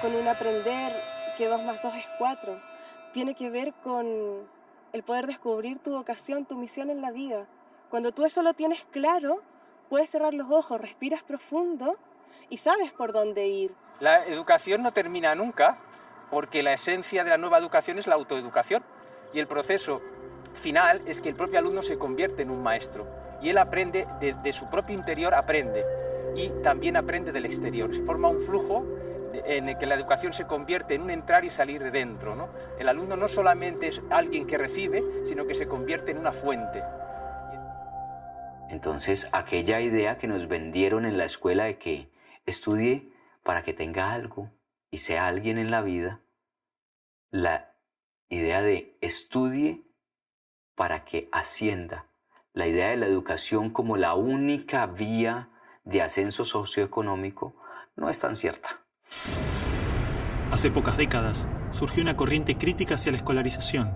Speaker 19: con un aprender que 2 más 2 es 4. Tiene que ver con el poder descubrir tu vocación, tu misión en la vida. Cuando tú eso lo tienes claro, puedes cerrar los ojos, respiras profundo y sabes por dónde ir.
Speaker 3: La educación no termina nunca, porque la esencia de la nueva educación es la autoeducación. Y el proceso final es que el propio alumno se convierte en un maestro. Y él aprende, de su propio interior aprende. Y también aprende del exterior. Se forma un flujo en el que la educación se convierte en un entrar y salir de dentro, ¿no? El alumno no solamente es alguien que recibe, sino que se convierte en una fuente.
Speaker 5: Entonces, aquella idea que nos vendieron en la escuela de que estudie para que tenga algo y sea alguien en la vida, la idea de estudie para que ascienda, la idea de la educación como la única vía de ascenso socioeconómico, no es tan cierta.
Speaker 1: Hace pocas décadas surgió una corriente crítica hacia la escolarización.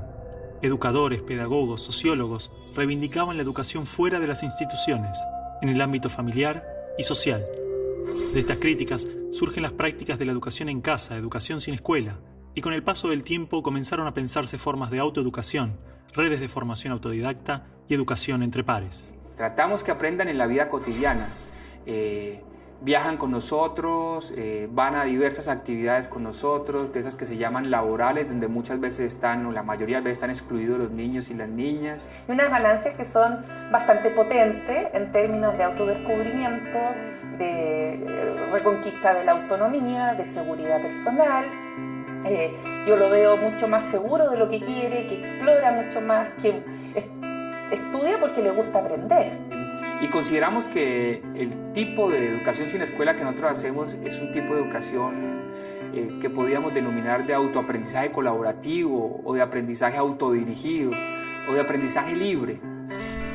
Speaker 1: Educadores, pedagogos, sociólogos reivindicaban la educación fuera de las instituciones, en el ámbito familiar y social. De estas críticas surgen las prácticas de la educación en casa, educación sin escuela, y con el paso del tiempo comenzaron a pensarse formas de autoeducación, redes de formación autodidacta y educación entre pares.
Speaker 6: Tratamos que aprendan en la vida cotidiana. Viajan con nosotros, van a diversas actividades con nosotros, de esas que se llaman laborales, donde muchas veces están, o la mayoría de veces están excluidos los niños y las niñas.
Speaker 22: Y unas ganancias que son bastante potentes en términos de autodescubrimiento, de reconquista de la autonomía, de seguridad personal. Yo lo veo mucho más seguro de lo que quiere, que explora mucho más, que estudia porque le gusta aprender.
Speaker 6: Y consideramos que el tipo de educación sin escuela que nosotros hacemos es un tipo de educación que podríamos denominar de autoaprendizaje colaborativo o de aprendizaje autodirigido o de aprendizaje libre.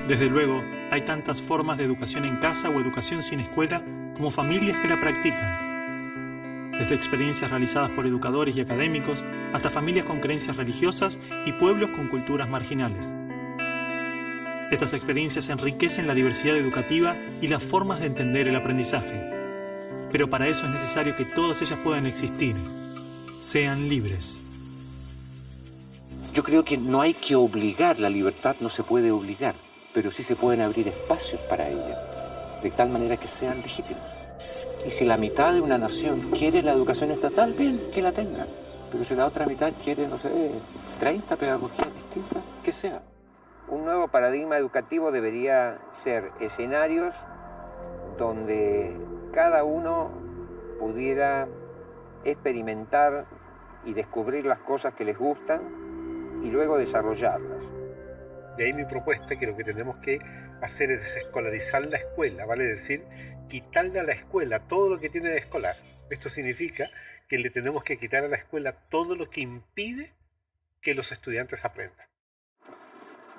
Speaker 1: Desde luego, hay tantas formas de educación en casa o educación sin escuela como familias que la practican. Desde experiencias realizadas por educadores y académicos hasta familias con creencias religiosas y pueblos con culturas marginales. Estas experiencias enriquecen la diversidad educativa y las formas de entender el aprendizaje. Pero para eso es necesario que todas ellas puedan existir, sean libres.
Speaker 28: Yo creo que no hay que obligar, la libertad no se puede obligar, pero sí se pueden abrir espacios para ella, de tal manera que sean legítimos. Y si la mitad de una nación quiere la educación estatal, bien, que la tenga. Pero si la otra mitad quiere, no sé, 30 pedagogías distintas, que sea.
Speaker 16: Un nuevo paradigma educativo debería ser escenarios donde cada uno pudiera experimentar y descubrir las cosas que les gustan y luego desarrollarlas.
Speaker 13: De ahí mi propuesta, que lo que tenemos que hacer es desescolarizar la escuela, vale decir, quitarle a la escuela todo lo que tiene de escolar. Esto significa que le tenemos que quitar a la escuela todo lo que impide que los estudiantes aprendan.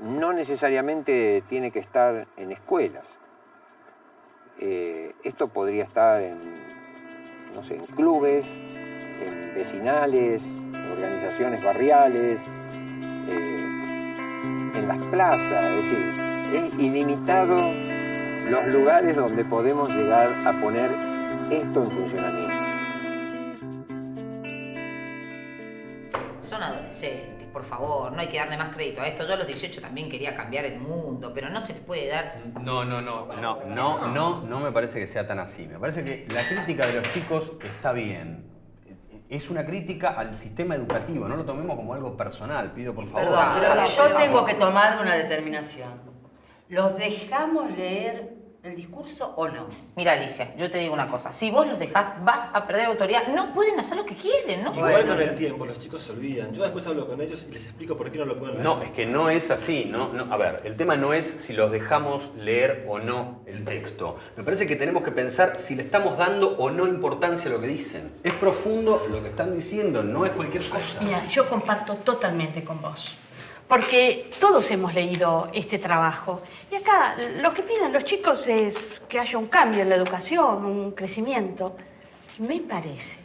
Speaker 16: No necesariamente tiene que estar en escuelas. Esto podría estar en, no sé, en clubes, en vecinales, en organizaciones barriales, en las plazas. Es decir, es ilimitado los lugares donde podemos llegar a poner esto en funcionamiento.
Speaker 23: Son adolescentes. Por favor, no hay que darle más crédito a esto. Yo a los 18 también quería cambiar el mundo, pero no se les puede dar...
Speaker 24: No me parece que sea tan así. Me parece que la crítica de los chicos está bien. Es una crítica al sistema educativo, no lo tomemos como algo personal, pido por favor.
Speaker 11: Perdón, pero yo tengo que tomar una determinación. ¿Los dejamos leer el discurso o no?
Speaker 23: Mira, Alicia, yo te digo una cosa. Si vos los dejás, vas a perder autoridad. No pueden hacer lo que quieren, ¿no?
Speaker 26: Igual con el tiempo, los chicos se olvidan. Yo después hablo con ellos y les explico por qué no lo pueden leer.
Speaker 24: No, es que no es así. A ver, el tema no es si los dejamos leer o no el texto. Me parece que tenemos que pensar si le estamos dando o no importancia a lo que dicen. Es profundo lo que están diciendo, no es cualquier cosa.
Speaker 27: Mira, yo comparto totalmente con vos. Porque todos hemos leído este trabajo. Y acá lo que piden los chicos es que haya un cambio en la educación, un crecimiento. Me parece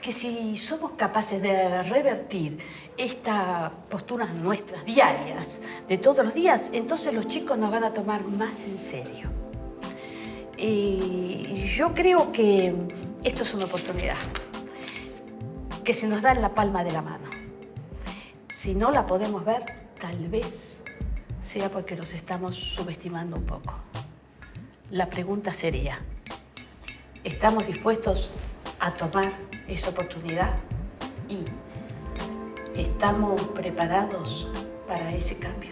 Speaker 27: que si somos capaces de revertir estas posturas nuestras diarias, de todos los días, entonces los chicos nos van a tomar más en serio. Y yo creo que esto es una oportunidad que se nos da en la palma de la mano. Si no la podemos ver, tal vez sea porque nos estamos subestimando un poco. La pregunta sería, ¿estamos dispuestos a tomar esa oportunidad? ¿Y estamos preparados para ese cambio?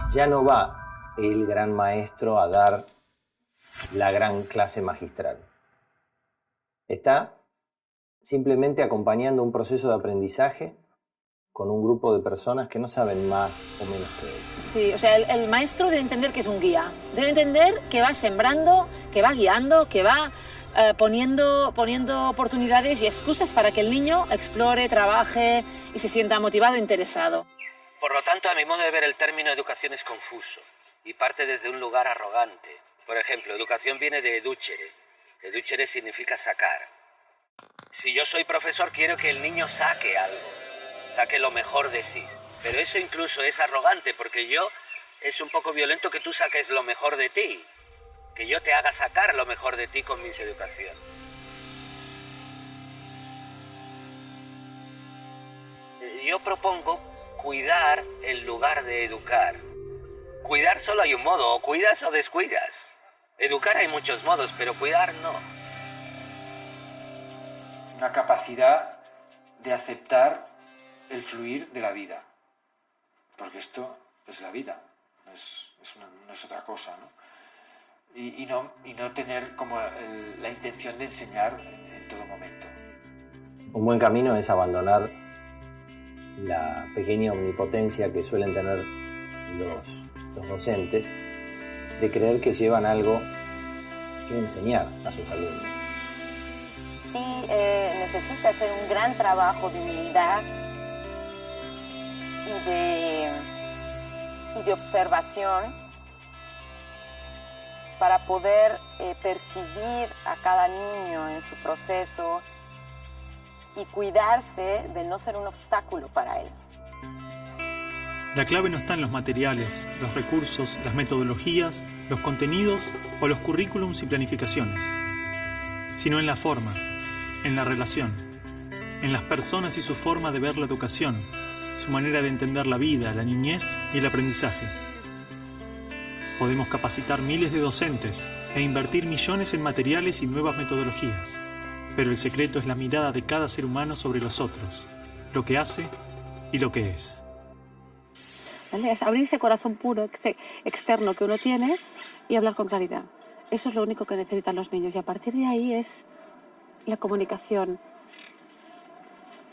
Speaker 16: Ya no va el gran maestro a dar la gran clase magistral. Está simplemente acompañando un proceso de aprendizaje con un grupo de personas que no saben más o menos que él.
Speaker 7: Sí, o sea, el maestro debe entender que es un guía. Debe entender que va sembrando, que va guiando, que va poniendo oportunidades y excusas para que el niño explore, trabaje y se sienta motivado e interesado.
Speaker 9: Por lo tanto, a mi modo de ver, el término educación es confuso y parte desde un lugar arrogante. Por ejemplo, educación viene de educere. Educere significa sacar. Si yo soy profesor, quiero que el niño saque algo, saque lo mejor de sí. Pero eso incluso es arrogante, porque es un poco violento que tú saques lo mejor de ti, que yo te haga sacar lo mejor de ti con mis educación. Yo propongo cuidar en lugar de educar. Cuidar solo hay un modo, o cuidas o descuidas. Educar hay muchos modos, pero cuidar no.
Speaker 28: Una capacidad de aceptar el fluir de la vida. Porque esto es la vida, no es otra cosa, ¿no? Y no tener como la intención de enseñar en todo momento.
Speaker 16: Un buen camino es abandonar la pequeña omnipotencia que suelen tener los docentes, de creer que llevan algo que enseñar a sus alumnos.
Speaker 10: Sí, necesita hacer un gran trabajo de humildad y de observación para poder percibir a cada niño en su proceso y cuidarse de no ser un obstáculo para él.
Speaker 1: La clave no está en los materiales, los recursos, las metodologías, los contenidos o los currículums y planificaciones, sino en la forma, en la relación, en las personas y su forma de ver la educación, su manera de entender la vida, la niñez y el aprendizaje. Podemos capacitar miles de docentes e invertir millones en materiales y nuevas metodologías, pero el secreto es la mirada de cada ser humano sobre los otros, lo que hace y lo que es.
Speaker 19: ¿Vale? Es abrir ese corazón puro, externo que uno tiene y hablar con claridad. Eso es lo único que necesitan los niños y a partir de ahí es la comunicación.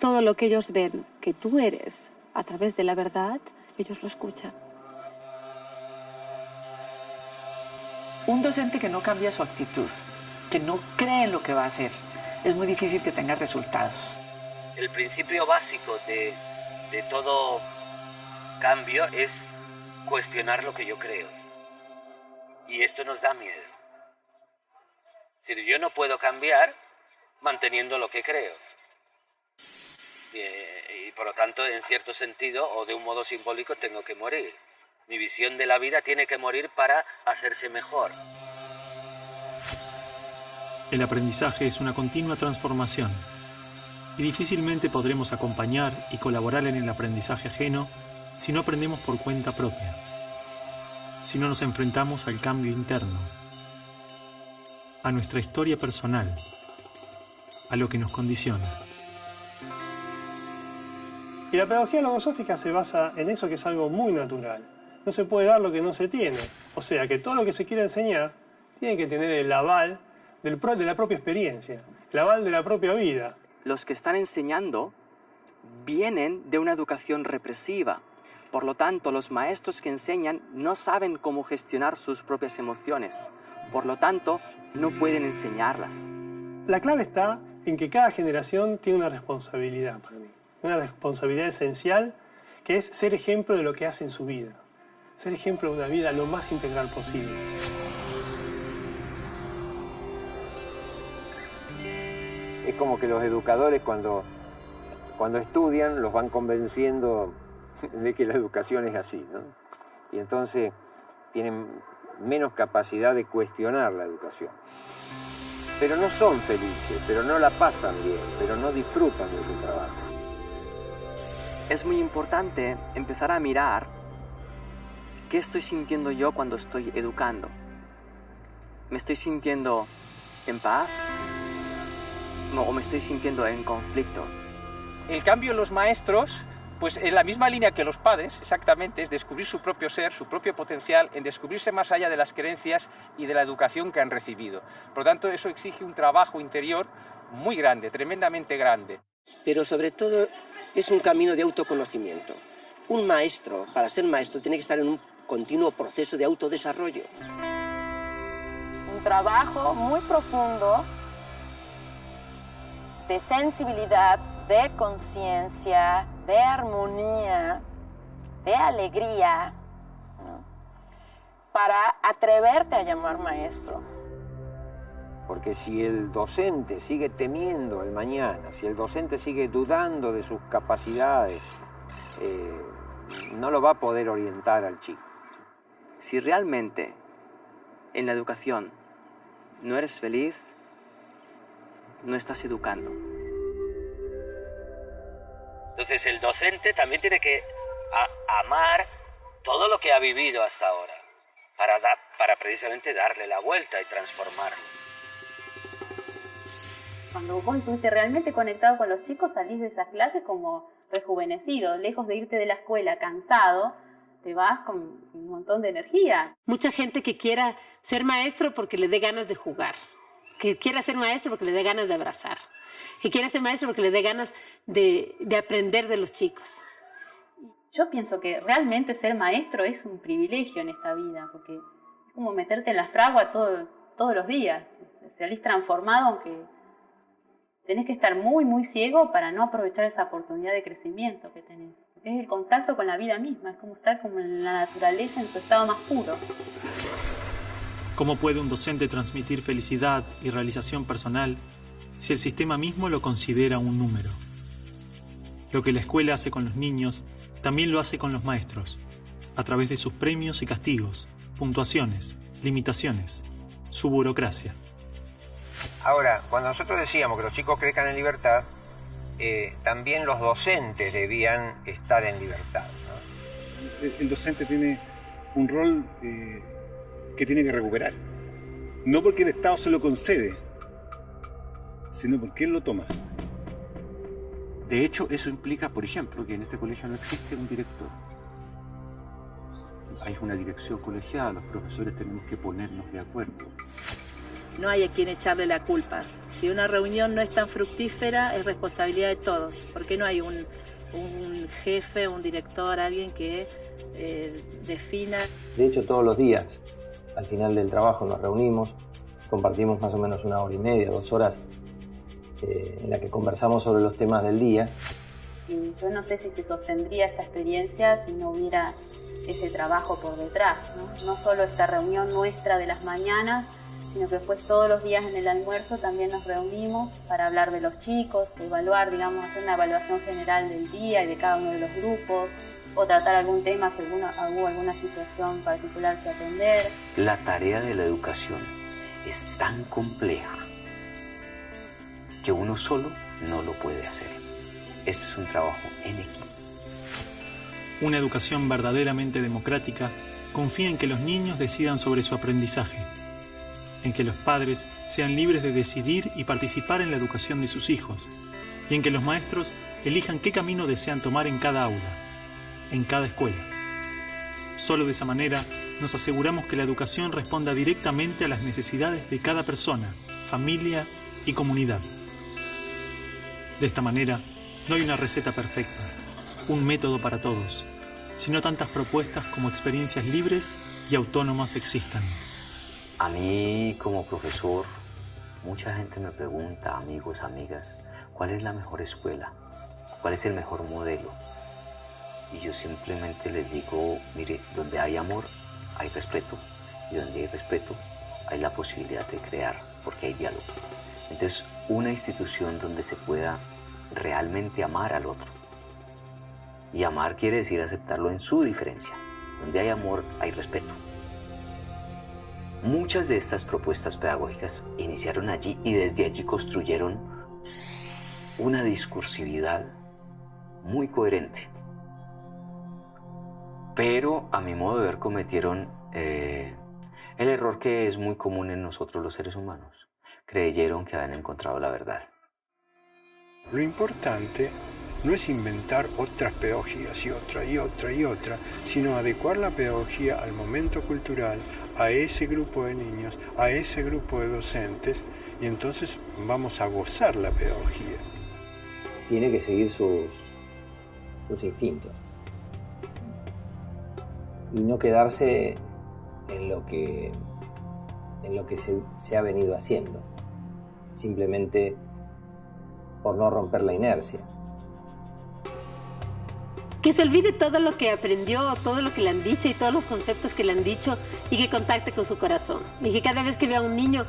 Speaker 19: Todo lo que ellos ven que tú eres a través de la verdad, ellos lo escuchan.
Speaker 21: Un docente que no cambia su actitud, que no cree en lo que va a hacer, es muy difícil que tenga resultados.
Speaker 9: El principio básico de todo cambio es cuestionar lo que yo creo. Y esto nos da miedo. Es decir, yo no puedo cambiar manteniendo lo que creo. Y por lo tanto, en cierto sentido, o de un modo simbólico, tengo que morir. Mi visión de la vida tiene que morir para hacerse mejor.
Speaker 1: El aprendizaje es una continua transformación y difícilmente podremos acompañar y colaborar en el aprendizaje ajeno si no aprendemos por cuenta propia, si no nos enfrentamos al cambio interno, a nuestra historia personal, a lo que nos condiciona.
Speaker 12: Y la pedagogía logosófica se basa en eso, que es algo muy natural. No se puede dar lo que no se tiene. O sea que todo lo que se quiere enseñar tiene que tener el aval de la propia experiencia, el aval de la propia vida.
Speaker 15: Los que están enseñando vienen de una educación represiva. Por lo tanto, los maestros que enseñan no saben cómo gestionar sus propias emociones. Por lo tanto, no pueden enseñarlas.
Speaker 12: La clave está en que cada generación tiene una responsabilidad para mí, una responsabilidad esencial, que es ser ejemplo de lo que hace en su vida, ser ejemplo de una vida lo más integral posible.
Speaker 16: Es como que los educadores cuando estudian los van convenciendo de que la educación es así, ¿no? Y entonces tienen menos capacidad de cuestionar la educación. Pero no son felices, pero no la pasan bien, pero no disfrutan de su trabajo.
Speaker 15: Es muy importante empezar a mirar qué estoy sintiendo yo cuando estoy educando. ¿Me estoy sintiendo en paz? ¿O me estoy sintiendo en conflicto?
Speaker 3: El cambio en los maestros, pues en la misma línea que los padres, exactamente, es descubrir su propio ser, su propio potencial, en descubrirse más allá de las creencias y de la educación que han recibido. Por lo tanto, eso exige un trabajo interior muy grande, tremendamente grande.
Speaker 2: Pero sobre todo es un camino de autoconocimiento. Un maestro, para ser maestro, tiene que estar en un continuo proceso de autodesarrollo.
Speaker 10: Un trabajo muy profundo de sensibilidad, de conciencia, de armonía, de alegría, ¿no? Para atreverte a llamar maestro.
Speaker 16: Porque si el docente sigue temiendo el mañana, si el docente sigue dudando de sus capacidades, no lo va a poder orientar al chico.
Speaker 15: Si realmente en la educación no eres feliz, no estás educando.
Speaker 9: Entonces el docente también tiene que amar todo lo que ha vivido hasta ahora para precisamente darle la vuelta y transformarlo.
Speaker 4: Cuando vos estuviste realmente conectado con los chicos, salís de esas clases como rejuvenecido, lejos de irte de la escuela cansado, te vas con un montón de energía.
Speaker 27: Mucha gente que quiera ser maestro porque le dé ganas de jugar, que quiera ser maestro porque le dé ganas de abrazar, que quiera ser maestro porque le dé ganas de aprender de los chicos.
Speaker 4: Yo pienso que realmente ser maestro es un privilegio en esta vida, porque es como meterte en la fragua todos los días. Salís transformado, aunque tenés que estar muy, muy ciego para no aprovechar esa oportunidad de crecimiento que tenés. Es el contacto con la vida misma, es como estar como en la naturaleza en su estado más puro.
Speaker 1: ¿Cómo puede un docente transmitir felicidad y realización personal si el sistema mismo lo considera un número? Lo que la escuela hace con los niños, también lo hace con los maestros, a través de sus premios y castigos, puntuaciones, limitaciones, su burocracia.
Speaker 16: Ahora, cuando nosotros decíamos que los chicos crezcan en libertad, también los docentes debían estar en libertad, ¿no?
Speaker 8: El docente tiene un rol que tiene que recuperar. No porque el Estado se lo concede, sino porque él lo toma.
Speaker 14: De hecho, eso implica, por ejemplo, que en este colegio no existe un director. Hay una dirección colegiada, los profesores tenemos que ponernos de acuerdo.
Speaker 27: No hay a quien echarle la culpa. Si una reunión no es tan fructífera, es responsabilidad de todos. Porque no hay un jefe, un director, alguien que defina.
Speaker 17: De hecho, todos los días, al final del trabajo, nos reunimos, compartimos más o menos 1 hora y media, 2 horas, en la que conversamos sobre los temas del día.
Speaker 4: Y yo no sé si se sostendría esta experiencia si no hubiera ese trabajo por detrás, ¿no? No solo esta reunión nuestra de las mañanas, sino que después todos los días en el almuerzo también nos reunimos para hablar de los chicos, evaluar, digamos, hacer una evaluación general del día y de cada uno de los grupos, o tratar algún tema si hubo alguna situación particular que atender.
Speaker 5: La tarea de la educación es tan compleja que uno solo no lo puede hacer. Esto es un trabajo en equipo.
Speaker 1: Una educación verdaderamente democrática confía en que los niños decidan sobre su aprendizaje, en que los padres sean libres de decidir y participar en la educación de sus hijos, y en que los maestros elijan qué camino desean tomar en cada aula, en cada escuela. Solo de esa manera nos aseguramos que la educación responda directamente a las necesidades de cada persona, familia y comunidad. De esta manera, no hay una receta perfecta, un método para todos, sino tantas propuestas como experiencias libres y autónomas existan.
Speaker 5: A mí, como profesor, Mucha gente me pregunta, amigos, amigas, ¿cuál es la mejor escuela? ¿Cuál es el mejor modelo? Y yo simplemente les digo, mire, donde hay amor, hay respeto. Y donde hay respeto, hay la posibilidad de crear, porque hay diálogo. Entonces, una institución donde se pueda realmente amar al otro. Y amar quiere decir aceptarlo en su diferencia. Donde hay amor, hay respeto. Muchas de estas propuestas pedagógicas iniciaron allí y desde allí construyeron una discursividad muy coherente. Pero a mi modo de ver cometieron el error que es muy común en nosotros los seres humanos. Creyeron que habían encontrado la verdad.
Speaker 6: Lo importante no es inventar otras pedagogías y otra y otra y otra, sino adecuar la pedagogía al momento cultural, a ese grupo de niños, a ese grupo de docentes, y entonces vamos a gozar la pedagogía.
Speaker 17: Tiene que seguir sus instintos y no quedarse en lo que se ha venido haciendo, simplemente por no romper la inercia.
Speaker 11: Que se olvide todo lo que aprendió, todo lo que le han dicho y todos los conceptos que le han dicho y que contacte con su corazón. Y que cada vez que vea a un niño,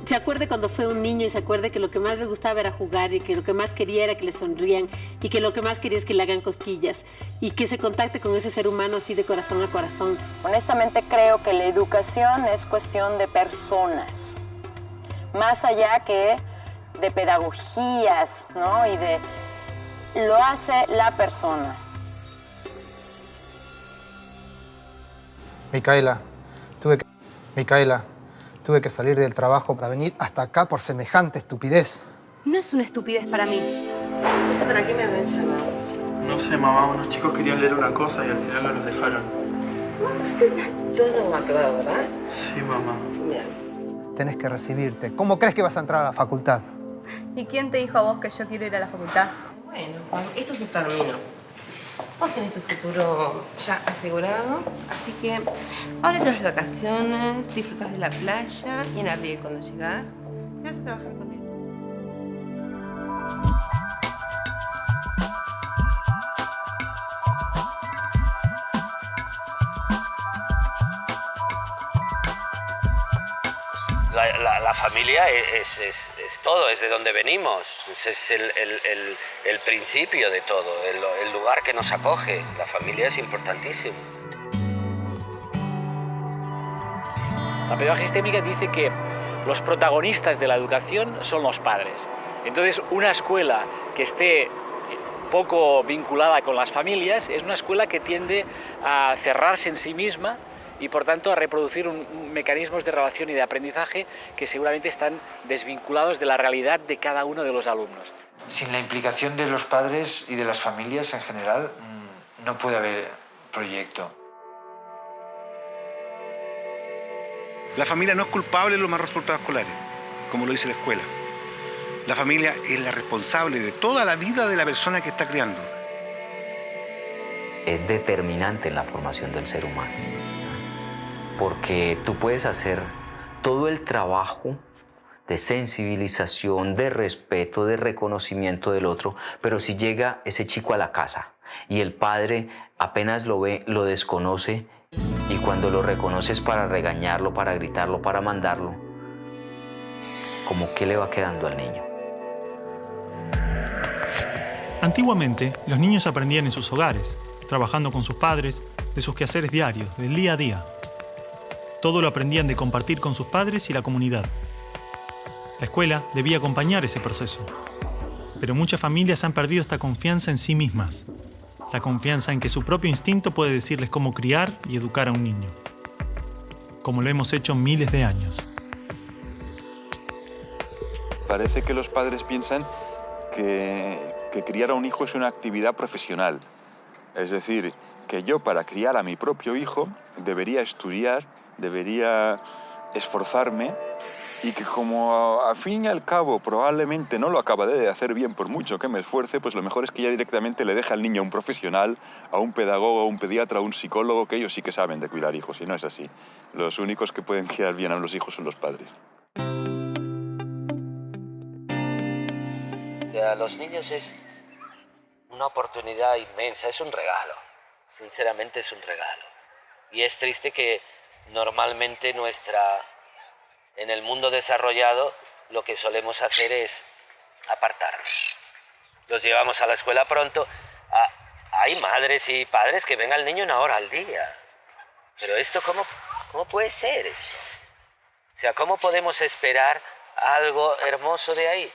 Speaker 11: se acuerde cuando fue un niño y se acuerde que lo que más le gustaba era jugar y que lo que más quería era que le sonrían y que lo que más quería es que le hagan cosquillas y que se contacte con ese ser humano así de corazón a corazón.
Speaker 10: Honestamente creo que la educación es cuestión de personas, más allá que de pedagogías, ¿no? Lo hace la persona.
Speaker 13: Micaela, tuve que salir del trabajo para venir hasta acá por semejante estupidez.
Speaker 18: No es una estupidez para mí.
Speaker 15: No sé para qué me habrán llamado.
Speaker 20: No sé, mamá, unos chicos querían leer una cosa y al final no los dejaron.
Speaker 15: Usted está todo aclarado, ¿verdad?
Speaker 20: Sí, mamá.
Speaker 15: Bien.
Speaker 13: Tenés que recibirte. ¿Cómo crees que vas a entrar a la facultad?
Speaker 18: ¿Y quién te dijo a vos que yo quiero ir a la facultad?
Speaker 15: Bueno, Juan, esto se terminó. Vos tenés tu futuro ya asegurado, así que ahora te vas de vacaciones, disfrutas de la playa y en abril cuando llegás, te vas a trabajar con él.
Speaker 9: La familia es todo, es de donde venimos, es el principio de todo, el lugar que nos acoge. La familia es importantísimo.
Speaker 22: La pedagogía sistémica dice que los protagonistas de la educación son los padres. Entonces, una escuela que esté poco vinculada con las familias es una escuela que tiende a cerrarse en sí misma y por tanto a reproducir mecanismos de relación y de aprendizaje que seguramente están desvinculados de la realidad de cada uno de los alumnos.
Speaker 28: Sin la implicación de los padres y de las familias en general, no puede haber proyecto.
Speaker 8: La familia no es culpable de los malos resultados escolares, como lo dice la escuela. La familia es la responsable de toda la vida de la persona que está criando.
Speaker 5: Es determinante en la formación del ser humano. Porque tú puedes hacer todo el trabajo de sensibilización, de respeto, de reconocimiento del otro, pero si llega ese chico a la casa y el padre apenas lo ve, lo desconoce, y cuando lo reconoces para regañarlo, para gritarlo, para mandarlo, ¿cómo qué le va quedando al niño?
Speaker 1: Antiguamente, los niños aprendían en sus hogares, trabajando con sus padres, de sus quehaceres diarios, del día a día. Todo lo aprendían de compartir con sus padres y la comunidad. La escuela debía acompañar ese proceso. Pero muchas familias han perdido esta confianza en sí mismas. La confianza en que su propio instinto puede decirles cómo criar y educar a un niño. Como lo hemos hecho miles de años.
Speaker 23: Parece que los padres piensan que criar a un hijo es una actividad profesional. Es decir, que yo para criar a mi propio hijo debería estudiar, debería esforzarme y que como al fin y al cabo probablemente no lo acabaré de hacer bien por mucho que me esfuerce, pues lo mejor es que ya directamente le deje al niño a un profesional, a un pedagogo, a un pediatra, a un psicólogo, que ellos sí que saben de cuidar hijos, y no es así. Los únicos que pueden criar bien a los hijos son los padres.
Speaker 9: sea, los niños es una oportunidad inmensa, es un regalo. Sinceramente es un regalo. Y es triste que normalmente en el mundo desarrollado lo que solemos hacer es apartarlos. Los llevamos a la escuela pronto. Hay madres y padres que ven al niño 1 hora al día. Pero esto, ¿cómo puede ser esto? O sea, ¿cómo podemos esperar algo hermoso de ahí?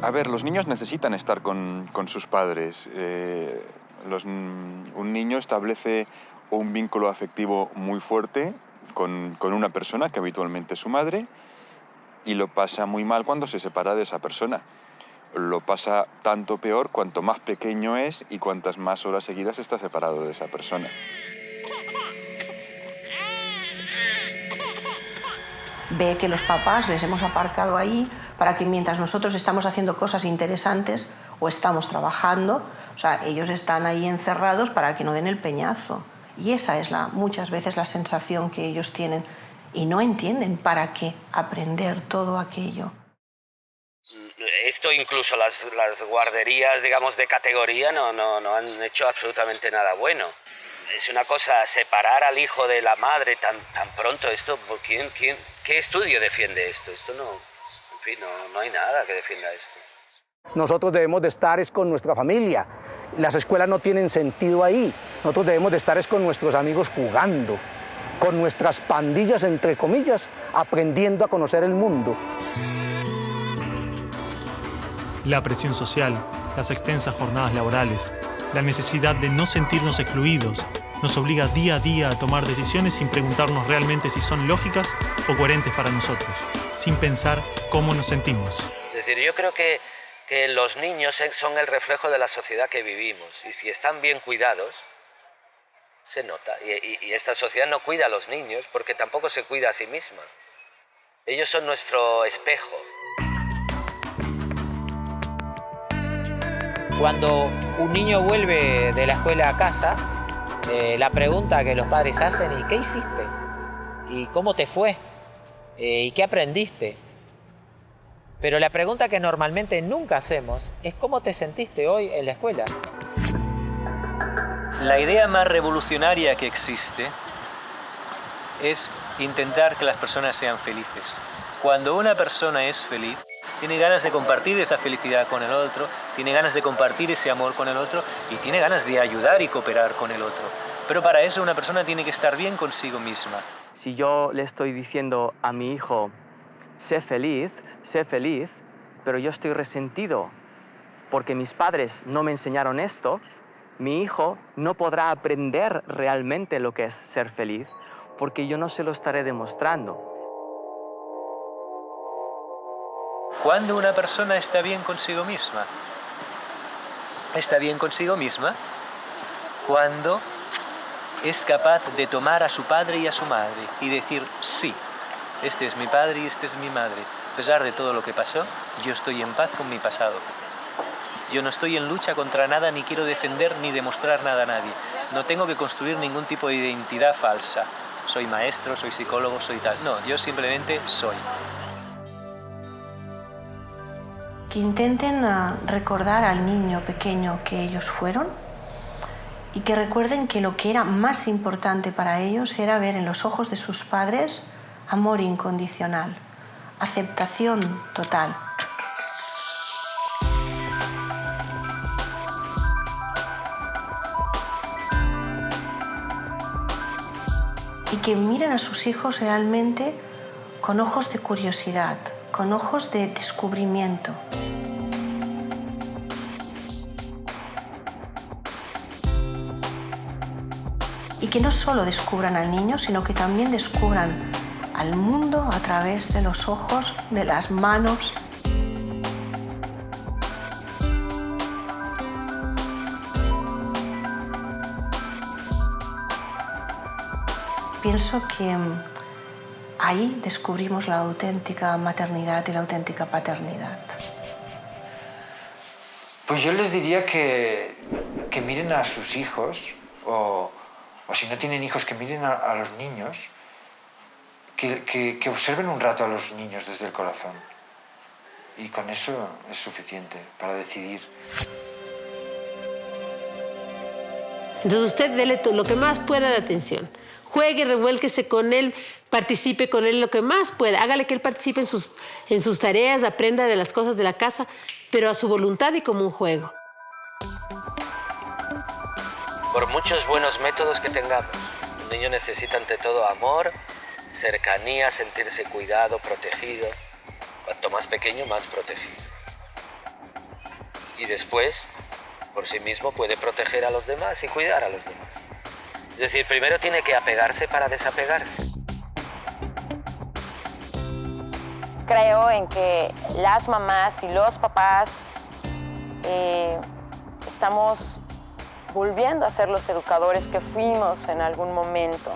Speaker 23: A ver, los niños necesitan estar con sus padres. Un niño establece un vínculo afectivo muy fuerte con una persona que habitualmente es su madre y lo pasa muy mal cuando se separa de esa persona. Lo pasa tanto peor cuanto más pequeño es y cuantas más horas seguidas está separado de esa persona.
Speaker 3: Ve que los papás les hemos aparcado ahí para que mientras nosotros estamos haciendo cosas interesantes o estamos trabajando, o sea, ellos están ahí encerrados para que no den el peñazo. Y esa es muchas veces la sensación que ellos tienen y no entienden para qué aprender todo aquello.
Speaker 9: Esto incluso las guarderías, digamos, de categoría no han hecho absolutamente nada bueno. Es una cosa separar al hijo de la madre tan pronto. Esto, ¿qué estudio defiende esto? Esto en fin, no hay nada que defienda esto.
Speaker 7: Nosotros debemos de estar con nuestra familia. Las escuelas no tienen sentido ahí. Nosotros debemos de estar con nuestros amigos jugando, con nuestras pandillas, entre comillas, aprendiendo a conocer el mundo.
Speaker 1: La presión social, las extensas jornadas laborales, la necesidad de no sentirnos excluidos, nos obliga día a día a tomar decisiones sin preguntarnos realmente si son lógicas o coherentes para nosotros, sin pensar cómo nos sentimos.
Speaker 9: Es decir, yo creo que los niños son el reflejo de la sociedad que vivimos y si están bien cuidados, se nota. Y esta sociedad no cuida a los niños porque tampoco se cuida a sí misma. Ellos son nuestro espejo.
Speaker 12: Cuando un niño vuelve de la escuela a casa, la pregunta que los padres hacen es ¿qué hiciste? ¿Y cómo te fue? ¿Y qué aprendiste? Pero la pregunta que normalmente nunca hacemos es ¿cómo te sentiste hoy en la escuela?
Speaker 19: La idea más revolucionaria que existe es intentar que las personas sean felices. Cuando una persona es feliz, tiene ganas de compartir esa felicidad con el otro, tiene ganas de compartir ese amor con el otro y tiene ganas de ayudar y cooperar con el otro. Pero para eso una persona tiene que estar bien consigo misma.
Speaker 15: Si yo le estoy diciendo a mi hijo, sé feliz, pero yo estoy resentido porque mis padres no me enseñaron esto, mi hijo no podrá aprender realmente lo que es ser feliz porque yo no se lo estaré demostrando.
Speaker 19: Cuando una persona está bien consigo misma cuando es capaz de tomar a su padre y a su madre y decir, sí, este es mi padre y este es mi madre. A pesar de todo lo que pasó, yo estoy en paz con mi pasado. Yo no estoy en lucha contra nada, ni quiero defender ni demostrar nada a nadie. No tengo que construir ningún tipo de identidad falsa. Soy maestro, soy psicólogo, soy tal. No, yo simplemente soy.
Speaker 3: Que intenten recordar al niño pequeño que ellos fueron y que recuerden que lo que era más importante para ellos era ver en los ojos de sus padres amor incondicional, aceptación total. Y que miren a sus hijos realmente con ojos de curiosidad, con ojos de descubrimiento. Y que no solo descubran al niño, sino que también descubran al mundo a través de los ojos, de las manos. Pienso que ahí descubrimos la auténtica maternidad y la auténtica paternidad.
Speaker 28: Pues yo les diría que miren a sus hijos, o si no tienen hijos, que miren a los niños, que observen un rato a los niños desde el corazón. y con eso es suficiente para decidir.
Speaker 11: Entonces usted dele lo que más pueda de atención. Juegue, revuélquese con él, participe con él lo que más pueda. Hágale que él participe en sus tareas, aprenda de las cosas de la casa, pero a su voluntad y como un juego.
Speaker 9: Por muchos buenos métodos que tengamos, un niño necesita ante todo amor, cercanía, sentirse cuidado, protegido. Cuanto más pequeño, más protegido. Y después, por sí mismo, puede proteger a los demás y cuidar a los demás. Es decir, primero tiene que apegarse para desapegarse.
Speaker 10: Creo en que las mamás y los papás estamos volviendo a ser los educadores que fuimos en algún momento,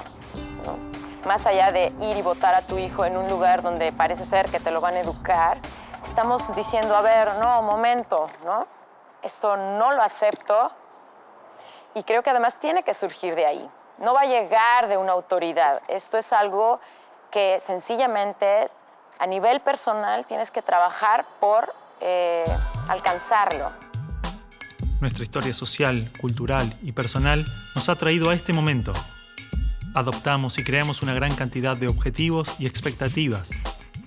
Speaker 10: ¿no? Más allá de ir y botar a tu hijo en un lugar donde parece ser que te lo van a educar, estamos diciendo, a ver, no, momento, ¿no? Esto no lo acepto y creo que además tiene que surgir de ahí. No va a llegar de una autoridad. Esto es algo que sencillamente a nivel personal tienes que trabajar por alcanzarlo.
Speaker 1: Nuestra historia social, cultural y personal nos ha traído a este momento. Adoptamos y creamos una gran cantidad de objetivos y expectativas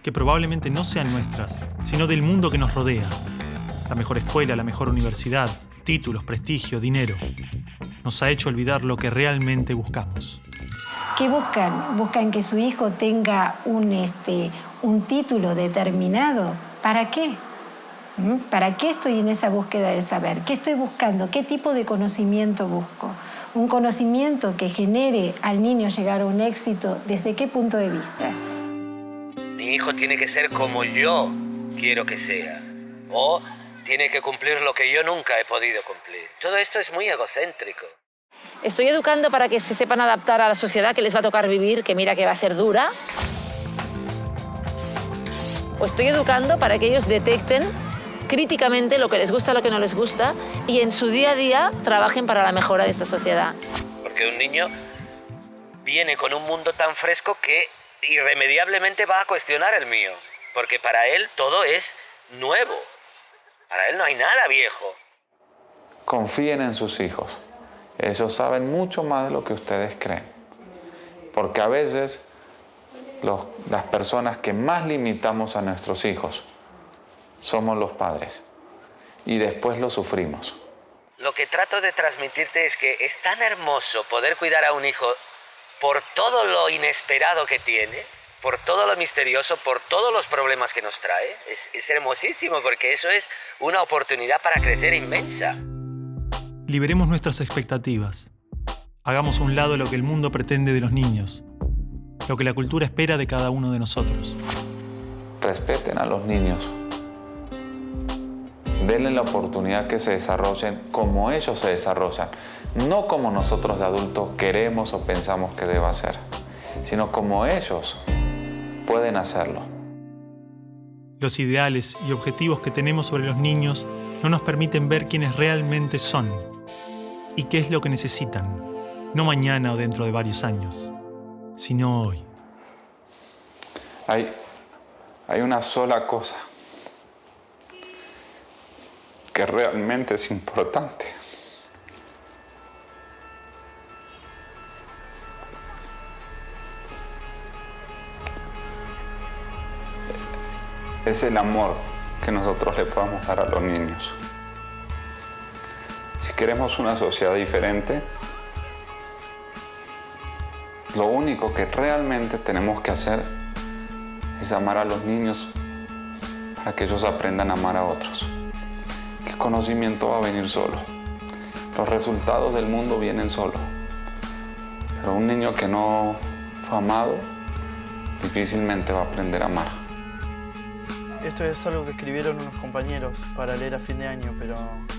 Speaker 1: que probablemente no sean nuestras, sino del mundo que nos rodea. La mejor escuela, la mejor universidad, títulos, prestigio, dinero. Nos ha hecho olvidar lo que realmente buscamos.
Speaker 2: ¿Qué buscan? Buscan que su hijo tenga un título determinado. ¿Para qué? ¿Para qué estoy en esa búsqueda del saber? ¿Qué estoy buscando? ¿Qué tipo de conocimiento busco? Un conocimiento que genere al niño llegar a un éxito, ¿desde qué punto de vista?
Speaker 9: Mi hijo tiene que ser como yo quiero que sea. O tiene que cumplir lo que yo nunca he podido cumplir. Todo esto es muy egocéntrico.
Speaker 14: Estoy educando para que se sepan adaptar a la sociedad que les va a tocar vivir, que mira que va a ser dura. O estoy educando para que ellos detecten críticamente lo que les gusta, lo que no les gusta, y en su día a día trabajen para la mejora de esta sociedad.
Speaker 9: Porque un niño viene con un mundo tan fresco que irremediablemente va a cuestionar el mío. Porque para él todo es nuevo. Para él no hay nada viejo.
Speaker 16: Confíen en sus hijos. Ellos saben mucho más de lo que ustedes creen. Porque a veces las personas que más limitamos a nuestros hijos somos los padres. Y después lo sufrimos.
Speaker 9: Lo que trato de transmitirte es que es tan hermoso poder cuidar a un hijo por todo lo inesperado que tiene, por todo lo misterioso, por todos los problemas que nos trae. Es hermosísimo porque eso es una oportunidad para crecer inmensa.
Speaker 1: Liberemos nuestras expectativas. Hagamos a un lado lo que el mundo pretende de los niños, lo que la cultura espera de cada uno de nosotros.
Speaker 16: Respeten a los niños. Denle la oportunidad que se desarrollen como ellos se desarrollan, no como nosotros de adultos queremos o pensamos que deba ser, sino como ellos pueden hacerlo.
Speaker 1: Los ideales y objetivos que tenemos sobre los niños no nos permiten ver quiénes realmente son y qué es lo que necesitan, no mañana o dentro de varios años, sino hoy.
Speaker 16: Hay una sola cosa que realmente es importante. Es el amor que nosotros le podamos dar a los niños. Si queremos una sociedad diferente, lo único que realmente tenemos que hacer es amar a los niños para que ellos aprendan a amar a otros. El conocimiento va a venir solo. Los resultados del mundo vienen solo. Pero un niño que no fue amado difícilmente va a aprender a amar.
Speaker 20: Esto es algo que escribieron unos compañeros para leer a fin de año, pero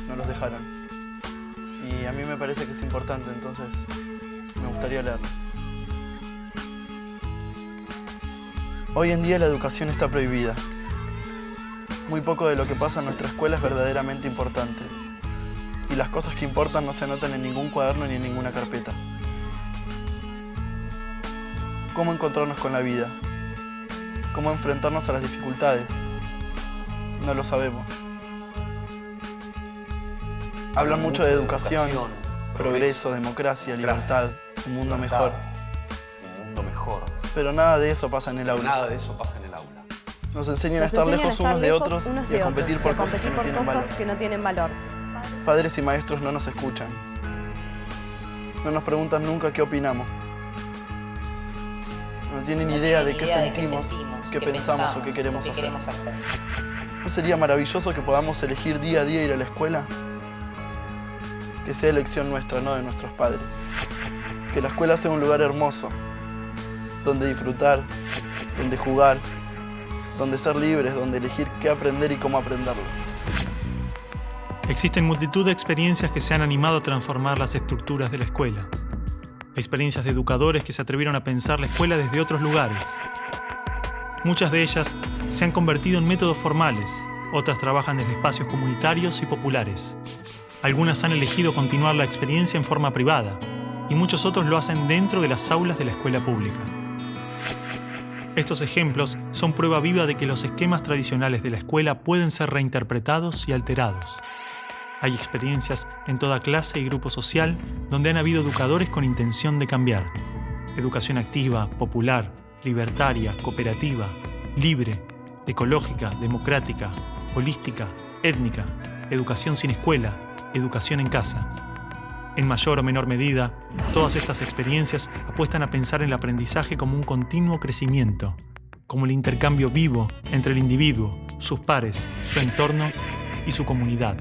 Speaker 20: no los dejaron. Y a mí me parece que es importante, entonces me gustaría leerlo. Hoy en día la educación está prohibida. Muy poco de lo que pasa en nuestra escuela es verdaderamente importante. Y las cosas que importan no se anotan en ningún cuaderno ni en ninguna carpeta. ¿Cómo encontrarnos con la vida? ¿Cómo enfrentarnos a las dificultades? No lo sabemos. Hablan mucho de educación, progreso, democracia, libertad, un mundo mejor.
Speaker 4: Un mundo mejor.
Speaker 20: Pero nada de eso pasa en el aula.
Speaker 4: Nada de eso pasa en el aula.
Speaker 20: Nos enseñan a estar lejos unos de otros y a competir por cosas que no tienen valor. Padres y maestros no nos escuchan. No nos preguntan nunca qué opinamos. No tienen idea de qué sentimos, qué pensamos o qué queremos hacer. ¿No sería maravilloso que podamos elegir día a día ir a la escuela? Que sea elección nuestra, no de nuestros padres. Que la escuela sea un lugar hermoso, donde disfrutar, donde jugar, donde ser libres, donde elegir qué aprender y cómo aprenderlo.
Speaker 1: Existen multitud de experiencias que se han animado a transformar las estructuras de la escuela. Experiencias de educadores que se atrevieron a pensar la escuela desde otros lugares. Muchas de ellas se han convertido en métodos formales, otras trabajan desde espacios comunitarios y populares. Algunas han elegido continuar la experiencia en forma privada y muchos otros lo hacen dentro de las aulas de la escuela pública. Estos ejemplos son prueba viva de que los esquemas tradicionales de la escuela pueden ser reinterpretados y alterados. Hay experiencias en toda clase y grupo social donde han habido educadores con intención de cambiar. Educación activa, popular, libertaria, cooperativa, libre, ecológica, democrática, holística, étnica, educación sin escuela, educación en casa. En mayor o menor medida, todas estas experiencias apuestan a pensar en el aprendizaje como un continuo crecimiento, como el intercambio vivo entre el individuo, sus pares, su entorno y su comunidad.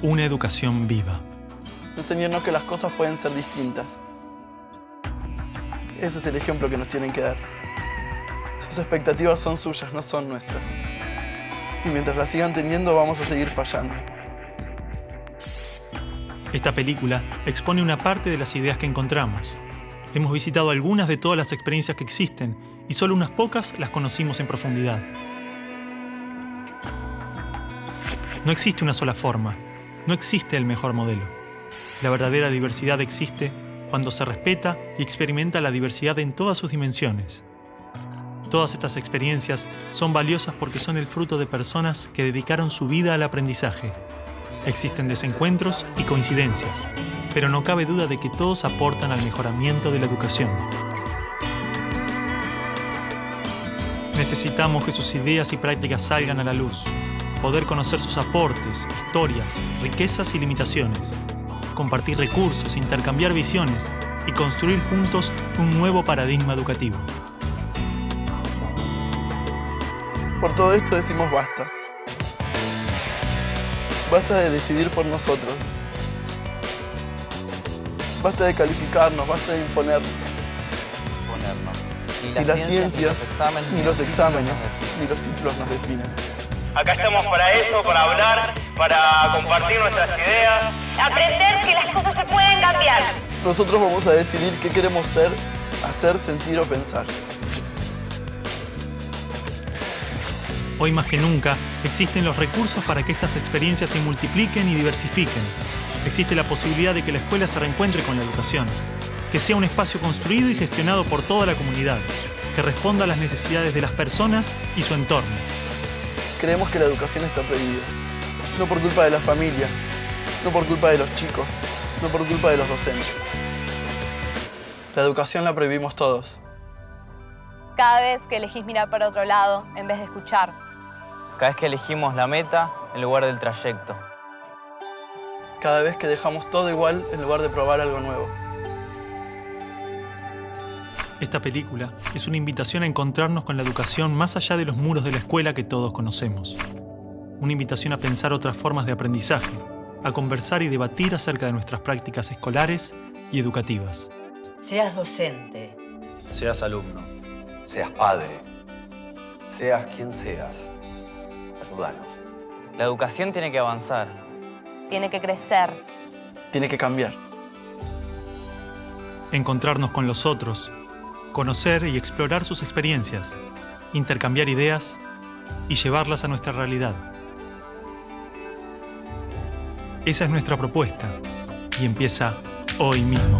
Speaker 1: Una educación viva.
Speaker 20: Enseñarnos que las cosas pueden ser distintas. Ese es el ejemplo que nos tienen que dar. Sus expectativas son suyas, no son nuestras. Y mientras las sigan teniendo, vamos a seguir fallando.
Speaker 1: Esta película expone una parte de las ideas que encontramos. Hemos visitado algunas de todas las experiencias que existen y solo unas pocas las conocimos en profundidad. No existe una sola forma, no existe el mejor modelo. La verdadera diversidad existe cuando se respeta y experimenta la diversidad en todas sus dimensiones. Todas estas experiencias son valiosas porque son el fruto de personas que dedicaron su vida al aprendizaje. Existen desencuentros y coincidencias, pero no cabe duda de que todos aportan al mejoramiento de la educación. Necesitamos que sus ideas y prácticas salgan a la luz, poder conocer sus aportes, historias, riquezas y limitaciones, compartir recursos, intercambiar visiones y construir juntos un nuevo paradigma educativo.
Speaker 20: Por todo esto decimos basta. Basta de decidir por nosotros. Basta de calificarnos, basta de imponernos. Ni las ciencias, ni los exámenes, ni los títulos nos definen.
Speaker 6: Acá estamos para eso, para hablar, para compartir nuestras ideas.
Speaker 17: Aprender que las cosas se pueden cambiar.
Speaker 20: Nosotros vamos a decidir qué queremos ser, hacer, sentir o pensar.
Speaker 1: Hoy más que nunca, existen los recursos para que estas experiencias se multipliquen y diversifiquen. Existe la posibilidad de que la escuela se reencuentre con la educación, que sea un espacio construido y gestionado por toda la comunidad, que responda a las necesidades de las personas y su entorno.
Speaker 20: Creemos que la educación está prohibida, no por culpa de las familias, no por culpa de los chicos, no por culpa de los docentes. La educación la prohibimos todos.
Speaker 18: Cada vez que elegís mirar para otro lado en vez de escuchar.
Speaker 21: Cada vez que elegimos la meta en lugar del trayecto.
Speaker 20: Cada vez que dejamos todo igual en lugar de probar algo nuevo.
Speaker 1: Esta película es una invitación a encontrarnos con la educación más allá de los muros de la escuela que todos conocemos. Una invitación a pensar otras formas de aprendizaje, a conversar y debatir acerca de nuestras prácticas escolares y educativas.
Speaker 24: Seas docente.
Speaker 4: Seas alumno. Seas padre. Seas quien seas. Ayúdanos.
Speaker 21: La educación tiene que avanzar.
Speaker 18: Tiene que crecer.
Speaker 20: Tiene que cambiar.
Speaker 1: Encontrarnos con los otros, conocer y explorar sus experiencias, intercambiar ideas y llevarlas a nuestra realidad. Esa es nuestra propuesta y empieza hoy mismo.